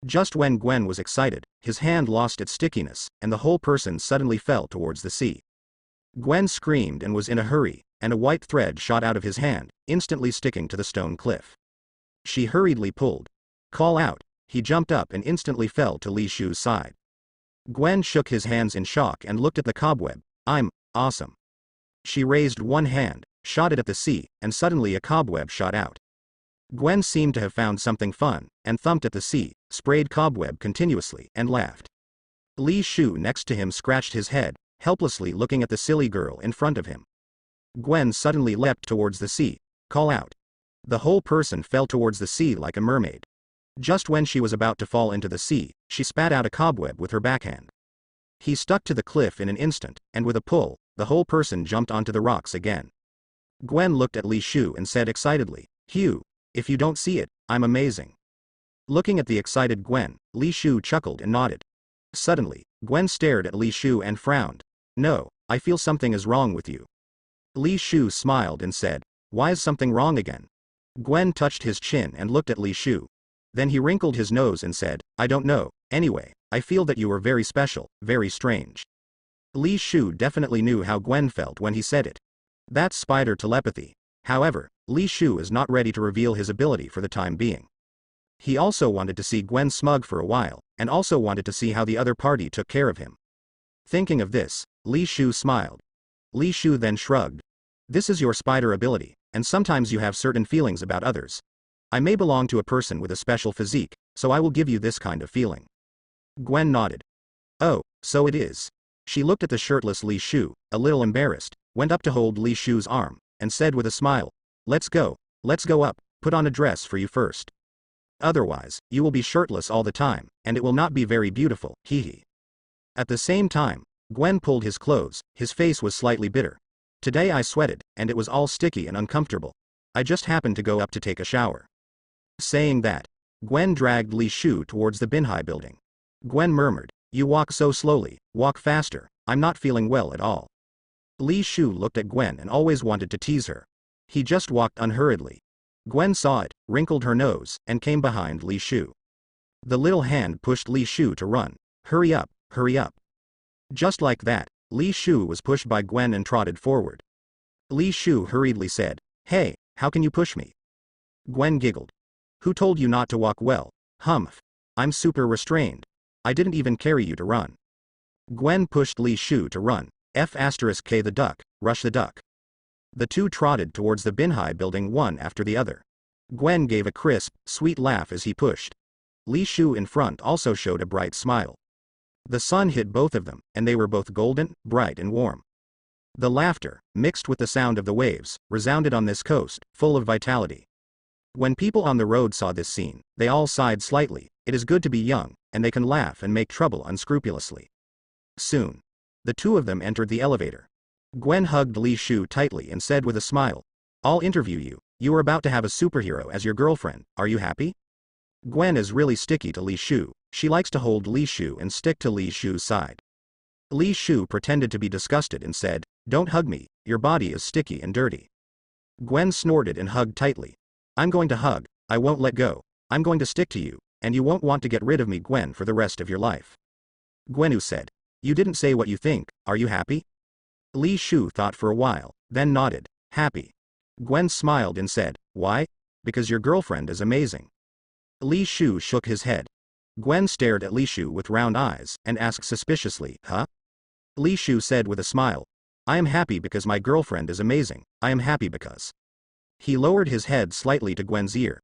Just when Gwen was excited, his hand lost its stickiness, and the whole person suddenly fell towards the sea. Gwen screamed and was in a hurry, and a white thread shot out of his hand, instantly sticking to the stone cliff. She hurriedly pulled. Call out. He jumped up and instantly fell to Li Shu's side. Gwen shook his hands in shock and looked at the cobweb. I'm awesome. She raised one hand, shot it at the sea, and suddenly a cobweb shot out. Gwen seemed to have found something fun, and thumped at the sea, sprayed cobweb continuously, and laughed. Li Shu next to him scratched his head, helplessly looking at the silly girl in front of him. Gwen suddenly leapt towards the sea. Call out. The whole person fell towards the sea like a mermaid. Just when she was about to fall into the sea, she spat out a cobweb with her backhand. He stuck to the cliff in an instant, and with a pull, the whole person jumped onto the rocks again. Gwen looked at Li Shu and said excitedly, Phew, if you don't see it, I'm amazing. Looking at the excited Gwen, Li Shu chuckled and nodded. Suddenly, Gwen stared at Li Shu and frowned. No, I feel something is wrong with you. Li Shu smiled and said, Why is something wrong again? Gwen touched his chin and looked at Li Shu. Then he wrinkled his nose and said, I don't know, anyway, I feel that you are very special, very strange. Li Shu definitely knew how Gwen felt when he said it. That's spider telepathy. However, Li Shu is not ready to reveal his ability for the time being. He also wanted to see Gwen smug for a while, and also wanted to see how the other party took care of him. Thinking of this, Li Shu smiled. Li Shu then shrugged. This is your spider ability, and sometimes you have certain feelings about others. I may belong to a person with a special physique, so I will give you this kind of feeling. Gwen nodded. Oh, so it is. She looked at the shirtless Li Shu, a little embarrassed, went up to hold Li Shu's arm, and said with a smile, Let's go up, put on a dress for you first. Otherwise, you will be shirtless all the time, and it will not be very beautiful, hee hee. At the same time, Gwen pulled his clothes, his face was slightly bitter. Today I sweated, and it was all sticky and uncomfortable. I just happened to go up to take a shower. Saying that, Gwen dragged Li Shu towards the Binhai building. Gwen murmured, You walk so slowly, walk faster, I'm not feeling well at all. Li Shu looked at Gwen and always wanted to tease her. He just walked unhurriedly. Gwen saw it, wrinkled her nose, and came behind Li Shu. The little hand pushed Li Shu to run. Hurry up, hurry up. Just like that, Li Shu was pushed by Gwen and trotted forward. Li Shu hurriedly said, Hey, how can you push me? Gwen giggled. Who told you not to walk well? Humph. I'm super restrained. I didn't even carry you to run. Gwen pushed Li Shu to run. F*K the duck, rush the duck. The two trotted towards the Binhai building one after the other. Gwen gave a crisp, sweet laugh as he pushed. Li Shu in front also showed a bright smile. The sun hit both of them, and they were both golden, bright and warm. The laughter, mixed with the sound of the waves, resounded on this coast, full of vitality. When people on the road saw this scene, they all sighed slightly. It is good to be young, and they can laugh and make trouble unscrupulously. Soon, the two of them entered the elevator. Gwen hugged Li Shu tightly and said with a smile, "I'll interview you. You are about to have a superhero as your girlfriend. Are you happy?" Gwen is really sticky to Li Shu. She likes to hold Li Shu and stick to Li Shu's side. Li Shu pretended to be disgusted and said, "Don't hug me, your body is sticky and dirty." Gwen snorted and hugged tightly. "I'm going to hug, I won't let go, I'm going to stick to you, and you won't want to get rid of me, Gwen, for the rest of your life." Gwenu said, "You didn't say what you think, are you happy?" Li Shu thought for a while, then nodded, "Happy." Gwen smiled and said, "Why?" "Because your girlfriend is amazing." Li Shu shook his head. Gwen stared at Li Shu with round eyes, and asked suspiciously, "Huh?" Li Shu said with a smile, "I am happy because my girlfriend is amazing, I am happy because." He lowered his head slightly to Gwen's ear.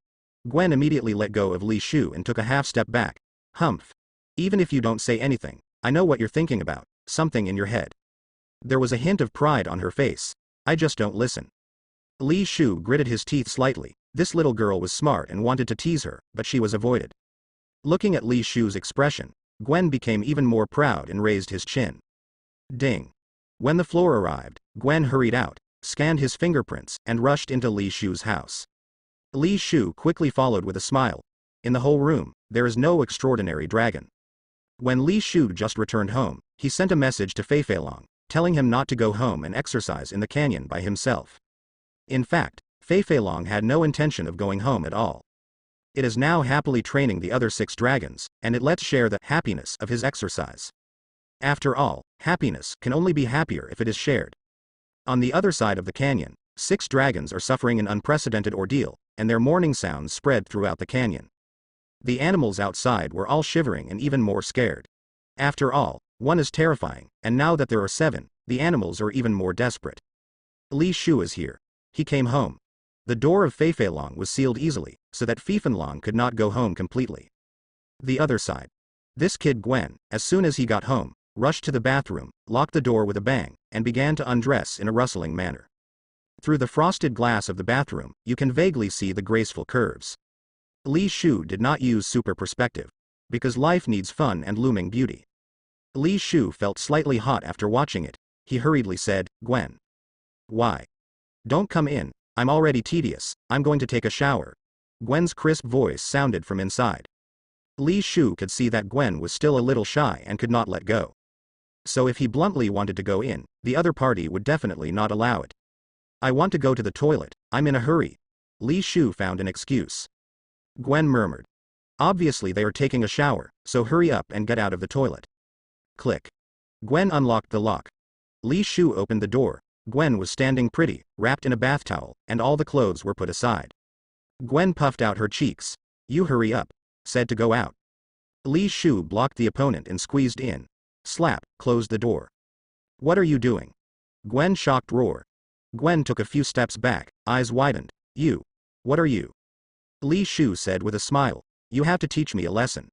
Gwen immediately let go of Li Shu and took a half step back. "Humph. Even if you don't say anything, I know what you're thinking about, something in your head." There was a hint of pride on her face. "I just don't listen." Li Shu gritted his teeth slightly. This little girl was smart and wanted to tease her, but she was avoided. Looking at Li Shu's expression, Gwen became even more proud and raised his chin. Ding. When the floor arrived, Gwen hurried out, scanned his fingerprints, and rushed into Li Shu's house. Li Shu quickly followed with a smile. "In the whole room, there is no extraordinary dragon." When Li Shu just returned home, he sent a message to Feifeilong, telling him not to go home and exercise in the canyon by himself. In fact, Feifeilong had no intention of going home at all. It is now happily training the other 6 dragons, and it lets share the happiness of his exercise. After all, happiness can only be happier if it is shared. On the other side of the canyon, 6 dragons are suffering an unprecedented ordeal, and their mourning sounds spread throughout the canyon. The animals outside were all shivering and even more scared. After all, one is terrifying, and now that there are 7, the animals are even more desperate. Li Shu is here. He came home. The door of Feifeilong was sealed easily, so that Feifenlong could not go home completely. The other side. This kid Gwen, as soon as he got home, rushed to the bathroom, locked the door with a bang, and began to undress in a rustling manner. Through the frosted glass of the bathroom, you can vaguely see the graceful curves. Li Shu did not use super perspective, because life needs fun and looming beauty. Li Shu felt slightly hot after watching it. He hurriedly said, "Gwen. Why? Don't come in, I'm already tedious, I'm going to take a shower." Gwen's crisp voice sounded from inside. Li Shu could see that Gwen was still a little shy and could not let go. So if he bluntly wanted to go in, the other party would definitely not allow it. "I want to go to the toilet, I'm in a hurry." Li Shu found an excuse. Gwen murmured. "Obviously they are taking a shower, so hurry up and get out of the toilet." Click. Gwen unlocked the lock. Li Shu opened the door. Gwen was standing pretty, wrapped in a bath towel, and all the clothes were put aside. Gwen puffed out her cheeks. "You hurry up," said to go out. Li Shu blocked the opponent and squeezed in. Slap, closed the door. "What are you doing?" Gwen shocked roar. Gwen took a few steps back, eyes widened. "You. What are you?" Li Shu said with a smile. "You have to teach me a lesson."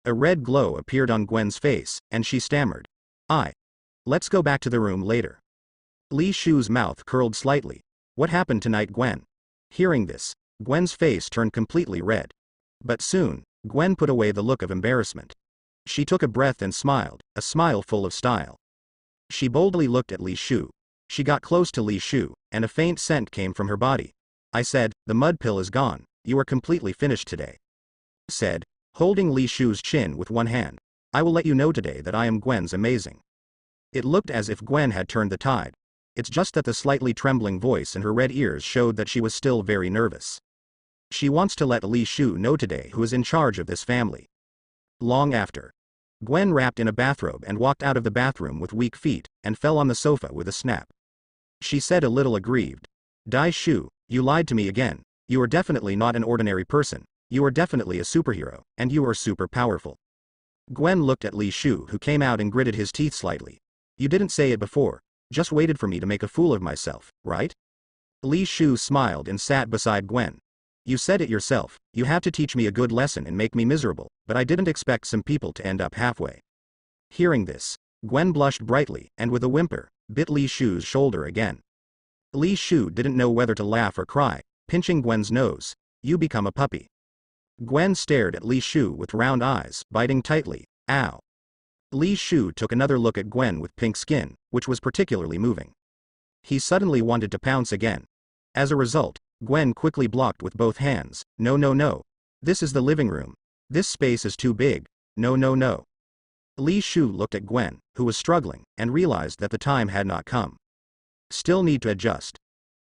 A red glow appeared on Gwen's face, and she stammered. Let's go back to the room later." Li Shu's mouth curled slightly. "What happened tonight, Gwen?" Hearing this, Gwen's face turned completely red. But soon, Gwen put away the look of embarrassment. She took a breath and smiled, a smile full of style. She boldly looked at Li Shu. She got close to Li Shu, and a faint scent came from her body. "I said, the mud pill is gone, you are completely finished today." Said, holding Li Shu's chin with one hand. "I will let you know today that I am Gwen's amazing." It looked as if Gwen had turned the tide. It's just that the slightly trembling voice and her red ears showed that she was still very nervous. She wants to let Li Shu know today who is in charge of this family. Long after, Gwen wrapped in a bathrobe and walked out of the bathroom with weak feet, and fell on the sofa with a snap. She said a little aggrieved, "Dai Shu, you lied to me again. You are definitely not an ordinary person. You are definitely a superhero, and you are super powerful." Gwen looked at Li Shu, who came out and gritted his teeth slightly. "You didn't say it before, just waited for me to make a fool of myself, right?" Li Shu smiled and sat beside Gwen. You said it yourself, you have to teach me a good lesson and make me miserable, but I didn't expect some people to end up halfway. Hearing this, Gwen blushed brightly and with a whimper, bit Li Shu's shoulder again. Li Shu didn't know whether to laugh or cry, pinching Gwen's nose. You become a puppy. Gwen stared at Li Shu with round eyes, biting tightly. Ow. Li Shu took another look at Gwen with pink skin, which was particularly moving. He suddenly wanted to pounce again. As a result, Gwen quickly blocked with both hands. No, no, no. This is the living room. This space is too big. No, no, no. Li Shu looked at Gwen, who was struggling, and realized that the time had not come. Still need to adjust.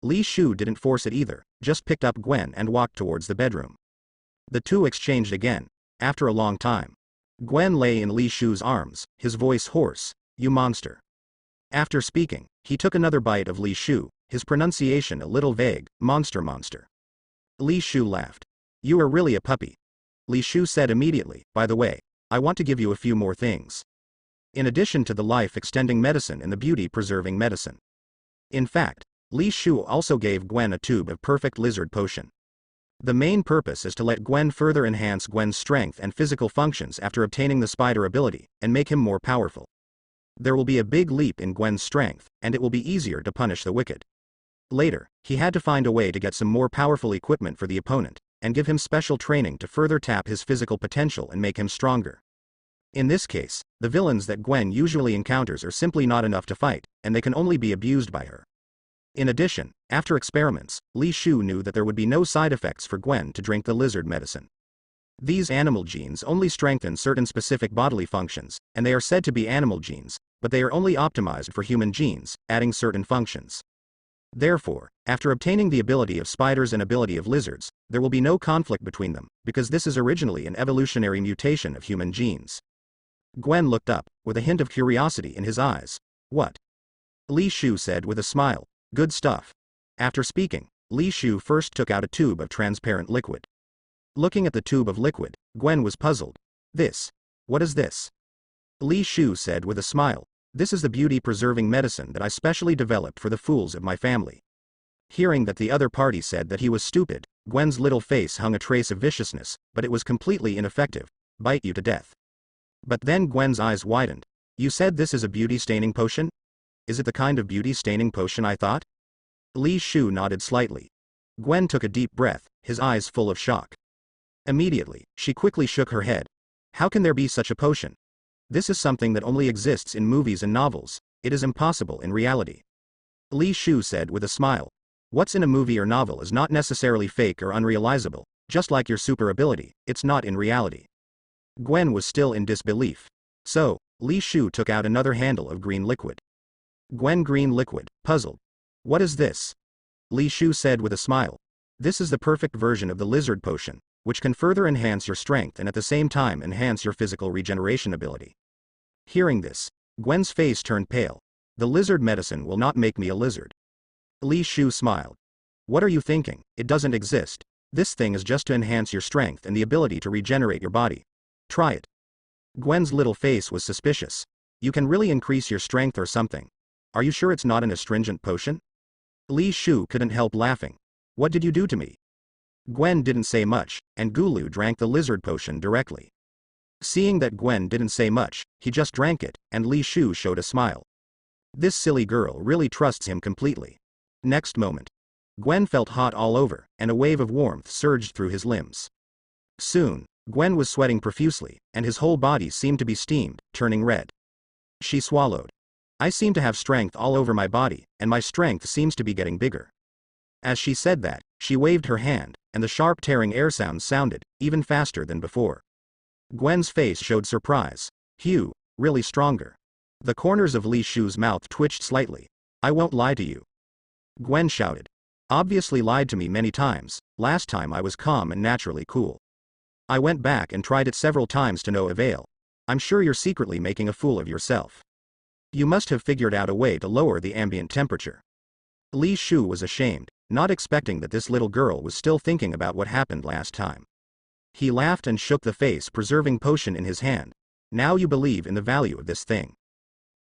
Li Shu didn't force it either, just picked up Gwen and walked towards the bedroom. The two exchanged again. After a long time, Gwen lay in Li Shu's arms, his voice hoarse. You monster. After speaking, he took another bite of Li Shu, his pronunciation a little vague. Monster, monster. Li Shu laughed. You are really a puppy. Li Shu said immediately. By the way, I want to give you a few more things. In addition to the life-extending medicine and the beauty-preserving medicine. In fact, Li Shu also gave Gwen a tube of perfect lizard potion. The main purpose is to let Gwen further enhance Gwen's strength and physical functions after obtaining the spider ability, and make him more powerful. There will be a big leap in Gwen's strength, and it will be easier to punish the wicked. Later, he had to find a way to get some more powerful equipment for the opponent, and give him special training to further tap his physical potential and make him stronger. In this case, the villains that Gwen usually encounters are simply not enough to fight, and they can only be abused by her. In addition, after experiments, Li Shu knew that there would be no side effects for Gwen to drink the lizard medicine. These animal genes only strengthen certain specific bodily functions, and they are said to be animal genes, but they are only optimized for human genes, adding certain functions. Therefore, after obtaining the ability of spiders and ability of lizards, there will be no conflict between them, because this is originally an evolutionary mutation of human genes. Gwen looked up, with a hint of curiosity in his eyes. What? Li Shu said with a smile. Good stuff. After speaking, Li Shu first took out a tube of transparent liquid. Looking at the tube of liquid, Gwen was puzzled. This. What is this? Li Shu said with a smile. This is the beauty-preserving medicine that I specially developed for the fools of my family. Hearing that the other party said that he was stupid, Gwen's little face hung a trace of viciousness, but it was completely ineffective. Bite you to death. But then Gwen's eyes widened. You said this is a beauty-staining potion? Is it the kind of beauty-staining potion I thought? Li Shu nodded slightly. Gwen took a deep breath, his eyes full of shock. Immediately, she quickly shook her head. How can there be such a potion? This is something that only exists in movies and novels. It is impossible in reality. Li Shu said with a smile. What's in a movie or novel is not necessarily fake or unrealizable, just like your super ability, it's not in reality. Gwen was still in disbelief. So, Li Shu took out another handle of green liquid. Gwen green liquid, puzzled. What is this? Li Shu said with a smile. This is the perfect version of the lizard potion, which can further enhance your strength and at the same time enhance your physical regeneration ability. Hearing this, Gwen's face turned pale. The lizard medicine will not make me a lizard. Li Shu smiled. What are you thinking? It doesn't exist. This thing is just to enhance your strength and the ability to regenerate your body. Try it. Gwen's little face was suspicious. You can really increase your strength or something. Are you sure it's not an astringent potion? Li Shu couldn't help laughing. What did you do to me? Gwen didn't say much, and Gulu drank the lizard potion directly. Seeing that Gwen didn't say much, he just drank it, and Li Shu showed a smile. This silly girl really trusts him completely. Next moment, Gwen felt hot all over, and a wave of warmth surged through his limbs. Soon, Gwen was sweating profusely, and his whole body seemed to be steamed, turning red. She swallowed. I seem to have strength all over my body, and my strength seems to be getting bigger. As she said that, she waved her hand, and the sharp tearing air sounds sounded, even faster than before. Gwen's face showed surprise. Hugh, really stronger. The corners of Li Shu's mouth twitched slightly. I won't lie to you. Gwen shouted. Obviously lied to me many times. Last time I was calm and naturally cool. I went back and tried it several times to no avail. I'm sure you're secretly making a fool of yourself. You must have figured out a way to lower the ambient temperature. Li Shu was ashamed, not expecting that this little girl was still thinking about what happened last time. He laughed and shook the face-preserving potion in his hand. Now you believe in the value of this thing.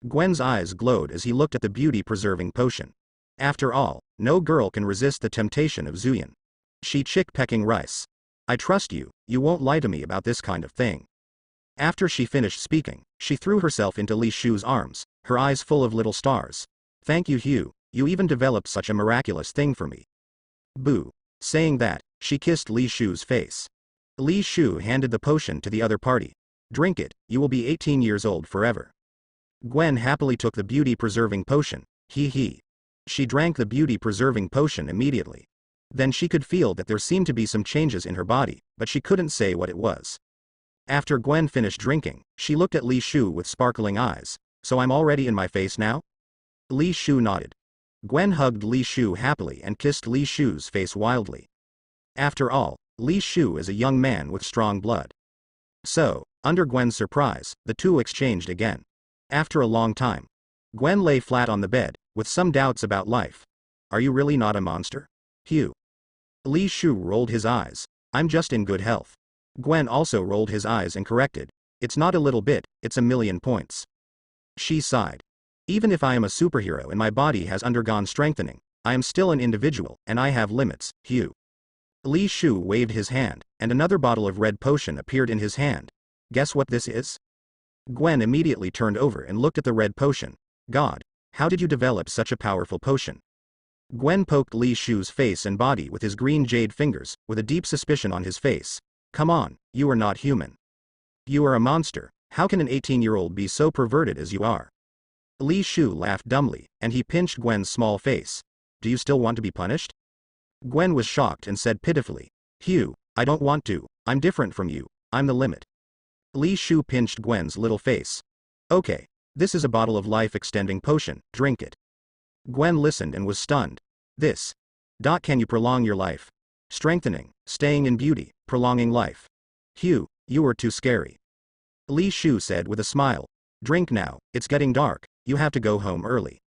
Gwen's eyes glowed as he looked at the beauty-preserving potion. After all, no girl can resist the temptation of Zuyan. She chick pecking rice. I trust you, you won't lie to me about this kind of thing. After she finished speaking, she threw herself into Li Shu's arms, her eyes full of little stars. Thank you, Hugh, you even developed such a miraculous thing for me. Boo. Saying that, she kissed Li Shu's face. Li Shu handed the potion to the other party. Drink it, you will be 18 years old forever. Gwen happily took the beauty-preserving potion. He. She drank the beauty-preserving potion immediately. Then she could feel that there seemed to be some changes in her body, but she couldn't say what it was. After Gwen finished drinking, she looked at Li Shu with sparkling eyes. So I'm already in my face now? Li Shu nodded. Gwen hugged Li Shu happily and kissed Li Shu's face wildly. After all, Li Shu is a young man with strong blood. So, under Gwen's surprise, the two exchanged again. After a long time, Gwen lay flat on the bed, with some doubts about life. Are you really not a monster? Hugh. Li Shu rolled his eyes. I'm just in good health. Gwen also rolled his eyes and corrected. It's not a little bit, it's a million points. She sighed. Even if I am a superhero and my body has undergone strengthening, I am still an individual, and I have limits, Hugh. Li Shu waved his hand, and another bottle of red potion appeared in his hand. Guess what this is? Gwen immediately turned over and looked at the red potion. God, how did you develop such a powerful potion? Gwen poked Li Shu's face and body with his green jade fingers, with a deep suspicion on his face. Come on, you are not human. You are a monster. How can an 18-year-old be so perverted as you are? Li Shu laughed dumbly, and he pinched Gwen's small face. Do you still want to be punished? Gwen was shocked and said pitifully. Hugh, I don't want to, I'm different from you, I'm the limit. Li Shu pinched Gwen's little face. Okay, this is a bottle of life-extending potion, drink it. Gwen listened and was stunned. This. Can you prolong your life? Strengthening, staying in beauty, prolonging life. Hugh, you are too scary. Li Shu said with a smile. Drink now, it's getting dark, you have to go home early.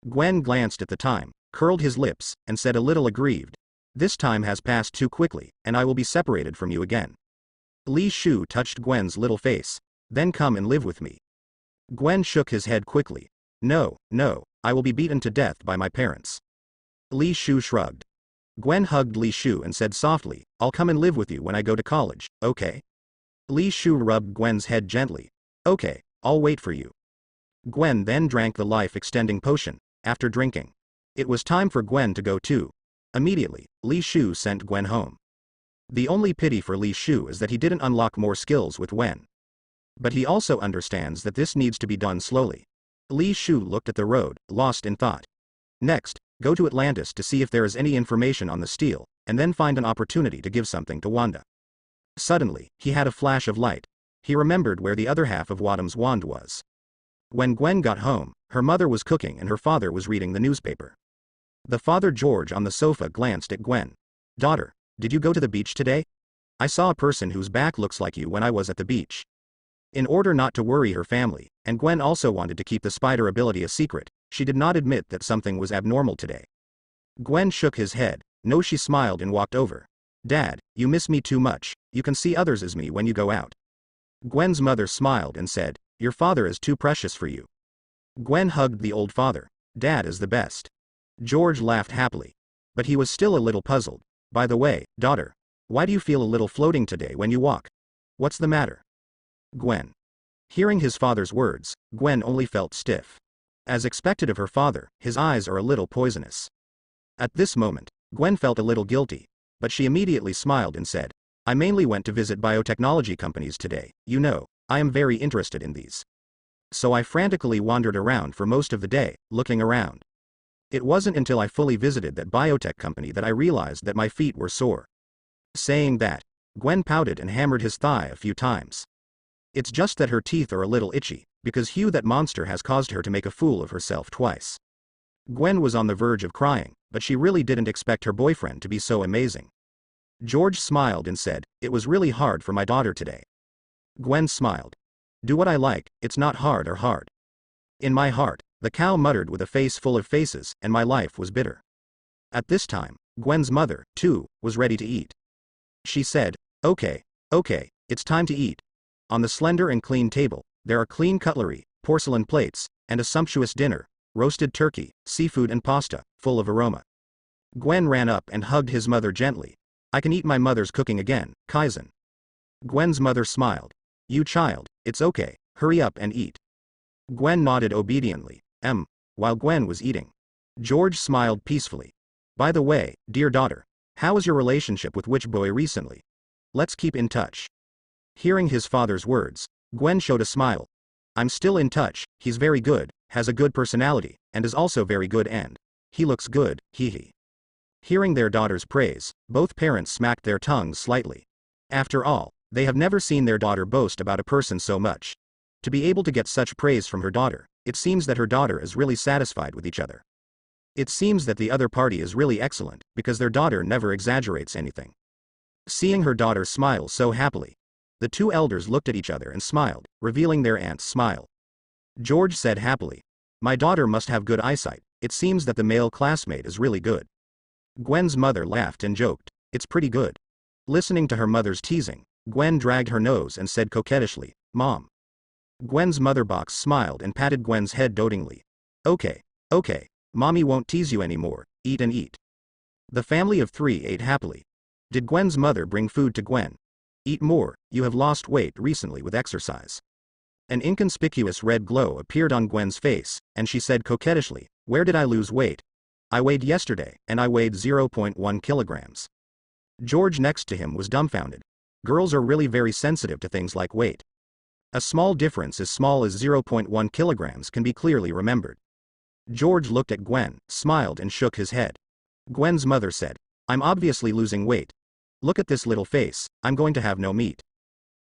Gwen glanced at the time, curled his lips, and said a little aggrieved. This time has passed too quickly, and I will be separated from you again. Li Shu touched Gwen's little face. Then come and live with me. Gwen shook his head quickly. No, I will be beaten to death by my parents. Li Shu shrugged. Gwen hugged Li Shu and said softly, I'll come and live with you when I go to college, okay? Li Shu rubbed Gwen's head gently. Okay, I'll wait for you. Gwen then drank the life-extending potion. After drinking, it was time for Gwen to go too. Immediately, Li Shu sent Gwen home. The only pity for Li Shu is that he didn't unlock more skills with Gwen. But he also understands that this needs to be done slowly. Li Shu looked at the road, lost in thought. Next, go to Atlantis to see if there is any information on the steel, and then find an opportunity to give something to Wanda. Suddenly, he had a flash of light. He remembered where the other half of Wadham's wand was. When Gwen got home, her mother was cooking and her father was reading the newspaper. The father George on the sofa glanced at Gwen. Daughter, did you go to the beach today? I saw a person whose back looks like you when I was at the beach. In order not to worry her family, and Gwen also wanted to keep the spider ability a secret, she did not admit that something was abnormal today. Gwen shook his head. No, she smiled and walked over. Dad, you miss me too much, you can see others as me when you go out. Gwen's mother smiled and said, your father is too precious for you. Gwen hugged the old father. Dad is the best. George laughed happily. But he was still a little puzzled. By the way, daughter, why do you feel a little floating today when you walk? What's the matter? Gwen. Hearing his father's words, Gwen only felt stiff. As expected of her father, his eyes are a little poisonous. At this moment, Gwen felt a little guilty, but she immediately smiled and said, I mainly went to visit biotechnology companies today, you know, I am very interested in these. So I frantically wandered around for most of the day, looking around. It wasn't until I fully visited that biotech company that I realized that my feet were sore. Saying that, Gwen pouted and hammered his thigh a few times. It's just that her teeth are a little itchy, because Hugh that monster has caused her to make a fool of herself twice. Gwen was on the verge of crying, but she really didn't expect her boyfriend to be so amazing. George smiled and said, it was really hard for my daughter today. Gwen smiled. Do what I like, it's not hard or hard. In my heart, the cow muttered with a face full of faces, and my life was bitter. At this time, Gwen's mother, too, was ready to eat. She said, okay, it's time to eat. On the slender and clean table, there are clean cutlery, porcelain plates, and a sumptuous dinner, roasted turkey, seafood and pasta, full of aroma. Gwen ran up and hugged his mother gently. I can eat my mother's cooking again, Kaizen. Gwen's mother smiled. You child, it's okay, hurry up and eat. Gwen nodded obediently, while Gwen was eating. George smiled peacefully. By the way, dear daughter, how is your relationship with Witch Boy recently? Let's keep in touch. Hearing his father's words, Gwen showed a smile. I'm still in touch, he's very good, has a good personality, and is also very good and he looks good, hee. Hearing their daughter's praise, both parents smacked their tongues slightly. After all, they have never seen their daughter boast about a person so much. To be able to get such praise from her daughter, it seems that her daughter is really satisfied with each other. It seems that the other party is really excellent, because their daughter never exaggerates anything. Seeing her daughter smile so happily, the two elders looked at each other and smiled, revealing their aunt's smile. George said happily, my daughter must have good eyesight, it seems that the male classmate is really good. Gwen's mother laughed and joked, it's pretty good. Listening to her mother's teasing, Gwen dragged her nose and said coquettishly, Mom. Gwen's mother box smiled and patted Gwen's head dotingly. Okay, Mommy won't tease you anymore, eat and eat. The family of three ate happily. Did Gwen's mother bring food to Gwen? Eat more, you have lost weight recently with exercise. An inconspicuous red glow appeared on Gwen's face, and she said coquettishly, where did I lose weight? I weighed yesterday, and I weighed 0.1 kilograms. George next to him was dumbfounded. Girls are really very sensitive to things like weight. A small difference as small as 0.1 kilograms can be clearly remembered. George looked at Gwen, smiled and shook his head. Gwen's mother said, I'm obviously losing weight. Look at this little face, I'm going to have no meat.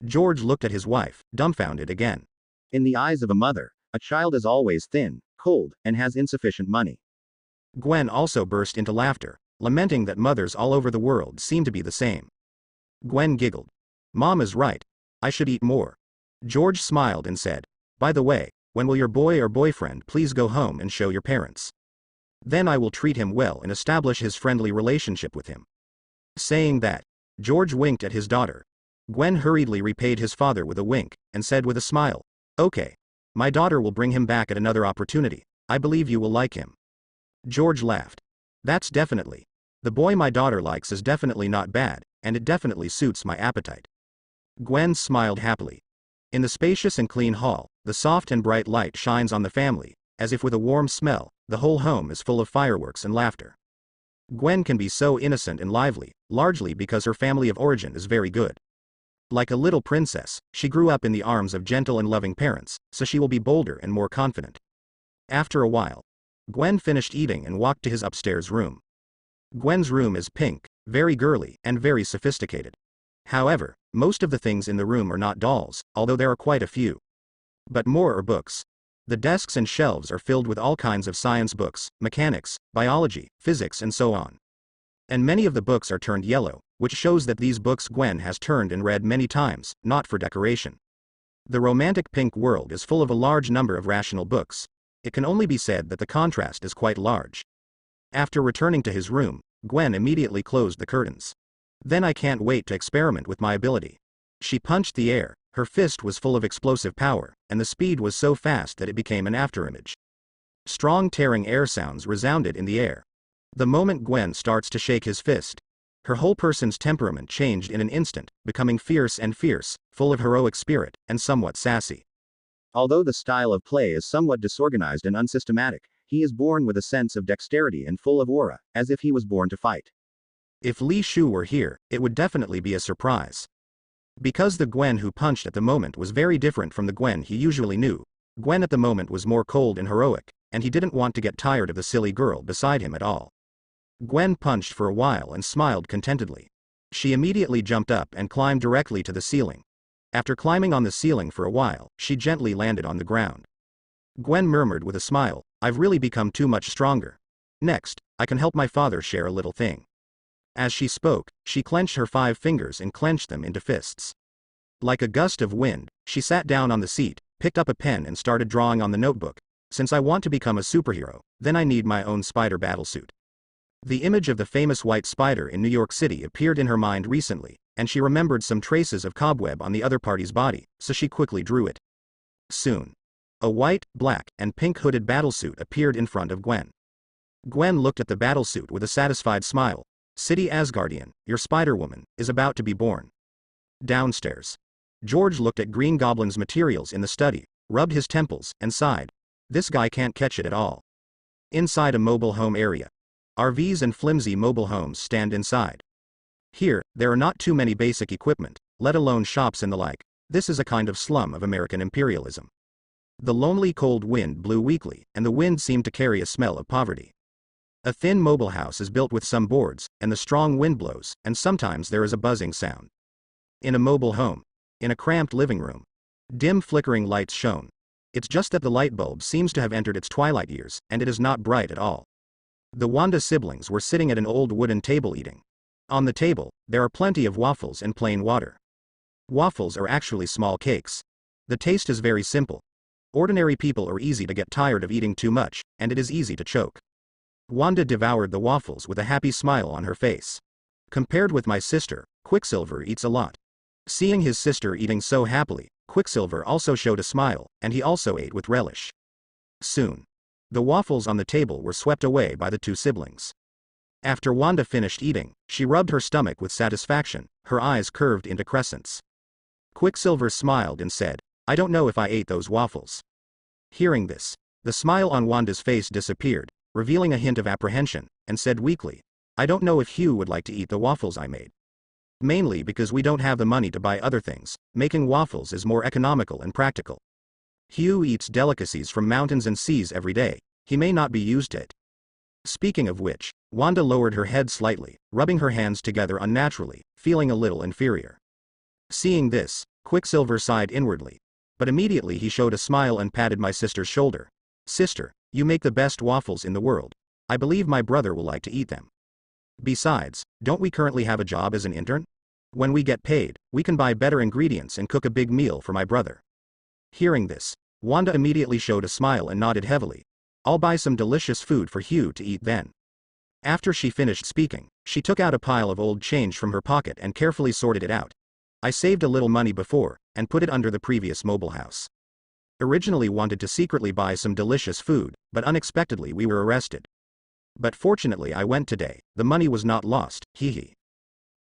George looked at his wife, dumbfounded again. In the eyes of a mother, a child is always thin, cold, and has insufficient money. Gwen also burst into laughter, lamenting that mothers all over the world seem to be the same. Gwen giggled. Mom is right. I should eat more. George smiled and said, by the way, when will your boy or boyfriend please go home and show your parents? Then I will treat him well and establish his friendly relationship with him. Saying that, George winked at his daughter. Gwen hurriedly repaid his father with a wink, and said with a smile, okay. My daughter will bring him back at another opportunity, I believe you will like him. George laughed. That's definitely. The boy my daughter likes is definitely not bad, and it definitely suits my appetite. Gwen smiled happily. In the spacious and clean hall, the soft and bright light shines on the family, as if with a warm smell, the whole home is full of fireworks and laughter. Gwen can be so innocent and lively, largely because her family of origin is very good. Like a little princess, she grew up in the arms of gentle and loving parents, so she will be bolder and more confident. After a while, Gwen finished eating and walked to his upstairs room. Gwen's room is pink, very girly, and very sophisticated. However, most of the things in the room are not dolls, although there are quite a few. But more are books. The desks and shelves are filled with all kinds of science books, mechanics, biology, physics and so on. And many of the books are turned yellow, which shows that these books Gwen has turned and read many times, not for decoration. The romantic pink world is full of a large number of rational books. It can only be said that the contrast is quite large. After returning to his room, Gwen immediately closed the curtains. Then I can't wait to experiment with my ability. She punched the air, her fist was full of explosive power, and the speed was so fast that it became an afterimage. Strong tearing air sounds resounded in the air. The moment Gwen starts to shake his fist, her whole person's temperament changed in an instant, becoming fierce, full of heroic spirit, and somewhat sassy. Although the style of play is somewhat disorganized and unsystematic, he is born with a sense of dexterity and full of aura, as if he was born to fight. If Li Shu were here, it would definitely be a surprise. Because the Gwen who punched at the moment was very different from the Gwen he usually knew, Gwen at the moment was more cold and heroic, and he didn't want to get tired of the silly girl beside him at all. Gwen punched for a while and smiled contentedly. She immediately jumped up and climbed directly to the ceiling. After climbing on the ceiling for a while, she gently landed on the ground. Gwen murmured with a smile, I've really become too much stronger. Next, I can help my father share a little thing. As she spoke, she clenched her 5 fingers and clenched them into fists. Like a gust of wind, she sat down on the seat, picked up a pen and started drawing on the notebook. Since I want to become a superhero, then I need my own spider battlesuit. The image of the famous white spider in New York City appeared in her mind recently, and she remembered some traces of cobweb on the other party's body, so she quickly drew it. Soon, a white, black, and pink hooded battlesuit appeared in front of Gwen. Gwen looked at the battlesuit with a satisfied smile. City Asgardian, your Spider-Woman, is about to be born. Downstairs. George looked at Green Goblin's materials in the study, rubbed his temples, and sighed. This guy can't catch it at all. Inside a mobile home area. RVs and flimsy mobile homes stand inside. Here, there are not too many basic equipment, let alone shops and the like. This is a kind of slum of American imperialism. The lonely cold wind blew weakly, and the wind seemed to carry a smell of poverty. A thin mobile house is built with some boards, and the strong wind blows, and sometimes there is a buzzing sound. In a mobile home. In a cramped living room. Dim flickering lights shone. It's just that the light bulb seems to have entered its twilight years, and it is not bright at all. The Wanda siblings were sitting at an old wooden table eating. On the table, there are plenty of waffles and plain water. Waffles are actually small cakes. The taste is very simple. Ordinary people are easy to get tired of eating too much, and it is easy to choke. Wanda devoured the waffles with a happy smile on her face. Compared with my sister, Quicksilver eats a lot. Seeing his sister eating so happily, Quicksilver also showed a smile, and he also ate with relish. Soon. The waffles on the table were swept away by the two siblings. After Wanda finished eating, she rubbed her stomach with satisfaction, her eyes curved into crescents. Quicksilver smiled and said, I don't know if I ate those waffles. Hearing this, the smile on Wanda's face disappeared, revealing a hint of apprehension, and said weakly, I don't know if Hugh would like to eat the waffles I made. Mainly because we don't have the money to buy other things, making waffles is more economical and practical. Hugh eats delicacies from mountains and seas every day, he may not be used to it. Speaking of which, Wanda lowered her head slightly, rubbing her hands together unnaturally, feeling a little inferior. Seeing this, Quicksilver sighed inwardly. But immediately he showed a smile and patted my sister's shoulder. Sister, you make the best waffles in the world. I believe my brother will like to eat them. Besides, don't we currently have a job as an intern? When we get paid, we can buy better ingredients and cook a big meal for my brother. Hearing this, Wanda immediately showed a smile and nodded heavily. I'll buy some delicious food for Hugh to eat then. After she finished speaking, she took out a pile of old change from her pocket and carefully sorted it out. I saved a little money before, and put it under the previous mobile house. Originally wanted to secretly buy some delicious food, but unexpectedly we were arrested. But fortunately I went today, the money was not lost, hee hee.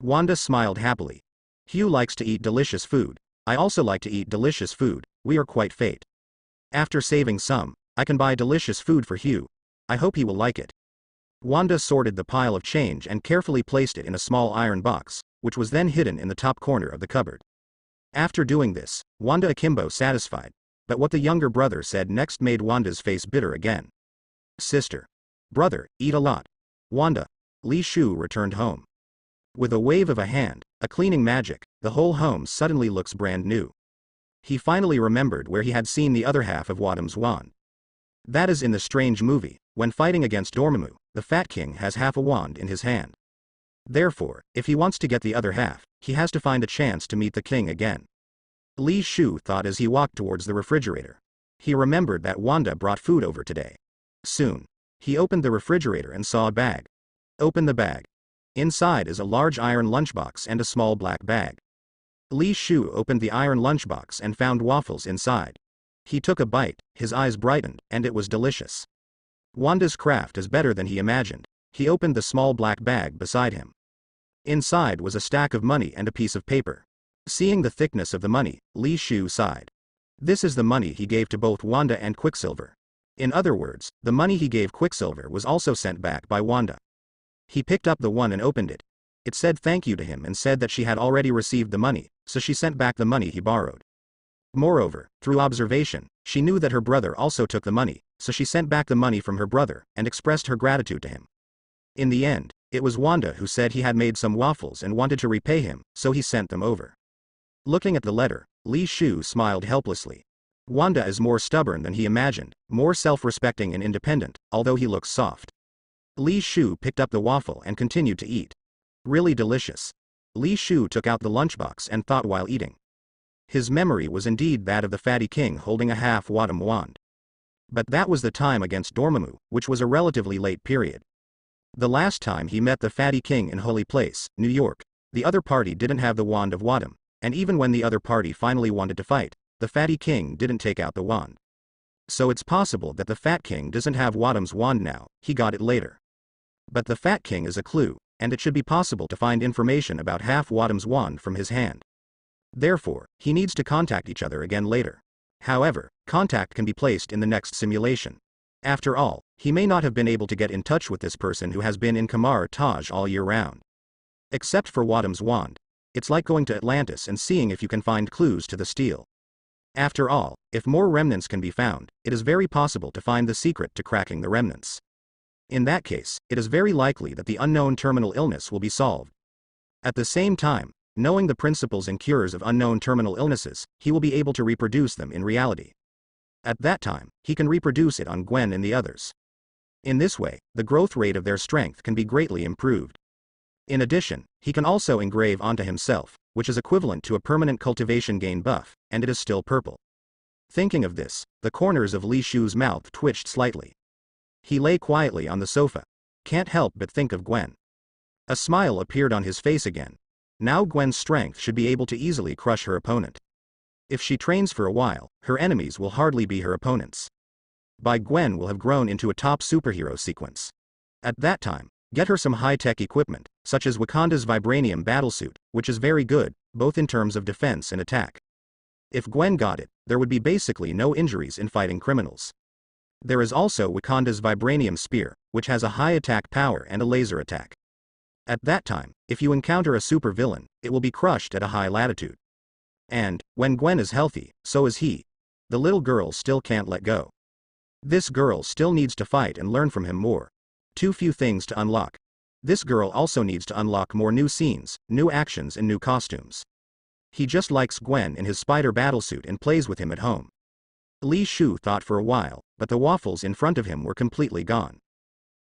Wanda smiled happily. Hugh likes to eat delicious food. I also like to eat delicious food, we are quite fate. After saving some, I can buy delicious food for Hugh. I hope he will like it. Wanda sorted the pile of change and carefully placed it in a small iron box, which was then hidden in the top corner of the cupboard. After doing this, Wanda akimbo satisfied, but what the younger brother said next made Wanda's face bitter again. Sister. Brother, eat a lot. Wanda. Li Shu returned home. With a wave of a hand, a cleaning magic, the whole home suddenly looks brand new. He finally remembered where he had seen the other half of Wadam's wand. That is in the strange movie, when fighting against Dormammu, the Fat King has half a wand in his hand. Therefore, if he wants to get the other half, he has to find a chance to meet the king again. Li Shu thought as he walked towards the refrigerator. He remembered that Wanda brought food over today. Soon. He opened the refrigerator and saw a bag. Open the bag. Inside is a large iron lunchbox and a small black bag. Li Shu opened the iron lunchbox and found waffles inside. He took a bite, his eyes brightened, and it was delicious. Wanda's craft is better than he imagined. He opened the small black bag beside him. Inside was a stack of money and a piece of paper. Seeing the thickness of the money, Li Shu sighed. This is the money he gave to both Wanda and Quicksilver. In other words, the money he gave Quicksilver was also sent back by Wanda. He picked up the one and opened it. It said thank you to him and said that she had already received the money, so she sent back the money he borrowed. Moreover, through observation, she knew that her brother also took the money, so she sent back the money from her brother, and expressed her gratitude to him. In the end, it was Wanda who said he had made some waffles and wanted to repay him, so he sent them over. Looking at the letter, Li Shu smiled helplessly. Wanda is more stubborn than he imagined, more self-respecting and independent, although he looks soft. Li Shu picked up the waffle and continued to eat. Really delicious. Li Shu took out the lunchbox and thought while eating. His memory was indeed that of the fatty king holding a half-Wadam wand. But that was the time against Dormammu, which was a relatively late period. The last time he met the fatty king in Holy Place, New York, the other party didn't have the wand of Wadam, and even when the other party finally wanted to fight, the fatty king didn't take out the wand. So it's possible that the Fat King doesn't have Wadham's wand now, he got it later. But the Fat King is a clue, and it should be possible to find information about half Wadham's wand from his hand. Therefore, he needs to contact each other again later. However, contact can be placed in the next simulation. After all, he may not have been able to get in touch with this person who has been in Kamar Taj all year round. Except for Wadham's wand. It's like going to Atlantis and seeing if you can find clues to the steel. After all, if more remnants can be found, it is very possible to find the secret to cracking the remnants. In that case, it is very likely that the unknown terminal illness will be solved. At the same time, knowing the principles and cures of unknown terminal illnesses, he will be able to reproduce them in reality. At that time, he can reproduce it on Gwen and the others. In this way, the growth rate of their strength can be greatly improved. In addition, he can also engrave onto himself, which is equivalent to a permanent cultivation gain buff, and it is still purple. Thinking of this, the corners of Li Shu's mouth twitched slightly. He lay quietly on the sofa. Can't help but think of Gwen. A smile appeared on his face again. Now Gwen's strength should be able to easily crush her opponent. If she trains for a while, her enemies will hardly be her opponents. By Gwen will have grown into a top superhero sequence. At that time, get her some high-tech equipment, such as Wakanda's vibranium battlesuit, which is very good, both in terms of defense and attack. If Gwen got it, there would be basically no injuries in fighting criminals. There is also Wakanda's vibranium spear, which has a high attack power and a laser attack. At that time, if you encounter a supervillain, it will be crushed at a high latitude. And, when Gwen is healthy, so is he. The little girl still can't let go. This girl still needs to fight and learn from him more. Too few things to unlock. This girl also needs to unlock more new scenes, new actions and new costumes. He just likes Gwen in his spider battlesuit and plays with him at home. Li Shu thought for a while, but the waffles in front of him were completely gone.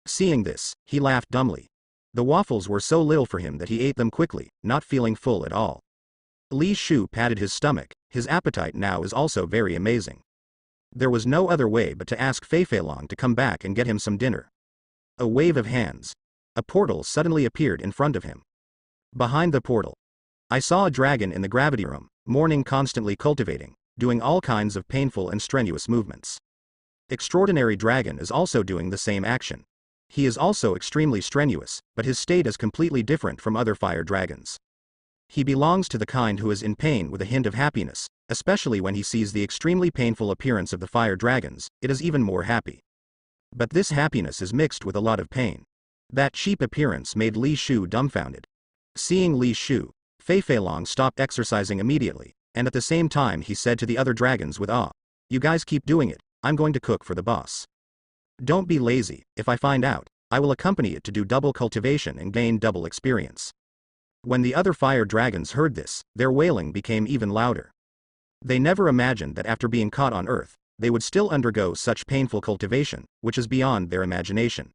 Seeing this, he laughed dumbly. The waffles were so little for him that he ate them quickly, not feeling full at all. Li Shu patted his stomach. His appetite now is also very amazing. There was no other way but to ask Fei Fei Long to come back and get him some dinner. A wave of hands. A portal suddenly appeared in front of him. Behind the portal, I saw a dragon in the gravity room, mourning, constantly cultivating, doing all kinds of painful and strenuous movements. Extraordinary Dragon is also doing the same action. He is also extremely strenuous, but his state is completely different from other fire dragons. He belongs to the kind who is in pain with a hint of happiness, especially when he sees the extremely painful appearance of the fire dragons, it is even more happy. But this happiness is mixed with a lot of pain. That cheap appearance made Li Shu dumbfounded. Seeing Li Shu, Fei Fei Long stopped exercising immediately, and at the same time he said to the other dragons with awe, "You guys keep doing it, I'm going to cook for the boss. Don't be lazy, if I find out, I will accompany it to do double cultivation and gain double experience." When the other fire dragons heard this, their wailing became even louder. They never imagined that after being caught on Earth, they would still undergo such painful cultivation, which is beyond their imagination.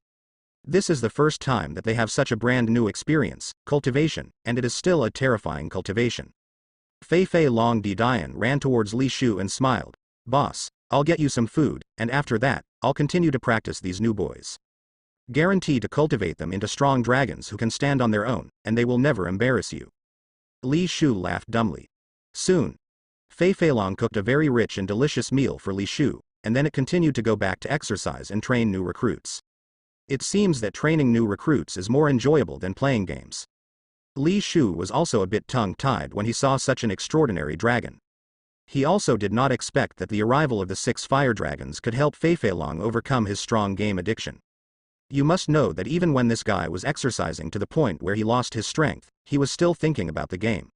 This is the first time that they have such a brand new experience, cultivation, and it is still a terrifying cultivation. Fei Fei Long Di Dian ran towards Li Shu and smiled. "Boss, I'll get you some food, and after that, I'll continue to practice these new boys. Guarantee to cultivate them into strong dragons who can stand on their own, and they will never embarrass you." Li Shu laughed dumbly. Soon, Fei Fei Long cooked a very rich and delicious meal for Li Shu, and then it continued to go back to exercise and train new recruits. It seems that training new recruits is more enjoyable than playing games. Li Shu was also a bit tongue-tied when he saw such an extraordinary dragon. He also did not expect that the arrival of the 6 fire dragons could help Fei Fei Long overcome his strong game addiction. You must know that even when this guy was exercising to the point where he lost his strength, he was still thinking about the game.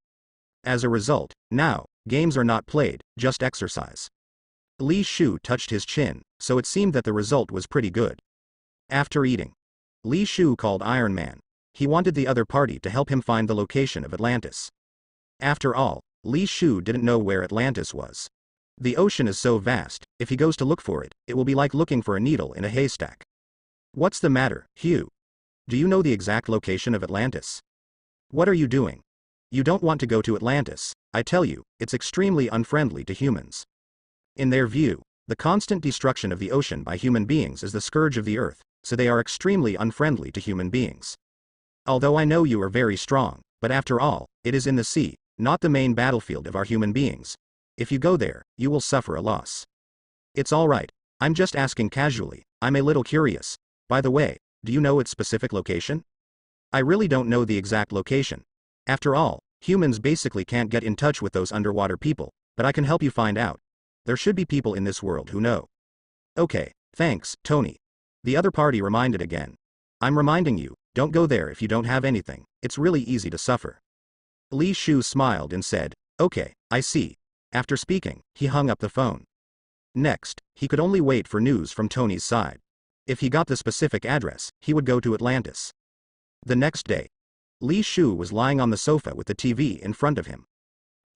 As a result, now, games are not played, just exercise. Li Shu touched his chin, so it seemed that the result was pretty good. After eating, Li Shu called Iron Man. He wanted the other party to help him find the location of Atlantis. After all, Li Shu didn't know where Atlantis was. The ocean is so vast, if he goes to look for it, it will be like looking for a needle in a haystack. "What's the matter, Hugh? Do you know the exact location of Atlantis? What are you doing? You don't want to go to Atlantis, I tell you, it's extremely unfriendly to humans. In their view, the constant destruction of the ocean by human beings is the scourge of the earth, so they are extremely unfriendly to human beings. Although I know you are very strong, but after all, it is in the sea, not the main battlefield of our human beings. If you go there, you will suffer a loss. It's alright, I'm just asking casually, I'm a little curious. By the way, do you know its specific location? I really don't know the exact location. After all, humans basically can't get in touch with those underwater people, but I can help you find out. There should be people in this world who know. Okay, thanks, Tony. The other party reminded again. I'm reminding you, don't go there if you don't have anything, it's really easy to suffer. Li Shu smiled and said, okay, I see. After speaking, he hung up the phone. Next, he could only wait for news from Tony's side. If he got the specific address, he would go to Atlantis. The next day, Li Shu was lying on the sofa with the TV in front of him.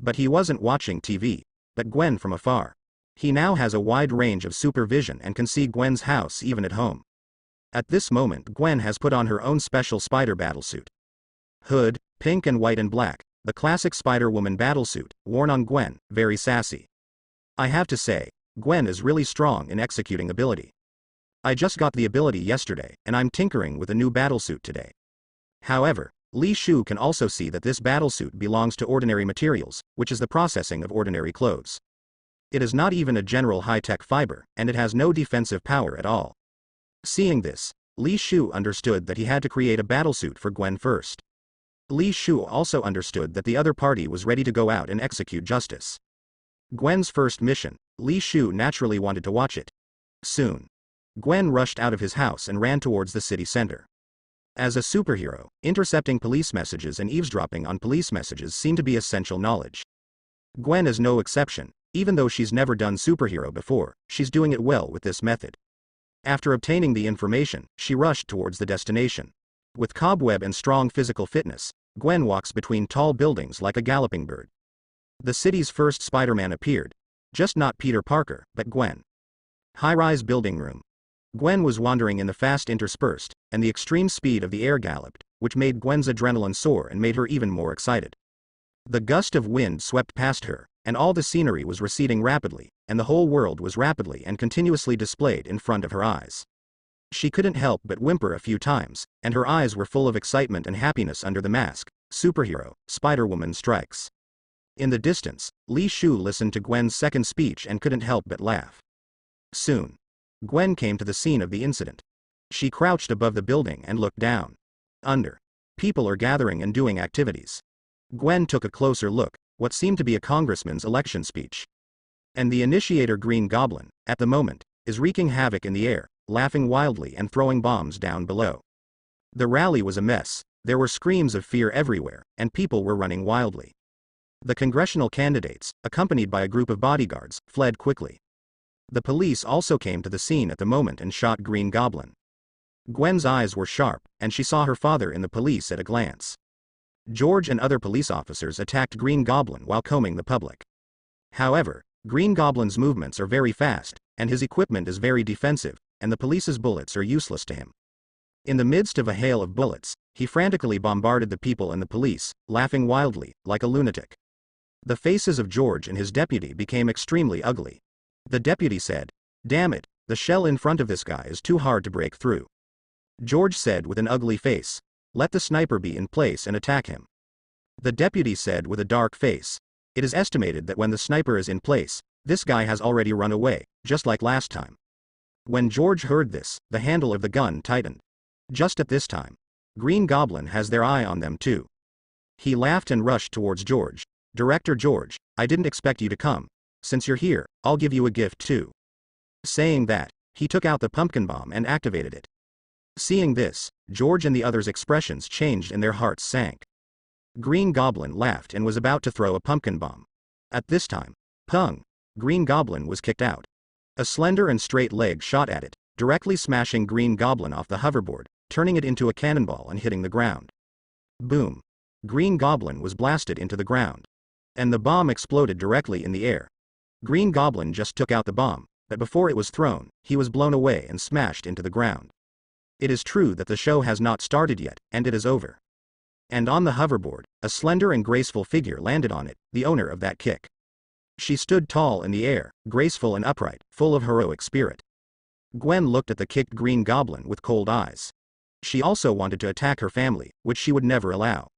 But he wasn't watching TV, but Gwen from afar. He now has a wide range of supervision and can see Gwen's house even at home. At this moment, Gwen has put on her own special spider battlesuit. Hood, pink and white and black, the classic Spider-Woman battlesuit, worn on Gwen, very sassy. I have to say, Gwen is really strong in executing ability. I just got the ability yesterday, and I'm tinkering with a new battlesuit today. However, Li Shu can also see that this battlesuit belongs to ordinary materials, which is the processing of ordinary clothes. It is not even a general high-tech fiber, and it has no defensive power at all. Seeing this, Li Shu understood that he had to create a battlesuit for Gwen first. Li Shu also understood that the other party was ready to go out and execute justice. Gwen's first mission, Li Shu naturally wanted to watch it. Soon, Gwen rushed out of his house and ran towards the city center. As a superhero, intercepting police messages and eavesdropping on police messages seem to be essential knowledge. Gwen is no exception, even though she's never done superhero before, she's doing it well with this method. After obtaining the information, she rushed towards the destination. With cobweb and strong physical fitness, Gwen walks between tall buildings like a galloping bird. The city's first Spider-Man appeared. Just not Peter Parker, but Gwen. High-rise building room. Gwen was wandering in the fast interspersed, and the extreme speed of the air galloped, which made Gwen's adrenaline soar and made her even more excited. The gust of wind swept past her, and all the scenery was receding rapidly, and the whole world was rapidly and continuously displayed in front of her eyes. She couldn't help but whimper a few times, and her eyes were full of excitement and happiness under the mask. Superhero, Spider-Woman strikes. In the distance, Li Shu listened to Gwen's second speech and couldn't help but laugh. Soon, Gwen came to the scene of the incident. She crouched above the building and looked down. Under. People are gathering and doing activities. Gwen took a closer look, what seemed to be a congressman's election speech. And the initiator Green Goblin, at the moment, is wreaking havoc in the air, laughing wildly and throwing bombs down below. The rally was a mess, there were screams of fear everywhere, and people were running wildly. The congressional candidates, accompanied by a group of bodyguards, fled quickly. The police also came to the scene at the moment and shot Green Goblin. Gwen's eyes were sharp, and she saw her father in the police at a glance. George and other police officers attacked Green Goblin while combing the public. However, Green Goblin's movements are very fast, and his equipment is very defensive, and the police's bullets are useless to him. In the midst of a hail of bullets, he frantically bombarded the people and the police, laughing wildly, like a lunatic. The faces of George and his deputy became extremely ugly. The deputy said, "Damn it, the shell in front of this guy is too hard to break through." George said with an ugly face, "Let the sniper be in place and attack him." The deputy said with a dark face, "It is estimated that when the sniper is in place, this guy has already run away, just like last time." When George heard this, the handle of the gun tightened. Just at this time, Green Goblin has their eye on them too. He laughed and rushed towards George. "Director George, I didn't expect you to come. Since you're here, I'll give you a gift too." Saying that, he took out the pumpkin bomb and activated it. Seeing this, George and the others' expressions changed and their hearts sank. Green Goblin laughed and was about to throw a pumpkin bomb. At this time, pung! Green Goblin was kicked out. A slender and straight leg shot at it, directly smashing Green Goblin off the hoverboard, turning it into a cannonball and hitting the ground. Boom! Green Goblin was blasted into the ground. And the bomb exploded directly in the air. Green Goblin just took out the bomb, but before it was thrown, he was blown away and smashed into the ground. It is true that the show has not started yet, and it is over. And on the hoverboard, a slender and graceful figure landed on it, the owner of that kick. She stood tall in the air, graceful and upright, full of heroic spirit. Gwen looked at the kicked Green Goblin with cold eyes. She also wanted to attack her family, which she would never allow.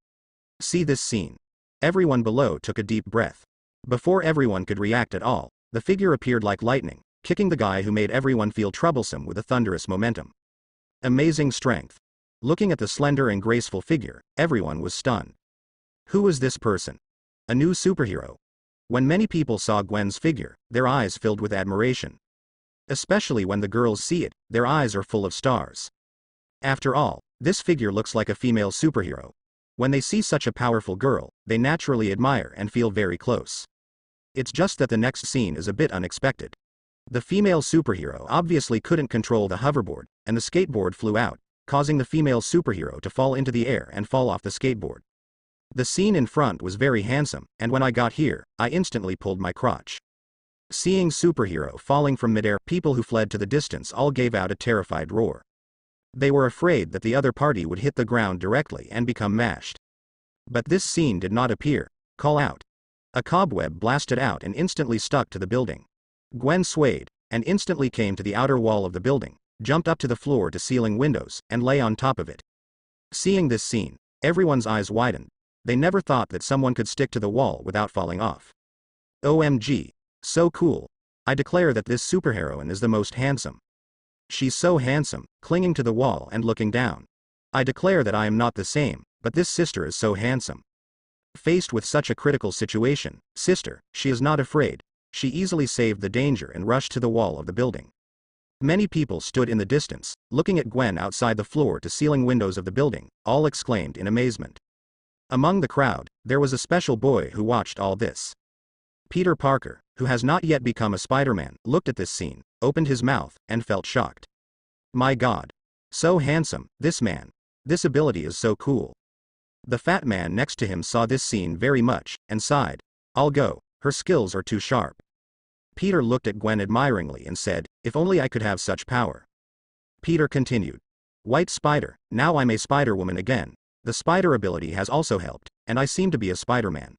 See this scene. Everyone below took a deep breath. Before everyone could react at all, the figure appeared like lightning, kicking the guy who made everyone feel troublesome with a thunderous momentum. Amazing strength. Looking at the slender and graceful figure, everyone was stunned. Who was this person? A new superhero? When many people saw Gwen's figure, their eyes filled with admiration. Especially when the girls see it, their eyes are full of stars. After all, this figure looks like a female superhero. When they see such a powerful girl, they naturally admire and feel very close. It's just that the next scene is a bit unexpected. The female superhero obviously couldn't control the hoverboard, and the skateboard flew out, causing the female superhero to fall into the air and fall off the skateboard. The scene in front was very handsome, and when I got here, I instantly pulled my crotch. Seeing superhero falling from midair, people who fled to the distance all gave out a terrified roar. They were afraid that the other party would hit the ground directly and become mashed. But this scene did not call out. A cobweb blasted out and instantly stuck to the building. Gwen swayed, and instantly came to the outer wall of the building, jumped up to the floor-to-ceiling windows, and lay on top of it. Seeing this scene, everyone's eyes widened. They never thought that someone could stick to the wall without falling off. OMG. So cool. I declare that this superheroine is the most handsome. She's so handsome, clinging to the wall and looking down. I declare that I am not the same, but this sister is so handsome. Faced with such a critical situation, she is not afraid. She easily saved the danger and rushed to the wall of the building. Many people stood in the distance, looking at Gwen outside the floor-to-ceiling windows of the building, all exclaimed in amazement. Among the crowd, there was a special boy who watched all this. Peter Parker, who has not yet become a Spider-Man, looked at this scene, opened his mouth, and felt shocked. My God. So handsome, this man. This ability is so cool. The fat man next to him saw this scene very much, and sighed. I'll go, her skills are too sharp. Peter looked at Gwen admiringly and said, if only I could have such power. Peter continued. White Spider, now I'm a Spider-Woman again. The spider ability has also helped, and I seem to be a Spider-Man.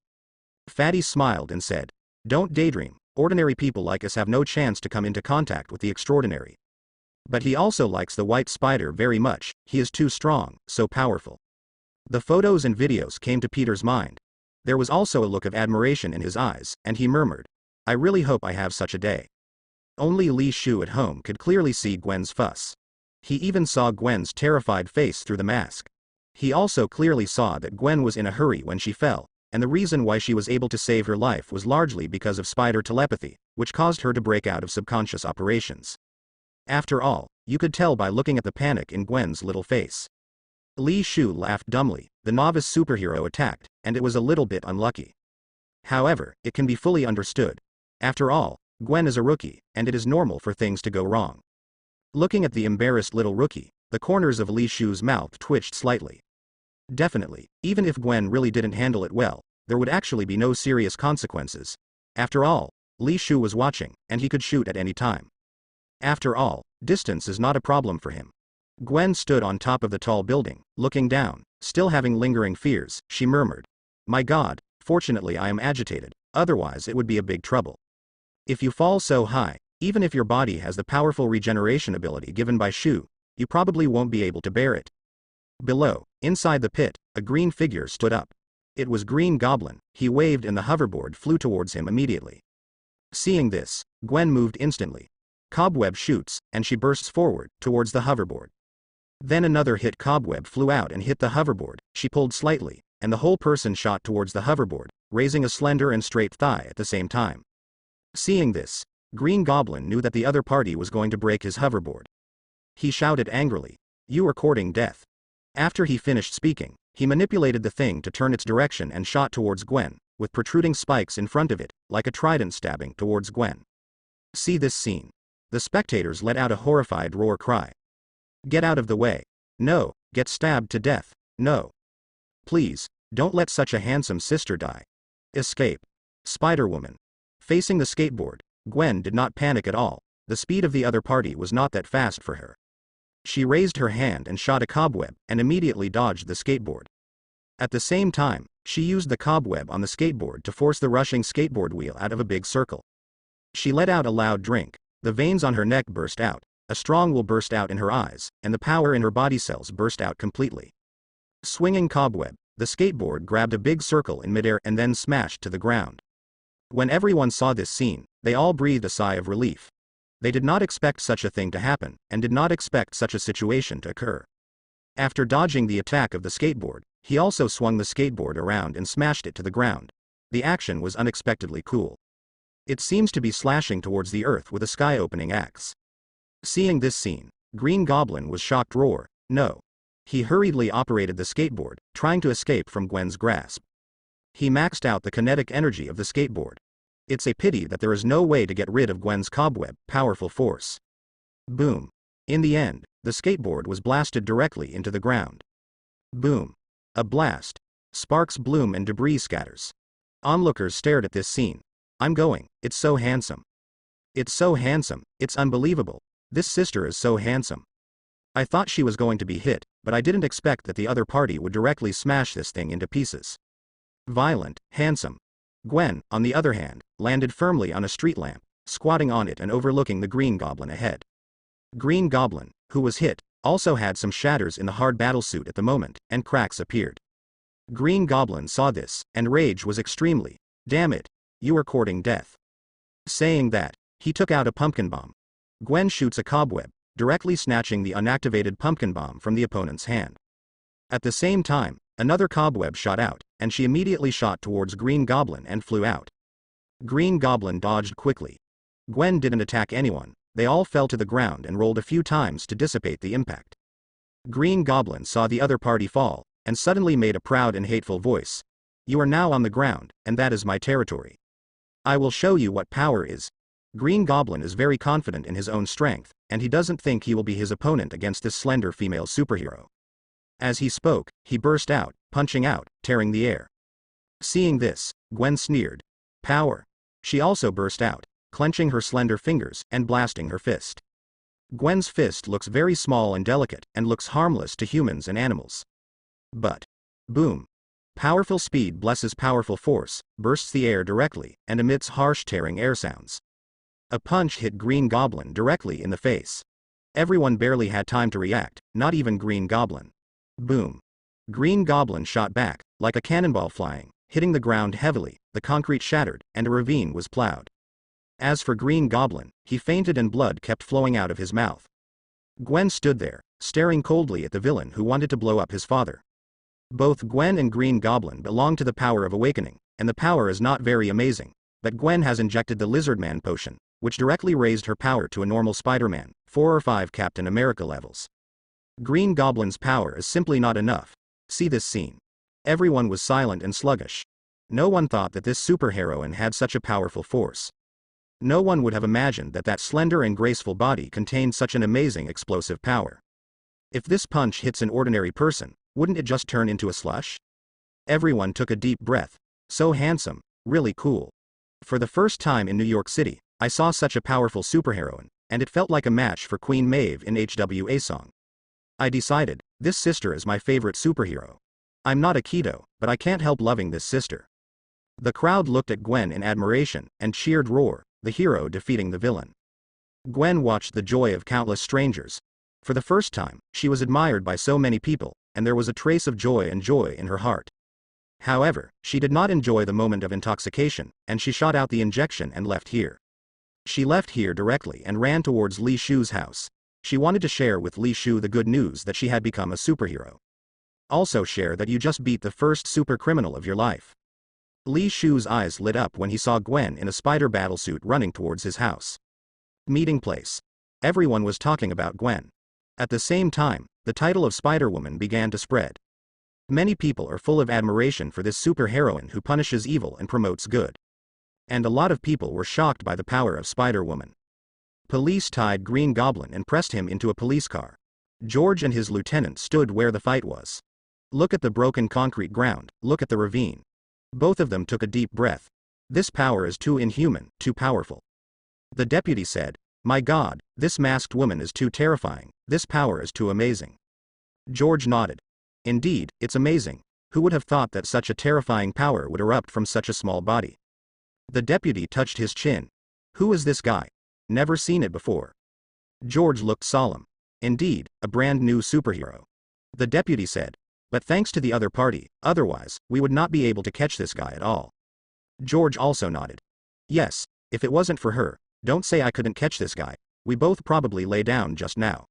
Fatty smiled and said, don't daydream, ordinary people like us have no chance to come into contact with the extraordinary. But he also likes the white spider very much, he is too strong, so powerful. The photos and videos came to Peter's mind. There was also a look of admiration in his eyes, and he murmured, I really hope I have such a day. Only Li Shu at home could clearly see Gwen's fuss. He even saw Gwen's terrified face through the mask. He also clearly saw that Gwen was in a hurry when she fell, and the reason why she was able to save her life was largely because of spider telepathy, which caused her to break out of subconscious operations. After all, you could tell by looking at the panic in Gwen's little face. Li Shu laughed dumbly. The novice superhero attacked, and it was a little bit unlucky. However, it can be fully understood. After all, Gwen is a rookie, and it is normal for things to go wrong. Looking at the embarrassed little rookie, the corners of Li Shu's mouth twitched slightly. Definitely, even if Gwen really didn't handle it well, there would actually be no serious consequences. After all, Li Shu was watching, and he could shoot at any time. After all, distance is not a problem for him. Gwen stood on top of the tall building, looking down, still having lingering fears. She murmured, my God, fortunately I am agitated, otherwise it would be a big trouble. If you fall so high, even if your body has the powerful regeneration ability given by Shu, you probably won't be able to bear it. Below, inside the pit, a green figure stood up. It was Green Goblin. He waved and the hoverboard flew towards him immediately. Seeing this, Gwen moved instantly. Cobweb shoots, and she bursts forward, towards the hoverboard. Then another hit cobweb flew out and hit the hoverboard. She pulled slightly, and the whole person shot towards the hoverboard, raising a slender and straight thigh at the same time. Seeing this, Green Goblin knew that the other party was going to break his hoverboard. He shouted angrily, you are courting death. After he finished speaking, he manipulated the thing to turn its direction and shot towards Gwen, with protruding spikes in front of it, like a trident stabbing towards Gwen. See this scene. The spectators let out a horrified roar cry. Get out of the way. No, get stabbed to death. No. Please, don't let such a handsome sister die. Escape. Spider-Woman. Facing the skateboard, Gwen did not panic at all. The speed of the other party was not that fast for her. She raised her hand and shot a cobweb, and immediately dodged the skateboard. At the same time, she used the cobweb on the skateboard to force the rushing skateboard wheel out of a big circle. She let out a loud drink. The veins on her neck burst out, a strong will burst out in her eyes, and the power in her body cells burst out completely. Swinging cobweb, the skateboard grabbed a big circle in midair and then smashed to the ground. When everyone saw this scene, they all breathed a sigh of relief. They did not expect such a thing to happen, and did not expect such a situation to occur. After dodging the attack of the skateboard, he also swung the skateboard around and smashed it to the ground. The action was unexpectedly cool. It seems to be slashing towards the earth with a sky-opening axe. Seeing this scene, Green Goblin was shocked. Roar, no. He hurriedly operated the skateboard, trying to escape from Gwen's grasp. He maxed out the kinetic energy of the skateboard. It's a pity that there is no way to get rid of Gwen's cobweb, powerful force. Boom. In the end, the skateboard was blasted directly into the ground. Boom. A blast. Sparks bloom and debris scatters. Onlookers stared at this scene. I'm going, it's so handsome. It's so handsome, it's unbelievable. This sister is so handsome. I thought she was going to be hit, but I didn't expect that the other party would directly smash this thing into pieces. Violent, handsome. Gwen, on the other hand, landed firmly on a street lamp, squatting on it and overlooking the Green Goblin ahead. Green Goblin, who was hit, also had some shatters in the hard battlesuit at the moment, and cracks appeared. Green Goblin saw this, and rage was extremely, damn it, you are courting death. Saying that, he took out a pumpkin bomb. Gwen shoots a cobweb, directly snatching the unactivated pumpkin bomb from the opponent's hand. At the same time, another cobweb shot out, and she immediately shot towards Green Goblin and flew out. Green Goblin dodged quickly. Gwen didn't attack anyone, they all fell to the ground and rolled a few times to dissipate the impact. Green Goblin saw the other party fall, and suddenly made a proud and hateful voice. You are now on the ground, and that is my territory. I will show you what power is. Green Goblin is very confident in his own strength, and he doesn't think he will be his opponent against this slender female superhero. As he spoke, he burst out, punching out, tearing the air. Seeing this, Gwen sneered. Power. She also burst out, clenching her slender fingers and blasting her fist. Gwen's fist looks very small and delicate, and looks harmless to humans and animals. But, boom. Powerful speed blesses powerful force, bursts the air directly, and emits harsh tearing air sounds. A punch hit Green Goblin directly in the face. Everyone barely had time to react, not even Green Goblin. Boom. Green Goblin shot back, like a cannonball flying, hitting the ground heavily, the concrete shattered, and a ravine was plowed. As for Green Goblin, he fainted and blood kept flowing out of his mouth. Gwen stood there, staring coldly at the villain who wanted to blow up his father. Both Gwen and Green Goblin belong to the power of awakening, and the power is not very amazing, but Gwen has injected the Lizardman potion, which directly raised her power to a normal Spider-Man, 4 or 5 Captain America levels. Green Goblin's power is simply not enough. See this scene. Everyone was silent and sluggish. No one thought that this superheroine had such a powerful force. No one would have imagined that that slender and graceful body contained such an amazing explosive power. If this punch hits an ordinary person, wouldn't it just turn into a slush? Everyone took a deep breath. So handsome, really cool. For the first time in New York City, I saw such a powerful superheroine, and it felt like a match for Queen Maeve in HWA song. I decided, this sister is my favorite superhero. I'm not a keto, but I can't help loving this sister. The crowd looked at Gwen in admiration, and cheered. Roar, the hero defeating the villain. Gwen watched the joy of countless strangers. For the first time, she was admired by so many people, and there was a trace of joy in her heart. However, she did not enjoy the moment of intoxication, and she shot out the injection and left here. She left here directly and ran towards Li Shu's house. She wanted to share with Li Shu the good news that she had become a superhero. Also share that you just beat the first super criminal of your life. Li Shu's eyes lit up when he saw Gwen in a spider battlesuit running towards his house. Meeting place. Everyone was talking about Gwen. At the same time, the title of Spider-Woman began to spread. Many people are full of admiration for this superheroine who punishes evil and promotes good. And a lot of people were shocked by the power of Spider-Woman. Police tied Green Goblin and pressed him into a police car. George and his lieutenant stood where the fight was. Look at the broken concrete ground, look at the ravine. Both of them took a deep breath. This power is too inhuman, too powerful. The deputy said, my God, this masked woman is too terrifying, this power is too amazing. George nodded. Indeed, it's amazing. Who would have thought that such a terrifying power would erupt from such a small body? The deputy touched his chin. Who is this guy? Never seen it before. George looked solemn. Indeed, a brand new superhero. The deputy said, but thanks to the other party, otherwise, we would not be able to catch this guy at all. George also nodded. Yes, if it wasn't for her, don't say I couldn't catch this guy. We both probably lay down just now.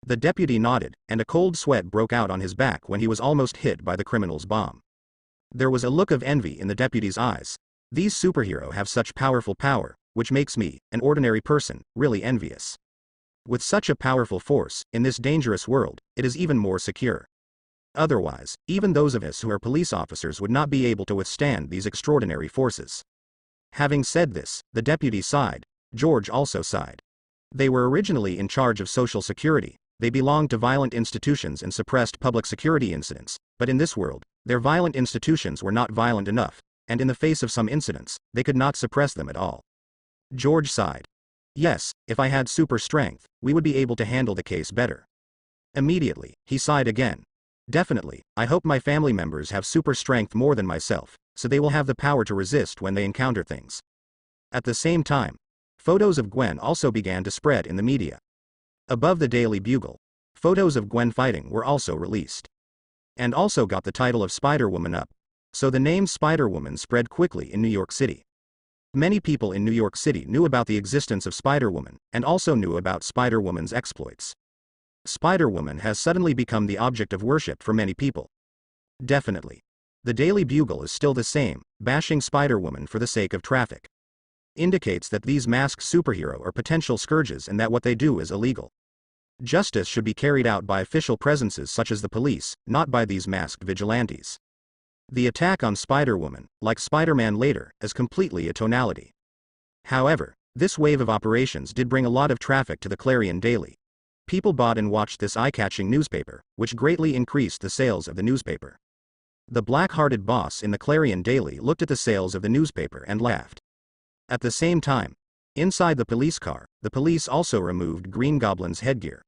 The deputy nodded, and a cold sweat broke out on his back when he was almost hit by the criminal's bomb. There was a look of envy in the deputy's eyes. These superheroes have such powerful power, which makes me, an ordinary person, really envious. With such a powerful force, in this dangerous world, it is even more secure. Otherwise, even those of us who are police officers would not be able to withstand these extraordinary forces. Having said this, the deputy sighed. George also sighed. They were originally in charge of social security. They belonged to violent institutions and suppressed public security incidents, but in this world, their violent institutions were not violent enough, and in the face of some incidents, they could not suppress them at all. George sighed. Yes, if I had super strength, we would be able to handle the case better. Immediately, he sighed again. Definitely, I hope my family members have super strength more than myself, so they will have the power to resist when they encounter things. At the same time, photos of Gwen also began to spread in the media. Above the Daily Bugle, photos of Gwen fighting were also released. And also got the title of Spider-Woman up. So the name Spider-Woman spread quickly in New York City. Many people in New York City knew about the existence of Spider-Woman, and also knew about Spider-Woman's exploits. Spider-Woman has suddenly become the object of worship for many people. Definitely. The Daily Bugle is still the same, bashing Spider-Woman for the sake of traffic. Indicates that these masked superheroes are potential scourges and that what they do is illegal. Justice should be carried out by official presences such as the police, not by these masked vigilantes. The attack on Spider-Woman, like Spider-Man later, is completely a tonality. However, this wave of operations did bring a lot of traffic to the Clarion Daily. People bought and watched this eye-catching newspaper, which greatly increased the sales of the newspaper. The black-hearted boss in the Clarion Daily looked at the sales of the newspaper and laughed. At the same time, inside the police car, the police also removed Green Goblin's headgear.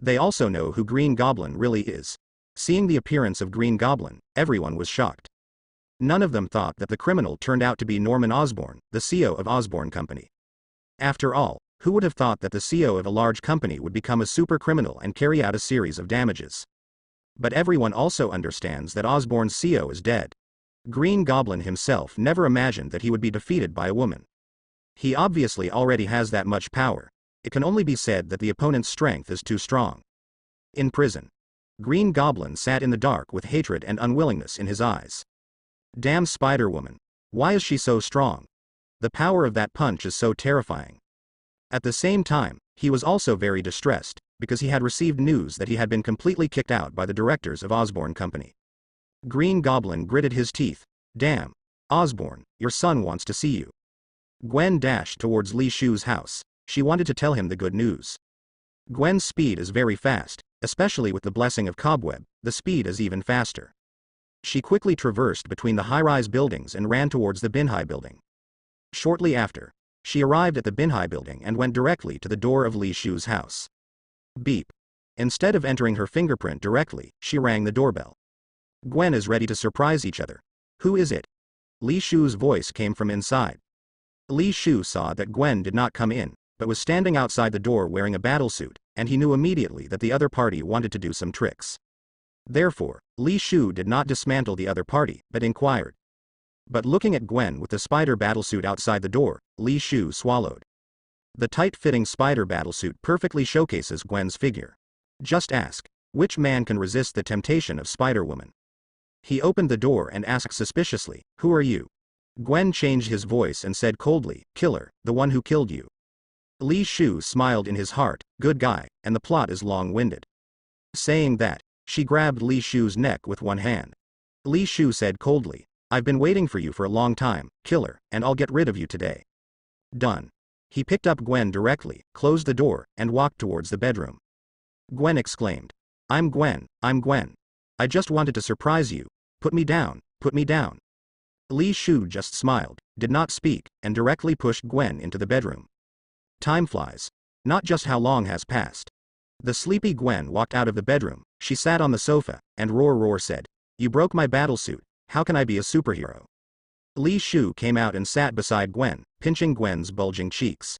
They also know who Green Goblin really is. Seeing the appearance of Green Goblin, everyone was shocked. None of them thought that the criminal turned out to be Norman Osborn, the CEO of Osborn Company. After all, who would have thought that the CEO of a large company would become a super criminal and carry out a series of damages? But everyone also understands that Osborn's CEO is dead. Green Goblin himself never imagined that he would be defeated by a woman. He obviously already has that much power. It can only be said that the opponent's strength is too strong. In prison, Green Goblin sat in the dark with hatred and unwillingness in his eyes. Damn Spider-Woman. Why is she so strong? The power of that punch is so terrifying. At the same time, he was also very distressed, because he had received news that he had been completely kicked out by the directors of Osborn Company. Green Goblin gritted his teeth. Damn. Osborn, your son wants to see you. Gwen dashed towards Li Shu's house. She wanted to tell him the good news. Gwen's speed is very fast, especially with the blessing of Cobweb, the speed is even faster. She quickly traversed between the high-rise buildings and ran towards the Binhai building. Shortly after, she arrived at the Binhai building and went directly to the door of Li Shu's house. Beep. Instead of entering her fingerprint directly, she rang the doorbell. Gwen is ready to surprise each other. Who is it? Li Shu's voice came from inside. Li Shu saw that Gwen did not come in, but was standing outside the door wearing a battlesuit, and he knew immediately that the other party wanted to do some tricks. Therefore, Li Shu did not dismantle the other party, but inquired. But looking at Gwen with the spider battlesuit outside the door, Li Shu swallowed. The tight-fitting spider battlesuit perfectly showcases Gwen's figure. Just ask, which man can resist the temptation of Spider-Woman? He opened the door and asked suspiciously, who are you? Gwen changed his voice and said coldly, killer, the one who killed you. Li Shu smiled in his heart, good guy, and the plot is long-winded. Saying that, she grabbed Li Shu's neck with one hand. Li Shu said coldly, I've been waiting for you for a long time, killer, and I'll get rid of you today. Done. He picked up Gwen directly, closed the door, and walked towards the bedroom. Gwen exclaimed. I'm Gwen, I'm Gwen. I just wanted to surprise you. Put me down, put me down. Li Shu just smiled, did not speak, and directly pushed Gwen into the bedroom. Time flies. Not just how long has passed. The sleepy Gwen walked out of the bedroom, she sat on the sofa, and Roar said, you broke my battlesuit, how can I be a superhero? Li Shu came out and sat beside Gwen, pinching Gwen's bulging cheeks.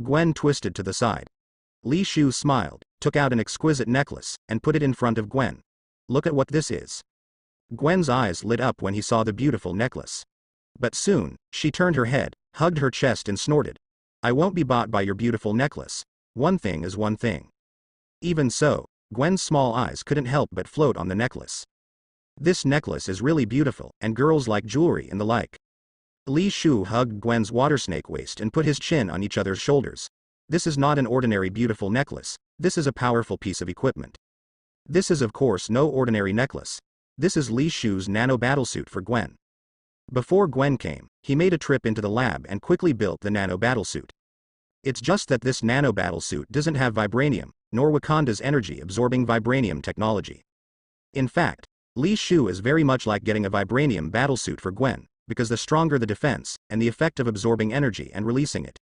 Gwen twisted to the side. Li Shu smiled, took out an exquisite necklace, and put it in front of Gwen. Look at what this is. Gwen's eyes lit up when he saw the beautiful necklace. But soon, she turned her head, hugged her chest and snorted. I won't be bought by your beautiful necklace. One thing is one thing. Even so, Gwen's small eyes couldn't help but float on the necklace. This necklace is really beautiful, and girls like jewelry and the like. Li Shu hugged Gwen's watersnake waist and put his chin on each other's shoulders. This is not an ordinary beautiful necklace, this is a powerful piece of equipment. This is of course no ordinary necklace. This is Li Shu's nano battlesuit for Gwen. Before Gwen came, he made a trip into the lab and quickly built the nano battlesuit. It's just that this nano battlesuit doesn't have vibranium, nor Wakanda's energy-absorbing vibranium technology. In fact, Li Shu is very much like getting a vibranium battlesuit for Gwen, because the stronger the defense, and the effect of absorbing energy and releasing it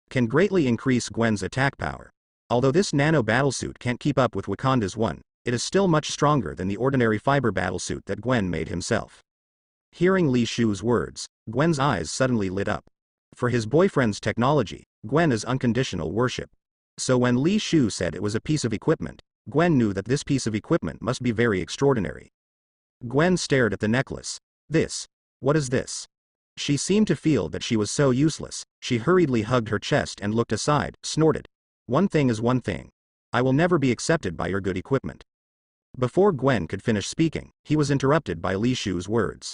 can greatly increase Gwen's attack power. Although this nano battlesuit can't keep up with Wakanda's one, it is still much stronger than the ordinary fiber battlesuit that Gwen made himself. Hearing Li Shu's words, Gwen's eyes suddenly lit up. For his boyfriend's technology, Gwen is unconditional worship. So when Li Shu said it was a piece of equipment, Gwen knew that this piece of equipment must be very extraordinary. Gwen stared at the necklace. What is this? She seemed to feel that she was so useless. She hurriedly hugged her chest and looked aside, snorted. One thing is one thing. I will never be accepted by your good equipment. Before Gwen could finish speaking, he was interrupted by Li Shu's words.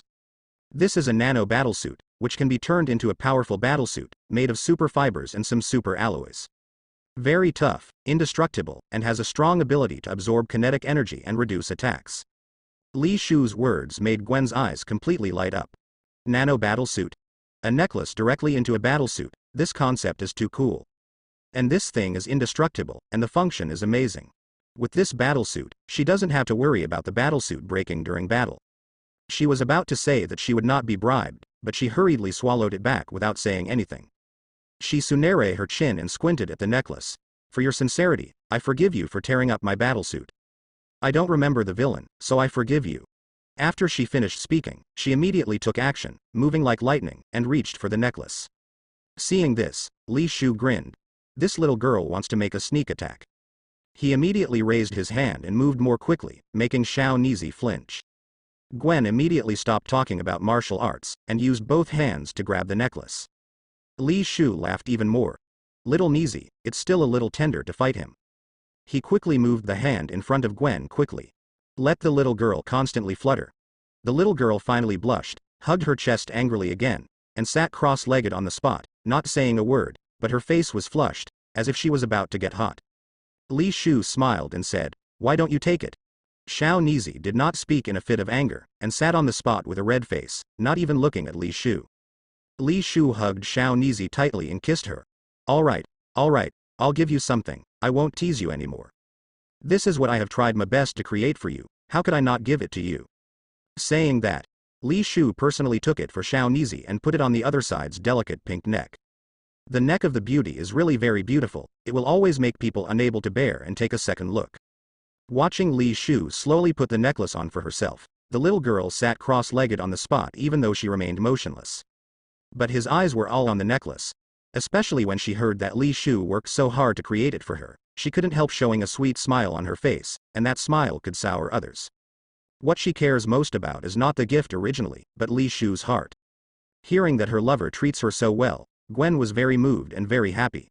This is a nano battlesuit, which can be turned into a powerful battlesuit, made of super fibers and some super alloys. Very tough, indestructible, and has a strong ability to absorb kinetic energy and reduce attacks. Li Shu's words made Gwen's eyes completely light up. Nano battlesuit? A necklace directly into a battlesuit, this concept is too cool. And this thing is indestructible, and the function is amazing. With this battlesuit, she doesn't have to worry about the battlesuit breaking during battle. She was about to say that she would not be bribed, but she hurriedly swallowed it back without saying anything. She sunere her chin and squinted at the necklace. For your sincerity, I forgive you for tearing up my battlesuit. I don't remember the villain, so I forgive you. After she finished speaking, she immediately took action, moving like lightning, and reached for the necklace. Seeing this, Li Shu grinned. This little girl wants to make a sneak attack. He immediately raised his hand and moved more quickly, making Xiao Nizi flinch. Gwen immediately stopped talking about martial arts, and used both hands to grab the necklace. Li Shu laughed even more. Little Nizi, it's still a little tender to fight him. He quickly moved the hand in front of Gwen quickly. Let the little girl constantly flutter. The little girl finally blushed, hugged her chest angrily again, and sat cross-legged on the spot, not saying a word, but her face was flushed, as if she was about to get hot. Li Shu smiled and said, "Why don't you take it?" Xiao Nizi did not speak in a fit of anger, and sat on the spot with a red face, not even looking at Li Shu. Li Shu hugged Xiao Nizi tightly and kissed her. All right, I'll give you something, I won't tease you anymore. This is what I have tried my best to create for you, how could I not give it to you? Saying that, Li Shu personally took it for Xiao Nizi and put it on the other side's delicate pink neck. The neck of the beauty is really very beautiful, it will always make people unable to bear and take a second look. Watching Li Shu slowly put the necklace on for herself, the little girl sat cross-legged on the spot even though she remained motionless. But his eyes were all on the necklace. Especially when she heard that Li Shu worked so hard to create it for her, she couldn't help showing a sweet smile on her face, and that smile could sour others. What she cares most about is not the gift originally, but Li Shu's heart. Hearing that her lover treats her so well, Gwen was very moved and very happy.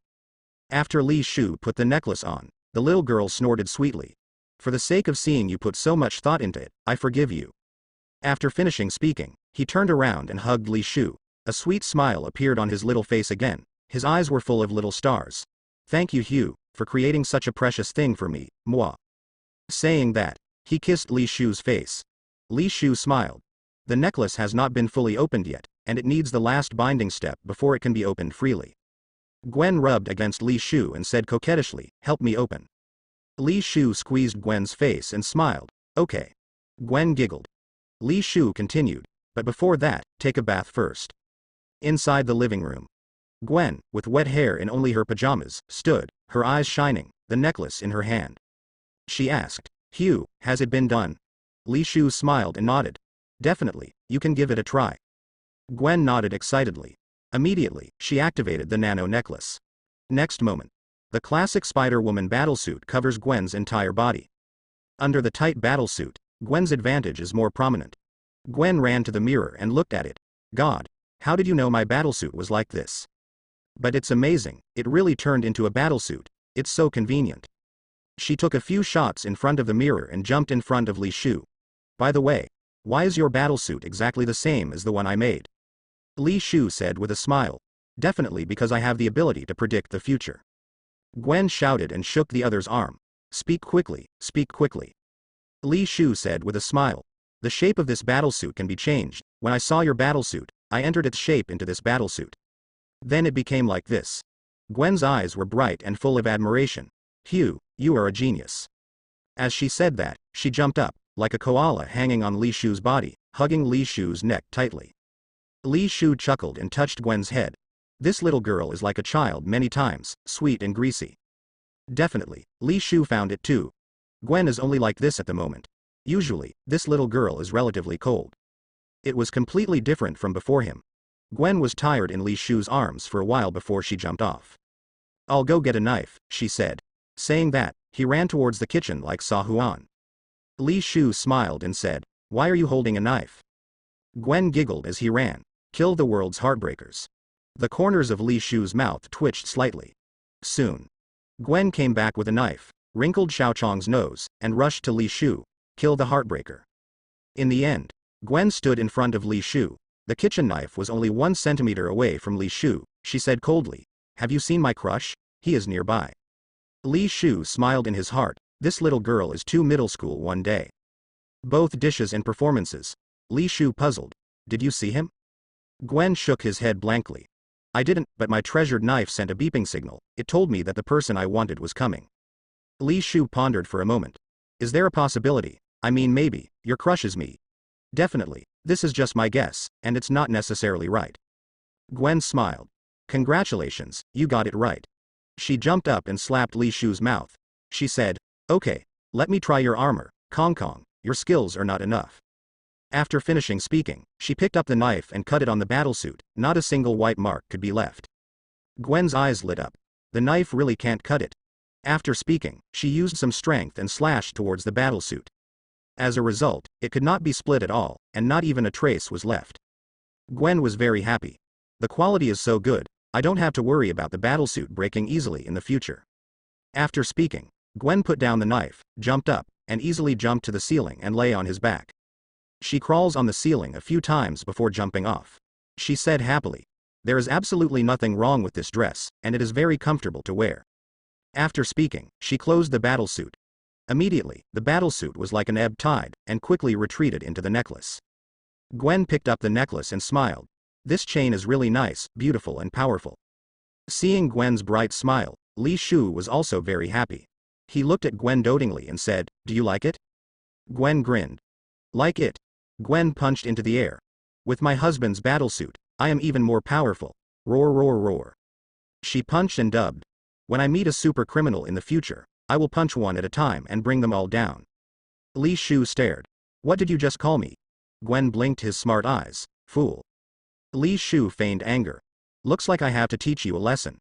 After Li Shu put the necklace on, the little girl snorted sweetly. For the sake of seeing you put so much thought into it, I forgive you. After finishing speaking, he turned around and hugged Li Shu. A sweet smile appeared on his little face again. His eyes were full of little stars. Thank you, Hugh, for creating such a precious thing for me, moi. Saying that, he kissed Li Shu's face. Li Shu smiled. The necklace has not been fully opened yet, and it needs the last binding step before it can be opened freely. Gwen rubbed against Li Shu and said coquettishly, "Help me open." Li Shu squeezed Gwen's face and smiled. Okay. Gwen giggled. Li Shu continued, but before that, take a bath first. Inside the living room, Gwen, with wet hair in only her pajamas, stood, her eyes shining, the necklace in her hand. She asked, "Hugh, has it been done?" Li Shu smiled and nodded. "Definitely, you can give it a try." Gwen nodded excitedly. Immediately, she activated the nano necklace. Next moment, the classic Spider-Woman battlesuit covers Gwen's entire body. Under the tight battlesuit, Gwen's advantage is more prominent. Gwen ran to the mirror and looked at it. God, how did you know my battlesuit was like this? But it's amazing, it really turned into a battlesuit. It's so convenient. She took a few shots in front of the mirror and jumped in front of Li Shu. By the way, why is your battlesuit exactly the same as the one I made? Li Shu said with a smile. Definitely because I have the ability to predict the future. Gwen shouted and shook the other's arm. Speak quickly, speak quickly. Li Shu said with a smile. The shape of this battlesuit can be changed. When I saw your battlesuit, I entered its shape into this battlesuit. Then it became like this. Gwen's eyes were bright and full of admiration. Hugh, you are a genius. As she said that, she jumped up, like a koala hanging on Li Shu's body, hugging Li Shu's neck tightly. Li Shu chuckled and touched Gwen's head. This little girl is like a child many times, sweet and greasy. Definitely, Li Shu found it too. Gwen is only like this at the moment. Usually, this little girl is relatively cold. It was completely different from before him. Gwen was tired in Li Shu's arms for a while before she jumped off. I'll go get a knife, she said. Saying that, he ran towards the kitchen like Sa Huan. Li Shu smiled and said, why are you holding a knife? Gwen giggled as he ran. Kill the world's heartbreakers. The corners of Li Shu's mouth twitched slightly. Soon. Gwen came back with a knife, wrinkled Xiaochong's nose, and rushed to Li Shu. Kill the heartbreaker. In the end, Gwen stood in front of Li Shu. The kitchen knife was only 1 centimeter away from Li Shu. She said coldly, have you seen my crush? He is nearby. Li Shu smiled in his heart. This little girl is too middle school one day. Both dishes and performances. Li Shu puzzled. Did you see him? Gwen shook his head blankly. I didn't, but my treasured knife sent a beeping signal. It told me that the person I wanted was coming. Li Shu pondered for a moment. Is there a possibility? I mean maybe, your crush is me. Definitely, this is just my guess, and it's not necessarily right. Gwen smiled. Congratulations, you got it right. She jumped up and slapped Li Shu's mouth. She said, okay, let me try your armor, Kong Kong, your skills are not enough. After finishing speaking, she picked up the knife and cut it on the battlesuit. Not a single white mark could be left. Gwen's eyes lit up. The knife really can't cut it. After speaking, she used some strength and slashed towards the battlesuit. As a result, it could not be split at all, and not even a trace was left. Gwen was very happy. The quality is so good, I don't have to worry about the battlesuit breaking easily in the future. After speaking, Gwen put down the knife, jumped up, and easily jumped to the ceiling and lay on his back. She crawls on the ceiling a few times before jumping off. She said happily, there is absolutely nothing wrong with this dress, and it is very comfortable to wear. After speaking, she closed the battlesuit. Immediately, the battlesuit was like an ebb tide, and quickly retreated into the necklace. Gwen picked up the necklace and smiled. This chain is really nice, beautiful and powerful. Seeing Gwen's bright smile, Li Shu was also very happy. He looked at Gwen dotingly and said, do you like it? Gwen grinned. Like it. Gwen punched into the air. With my husband's battlesuit, I am even more powerful. Roar roar roar. She punched and dubbed. When I meet a super criminal in the future, I will punch one at a time and bring them all down. Li Shu stared. What did you just call me? Gwen blinked his smart eyes. Fool. Li Shu feigned anger. Looks like I have to teach you a lesson.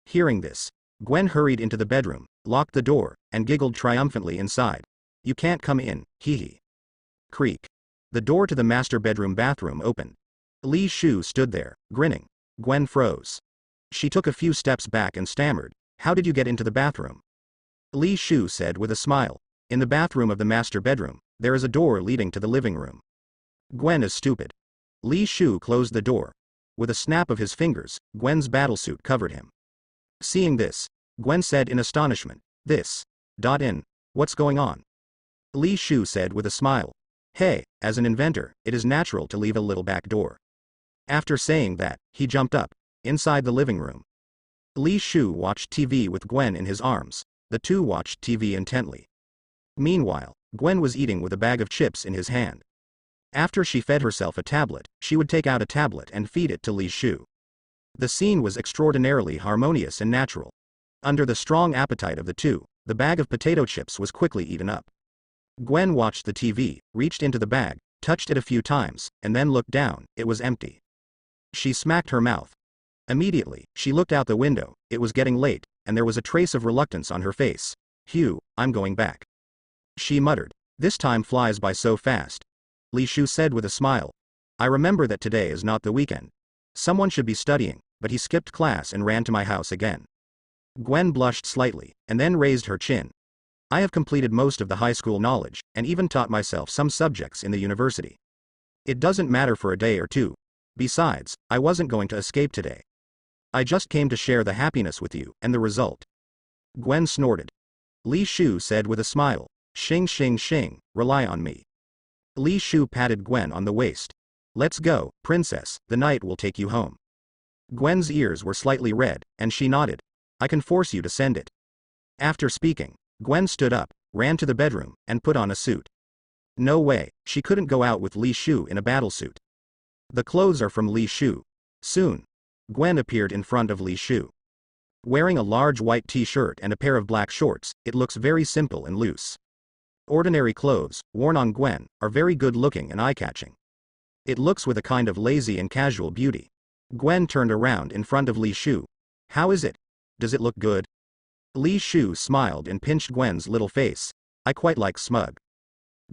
Hearing this, Gwen hurried into the bedroom, locked the door, and giggled triumphantly inside. You can't come in, hee hee. Creak. The door to the master bathroom opened. Li Shu stood there, grinning. Gwen froze. She took a few steps back and stammered, how did you get into the bathroom? Li Shu said with a smile, in the bathroom of the master bedroom, there is a door leading to the living room. Gwen is stupid. Li Shu closed the door. With a snap of his fingers, Gwen's battlesuit covered him. Seeing this, Gwen said in astonishment, what's going on? Li Shu said with a smile. Hey, as an inventor, it is natural to leave a little back door. After saying that, he jumped up, inside the living room. Li Shu watched TV with Gwen in his arms. The two watched TV intently. Meanwhile, Gwen was eating with a bag of chips in his hand. After she fed herself a tablet, she would take out a tablet and feed it to Li Shu. The scene was extraordinarily harmonious and natural. Under the strong appetite of the two, the bag of potato chips was quickly eaten up. Gwen watched the TV, reached into the bag, touched it a few times, and then looked down. It was empty. She smacked her mouth. Immediately, she looked out the window. It was getting late, and there was a trace of reluctance on her face. Hugh, I'm going back. She muttered. This time flies by so fast. Li Shu said with a smile. I remember that today is not the weekend. Someone should be studying. but he skipped class and ran to my house again. Gwen blushed slightly, and then raised her chin. I have completed most of the high school knowledge, and even taught myself some subjects in the university. It doesn't matter for a day or two. Besides, I wasn't going to escape today. I just came to share the happiness with you, and the result. Gwen snorted. Li Shu said with a smile, "Xing xing xing, rely on me." Li Shu patted Gwen on the waist. "Let's go, princess, the night will take you home." Gwen's ears were slightly red, and she nodded. "I can force you to send it." After speaking, Gwen stood up, ran to the bedroom, and put on a suit. No way, she couldn't go out with Li Shu in a battlesuit. The clothes are from Li Shu. Soon, Gwen appeared in front of Li Shu. Wearing a large white t-shirt and a pair of black shorts, it looks very simple and loose. Ordinary clothes, worn on Gwen, are very good-looking and eye-catching. It looks with a kind of lazy and casual beauty. Gwen turned around in front of Li Shu. "How is it? Does it look good?" Li Shu smiled and pinched Gwen's little face. "I quite like smug."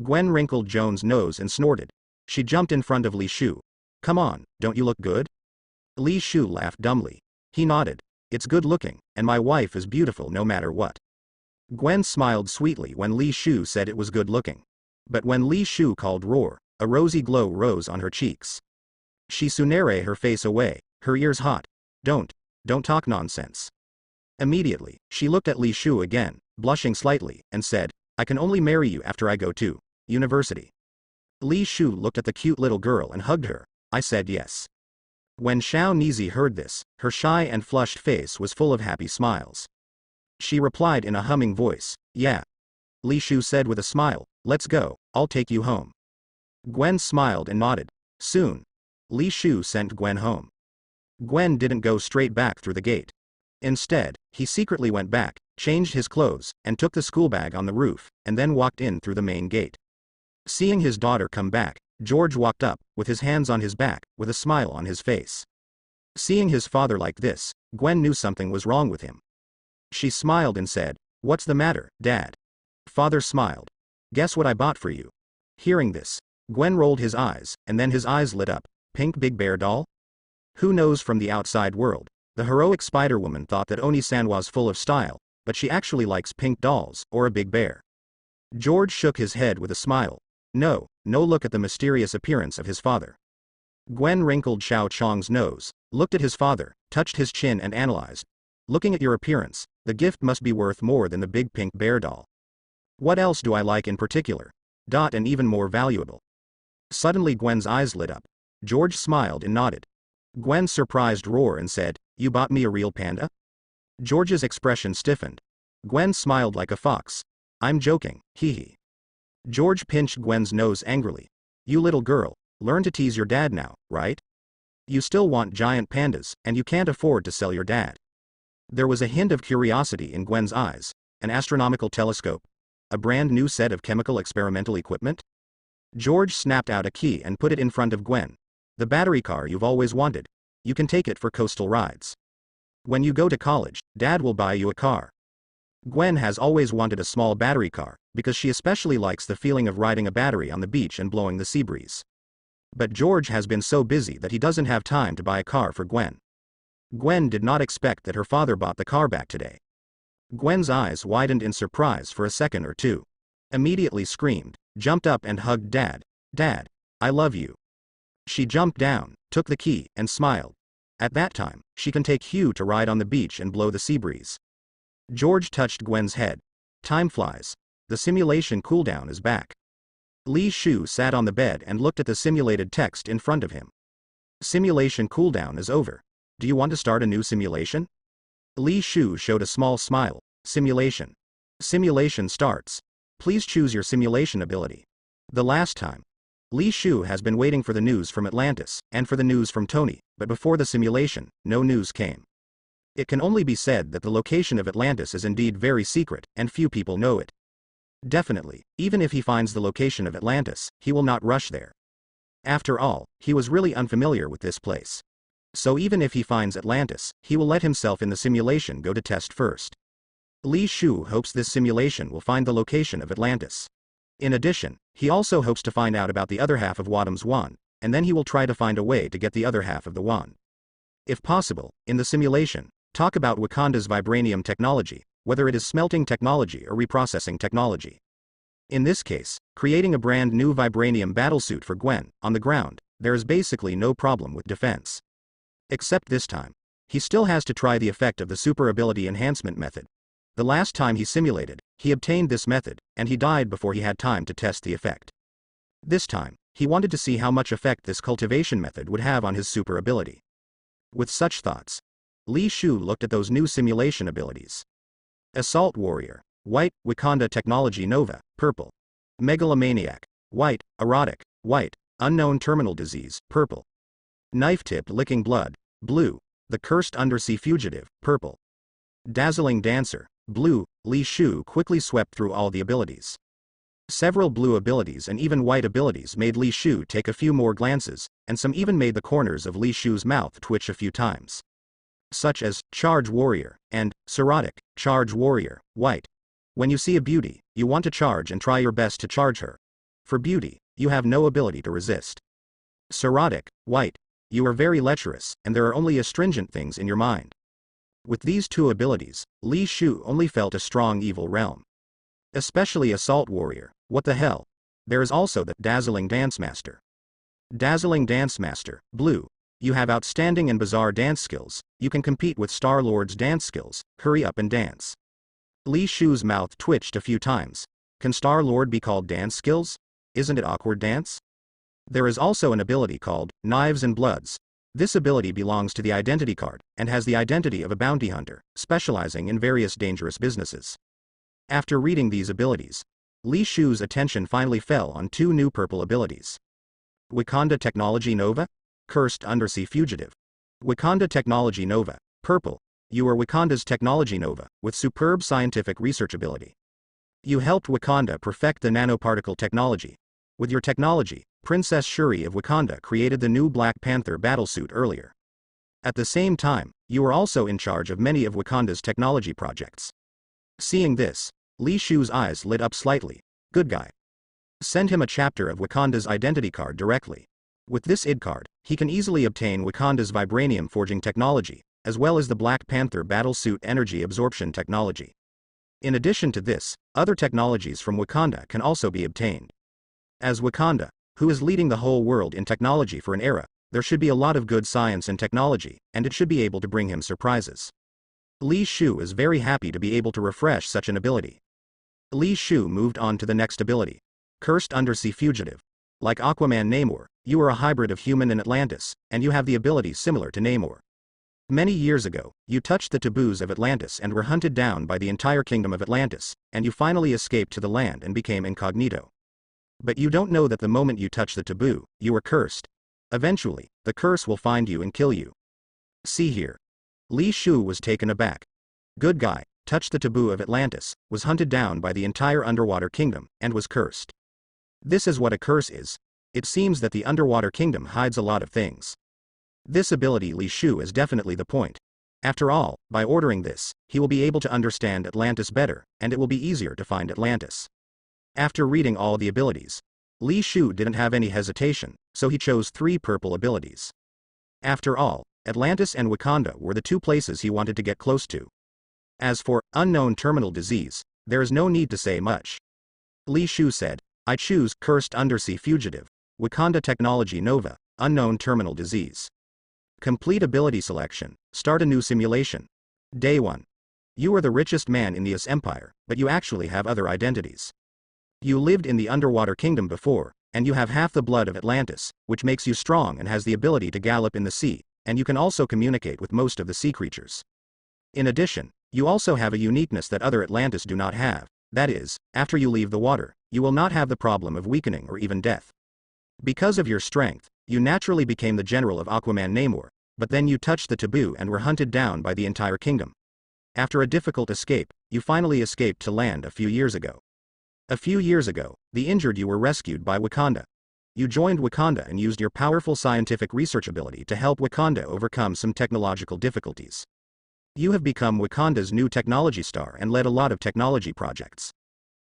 Gwen wrinkled Joan's nose and snorted. She jumped in front of Li Shu. "Come on, don't you look good?" Li Shu laughed dumbly. He nodded. "It's good-looking, and my wife is beautiful no matter what." Gwen smiled sweetly when Li Shu said it was good-looking. But when Li Shu called roar, a rosy glow rose on her cheeks. She sunere her face away, her ears hot. Don't talk nonsense." Immediately, she looked at Li Shu again, blushing slightly, and said, "I can only marry you after I go to university." Li Shu looked at the cute little girl and hugged her. I said yes. When Xiao Nizi heard this, her shy and flushed face was full of happy smiles. She replied in a humming voice, "Yeah." Li Shu said with a smile, "Let's go, I'll take you home." Gwen smiled and nodded. Soon, Li Shu sent Gwen home. Gwen didn't go straight back through the gate. Instead, he secretly went back, changed his clothes, and took the school bag on the roof, and then walked in through the main gate. Seeing his daughter come back, George walked up, with his hands on his back, with a smile on his face. Seeing his father like this, Gwen knew something was wrong with him. She smiled and said, "What's the matter, Dad?" Father smiled. "Guess what I bought for you?" Hearing this, Gwen rolled his eyes, and then his eyes lit up. "Pink Big Bear doll?" Who knows from the outside world, the heroic Spider-Woman thought that Oni-san was full of style, but she actually likes pink dolls, or a big bear. George shook his head with a smile. No look at the mysterious appearance of his father. Gwen wrinkled Xiao Chong's nose, looked at his father, touched his chin and analyzed. "Looking at your appearance, the gift must be worth more than the big pink bear doll. What else do I like in particular? And even more valuable." Suddenly Gwen's eyes lit up. George smiled and nodded. Gwen's surprised roar and said, "You bought me a real panda?" George's expression stiffened. Gwen smiled like a fox. "I'm joking, hee hee." George pinched Gwen's nose angrily. "You little girl, learn to tease your dad now, right? You still want giant pandas, and you can't afford to sell your dad." There was a hint of curiosity in Gwen's eyes. An astronomical telescope? A brand new set of chemical experimental equipment? George snapped out a key and put it in front of Gwen. "The battery car you've always wanted. You can take it for coastal rides. When you go to college, Dad will buy you a car." Gwen has always wanted a small battery car, because she especially likes the feeling of riding a battery on the beach and blowing the sea breeze. But George has been so busy that he doesn't have time to buy a car for Gwen. Gwen did not expect that her father bought the car back today. Gwen's eyes widened in surprise for a second or two. Immediately screamed, jumped up and hugged Dad. "Dad, I love you." She jumped down, took the key, and smiled. At that time, she can take Hugh to ride on the beach and blow the sea breeze. George touched Gwen's head. "Time flies. The simulation cooldown is back." Li Shu sat on the bed and looked at the simulated text in front of him. "Simulation cooldown is over. Do you want to start a new simulation?" Li Shu showed a small smile. "Simulation. Simulation starts. Please choose your simulation ability." The last time, Li Shu has been waiting for the news from Atlantis, and for the news from Tony, but before the simulation, no news came. It can only be said that the location of Atlantis is indeed very secret, and few people know it. Definitely, even if he finds the location of Atlantis, he will not rush there. After all, he was really unfamiliar with this place. So even if he finds Atlantis, he will let himself in the simulation go to test first. Li Shu hopes this simulation will find the location of Atlantis. In addition, he also hopes to find out about the other half of Wadam's wand, and then he will try to find a way to get the other half of the wand. If possible, in the simulation, talk about Wakanda's vibranium technology, whether it is smelting technology or reprocessing technology. In this case, creating a brand new vibranium battlesuit for Gwen, on the ground, there is basically no problem with defense. Except this time. He still has to try the effect of the super ability enhancement method. The last time he simulated, he obtained this method, and he died before he had time to test the effect. This time, he wanted to see how much effect this cultivation method would have on his super ability. With such thoughts, Li Shu looked at those new simulation abilities. Assault Warrior, white, Wakanda Technology Nova, purple. Megalomaniac, white, erotic, white, unknown terminal disease, purple. Knife-tipped licking blood, blue, the cursed undersea fugitive, purple. Dazzling dancer, blue. Li Shu quickly swept through all the abilities. Several blue abilities and even white abilities made Li Shu take a few more glances, and some even made the corners of Li Shu's mouth twitch a few times. Such as, Charge Warrior, and, Serotic, Charge Warrior, white. When you see a beauty, you want to charge and try your best to charge her. For beauty, you have no ability to resist. Serotic, white. You are very lecherous, and there are only astringent things in your mind. With these two abilities, Li Shu only felt a strong evil realm. Especially Assault Warrior, what the hell? There is also the Dazzling Dance Master. Dazzling Dance Master, blue. You have outstanding and bizarre dance skills, you can compete with Star-Lord's dance skills, hurry up and dance. Li Shu's mouth twitched a few times. Can Star-Lord be called dance skills? Isn't it awkward dance? There is also an ability called, Knives and Bloods. This ability belongs to the identity card, and has the identity of a bounty hunter, specializing in various dangerous businesses. After reading these abilities, Li Shu's attention finally fell on two new purple abilities. Wakanda Technology Nova? Cursed Undersea Fugitive. Wakanda Technology Nova, purple. You are Wakanda's Technology Nova, with superb scientific research ability. You helped Wakanda perfect the nanoparticle technology. With your technology, Princess Shuri of Wakanda created the new Black Panther battlesuit earlier. At the same time, you are also in charge of many of Wakanda's technology projects. Seeing this, Li Shu's eyes lit up slightly. Good guy. Send him a chapter of Wakanda's identity card directly. With this ID card, he can easily obtain Wakanda's vibranium forging technology, as well as the Black Panther battlesuit energy absorption technology. In addition to this, other technologies from Wakanda can also be obtained. As Wakanda, who is leading the whole world in technology for an era, there should be a lot of good science and technology, and it should be able to bring him surprises. Li Shu is very happy to be able to refresh such an ability. Li Shu moved on to the next ability. Cursed Undersea Fugitive. Like Aquaman Namor, you are a hybrid of human and Atlantis, and you have the ability similar to Namor. Many years ago, you touched the taboos of Atlantis and were hunted down by the entire kingdom of Atlantis, and you finally escaped to the land and became incognito. But you don't know that the moment you touch the taboo, you are cursed. Eventually, the curse will find you and kill you. See here. Li Shu was taken aback. Good guy, touched the taboo of Atlantis, was hunted down by the entire underwater kingdom, and was cursed. This is what a curse is. It seems that the underwater kingdom hides a lot of things. This ability Li Shu is definitely the point. After all, by ordering this, he will be able to understand Atlantis better, and it will be easier to find Atlantis. After reading all the abilities, Li Shu didn't have any hesitation, so he chose 3 purple abilities. After all, Atlantis and Wakanda were the 2 places he wanted to get close to. As for unknown terminal disease, there is no need to say much. Li Shu said, I choose Cursed Undersea Fugitive, Wakanda Technology Nova, unknown terminal disease. Complete ability selection, start a new simulation. Day 1. You are the richest man in the US Empire, but you actually have other identities. You lived in the underwater kingdom before, and you have half the blood of Atlantis, which makes you strong and has the ability to gallop in the sea, and you can also communicate with most of the sea creatures. In addition, you also have a uniqueness that other Atlantis do not have, that is, after you leave the water, you will not have the problem of weakening or even death. Because of your strength, you naturally became the general of Aquaman Namor, but then you touched the taboo and were hunted down by the entire kingdom. After a difficult escape, you finally escaped to land a few years ago. A few years ago, the injured you were rescued by Wakanda. You joined Wakanda and used your powerful scientific research ability to help Wakanda overcome some technological difficulties. You have become Wakanda's new technology star and led a lot of technology projects.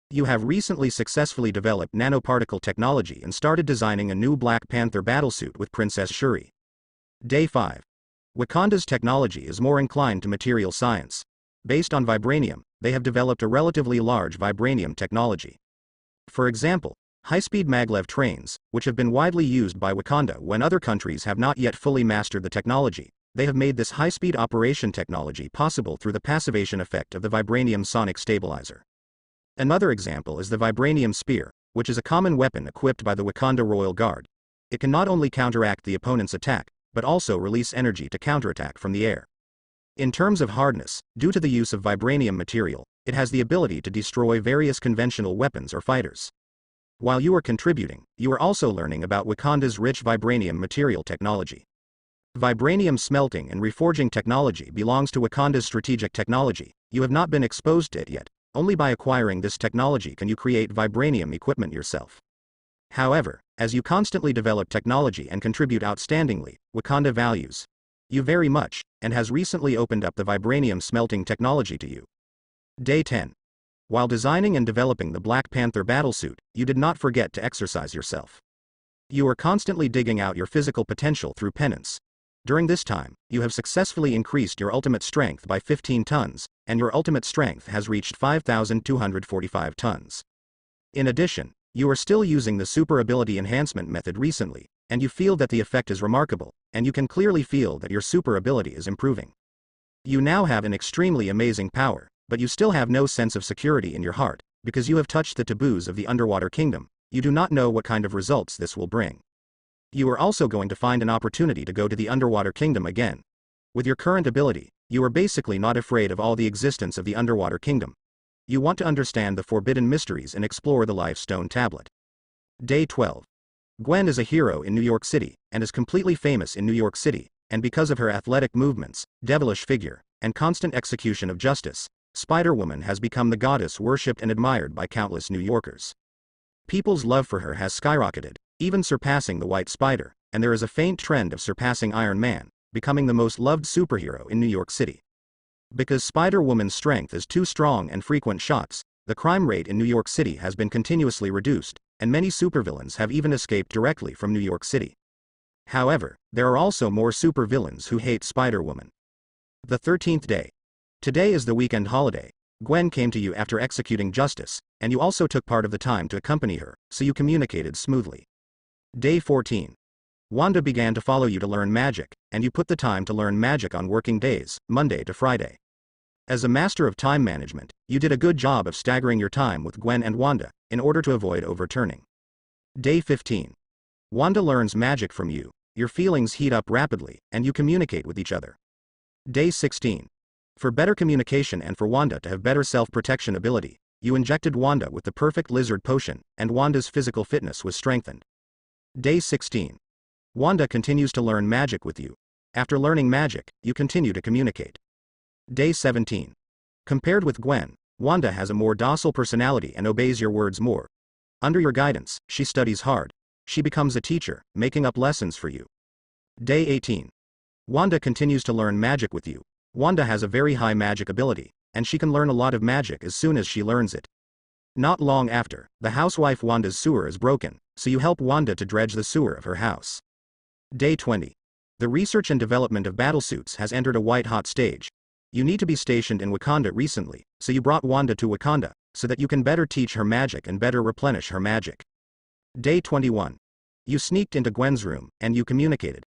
You have recently successfully developed nanoparticle technology and started designing a new Black Panther battlesuit with Princess Shuri. Day 5. Wakanda's technology is more inclined to material science. Based on vibranium, they have developed a relatively large vibranium technology. For example, high-speed maglev trains, which have been widely used by Wakanda when other countries have not yet fully mastered the technology, they have made this high-speed operation technology possible through the passivation effect of the vibranium sonic stabilizer. Another example is the vibranium spear, which is a common weapon equipped by the Wakanda Royal Guard. It can not only counteract the opponent's attack, but also release energy to counterattack from the air. In terms of hardness, due to the use of vibranium material, it has the ability to destroy various conventional weapons or fighters. While you are contributing, you are also learning about Wakanda's rich vibranium material technology. Vibranium smelting and reforging technology belongs to Wakanda's strategic technology. You have not been exposed to it yet. Only by acquiring this technology can you create vibranium equipment yourself. However, as you constantly develop technology and contribute outstandingly, Wakanda values you very much, and has recently opened up the vibranium smelting technology to you. Day 10. While designing and developing the Black Panther battlesuit, you did not forget to exercise yourself. You are constantly digging out your physical potential through penance. During this time, you have successfully increased your ultimate strength by 15 tons, and your ultimate strength has reached 5,245 tons. In addition, you are still using the super ability enhancement method recently, and you feel that the effect is remarkable, and you can clearly feel that your super ability is improving. You now have an extremely amazing power, but you still have no sense of security in your heart, because you have touched the taboos of the underwater kingdom. You do not know what kind of results this will bring. You are also going to find an opportunity to go to the underwater kingdom again. With your current ability, you are basically not afraid of all the existence of the underwater kingdom. You want to understand the forbidden mysteries and explore the Life Stone tablet. Day 12. Gwen is a hero in New York City, and is completely famous in New York City, and because of her athletic movements, devilish figure, and constant execution of justice, Spider-Woman has become the goddess worshipped and admired by countless New Yorkers. People's love for her has skyrocketed, even surpassing the White Spider, and there is a faint trend of surpassing Iron Man, becoming the most loved superhero in New York City. Because Spider-Woman's strength is too strong and frequent shots, the crime rate in New York City has been continuously reduced, and many supervillains have even escaped directly from New York City. However, there are also more supervillains who hate Spider-Woman. The 13th day. Today is the weekend holiday. Gwen came to you after executing justice, and you also took part of the time to accompany her, so you communicated smoothly. Day 14. Wanda began to follow you to learn magic, and you put the time to learn magic on working days, Monday to Friday. As a master of time management, you did a good job of staggering your time with Gwen and Wanda, in order to avoid overturning. Day 15. Wanda learns magic from you, your feelings heat up rapidly, and you communicate with each other. Day 16. For better communication and for Wanda to have better self-protection ability, you injected Wanda with the perfect lizard potion, and Wanda's physical fitness was strengthened. Day 16. Wanda continues to learn magic with you. After learning magic, you continue to communicate. Day 17. Compared with Gwen, Wanda has a more docile personality and obeys your words more. Under your guidance, she studies hard. She becomes a teacher, making up lessons for you. Day 18. Wanda continues to learn magic with you. Wanda has a very high magic ability, and she can learn a lot of magic as soon as she learns it. Not long after, the housewife Wanda's sewer is broken, so you help Wanda to dredge the sewer of her house. Day 20. The research and development of battlesuits has entered a white-hot stage. You need to be stationed in Wakanda recently, so you brought Wanda to Wakanda, so that you can better teach her magic and better replenish her magic. Day 21. You sneaked into Gwen's room, and you communicated.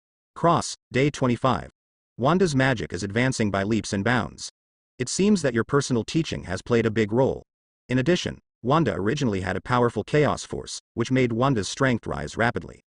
Day 25. Wanda's magic is advancing by leaps and bounds. It seems that your personal teaching has played a big role. In addition, Wanda originally had a powerful chaos force, which made Wanda's strength rise rapidly.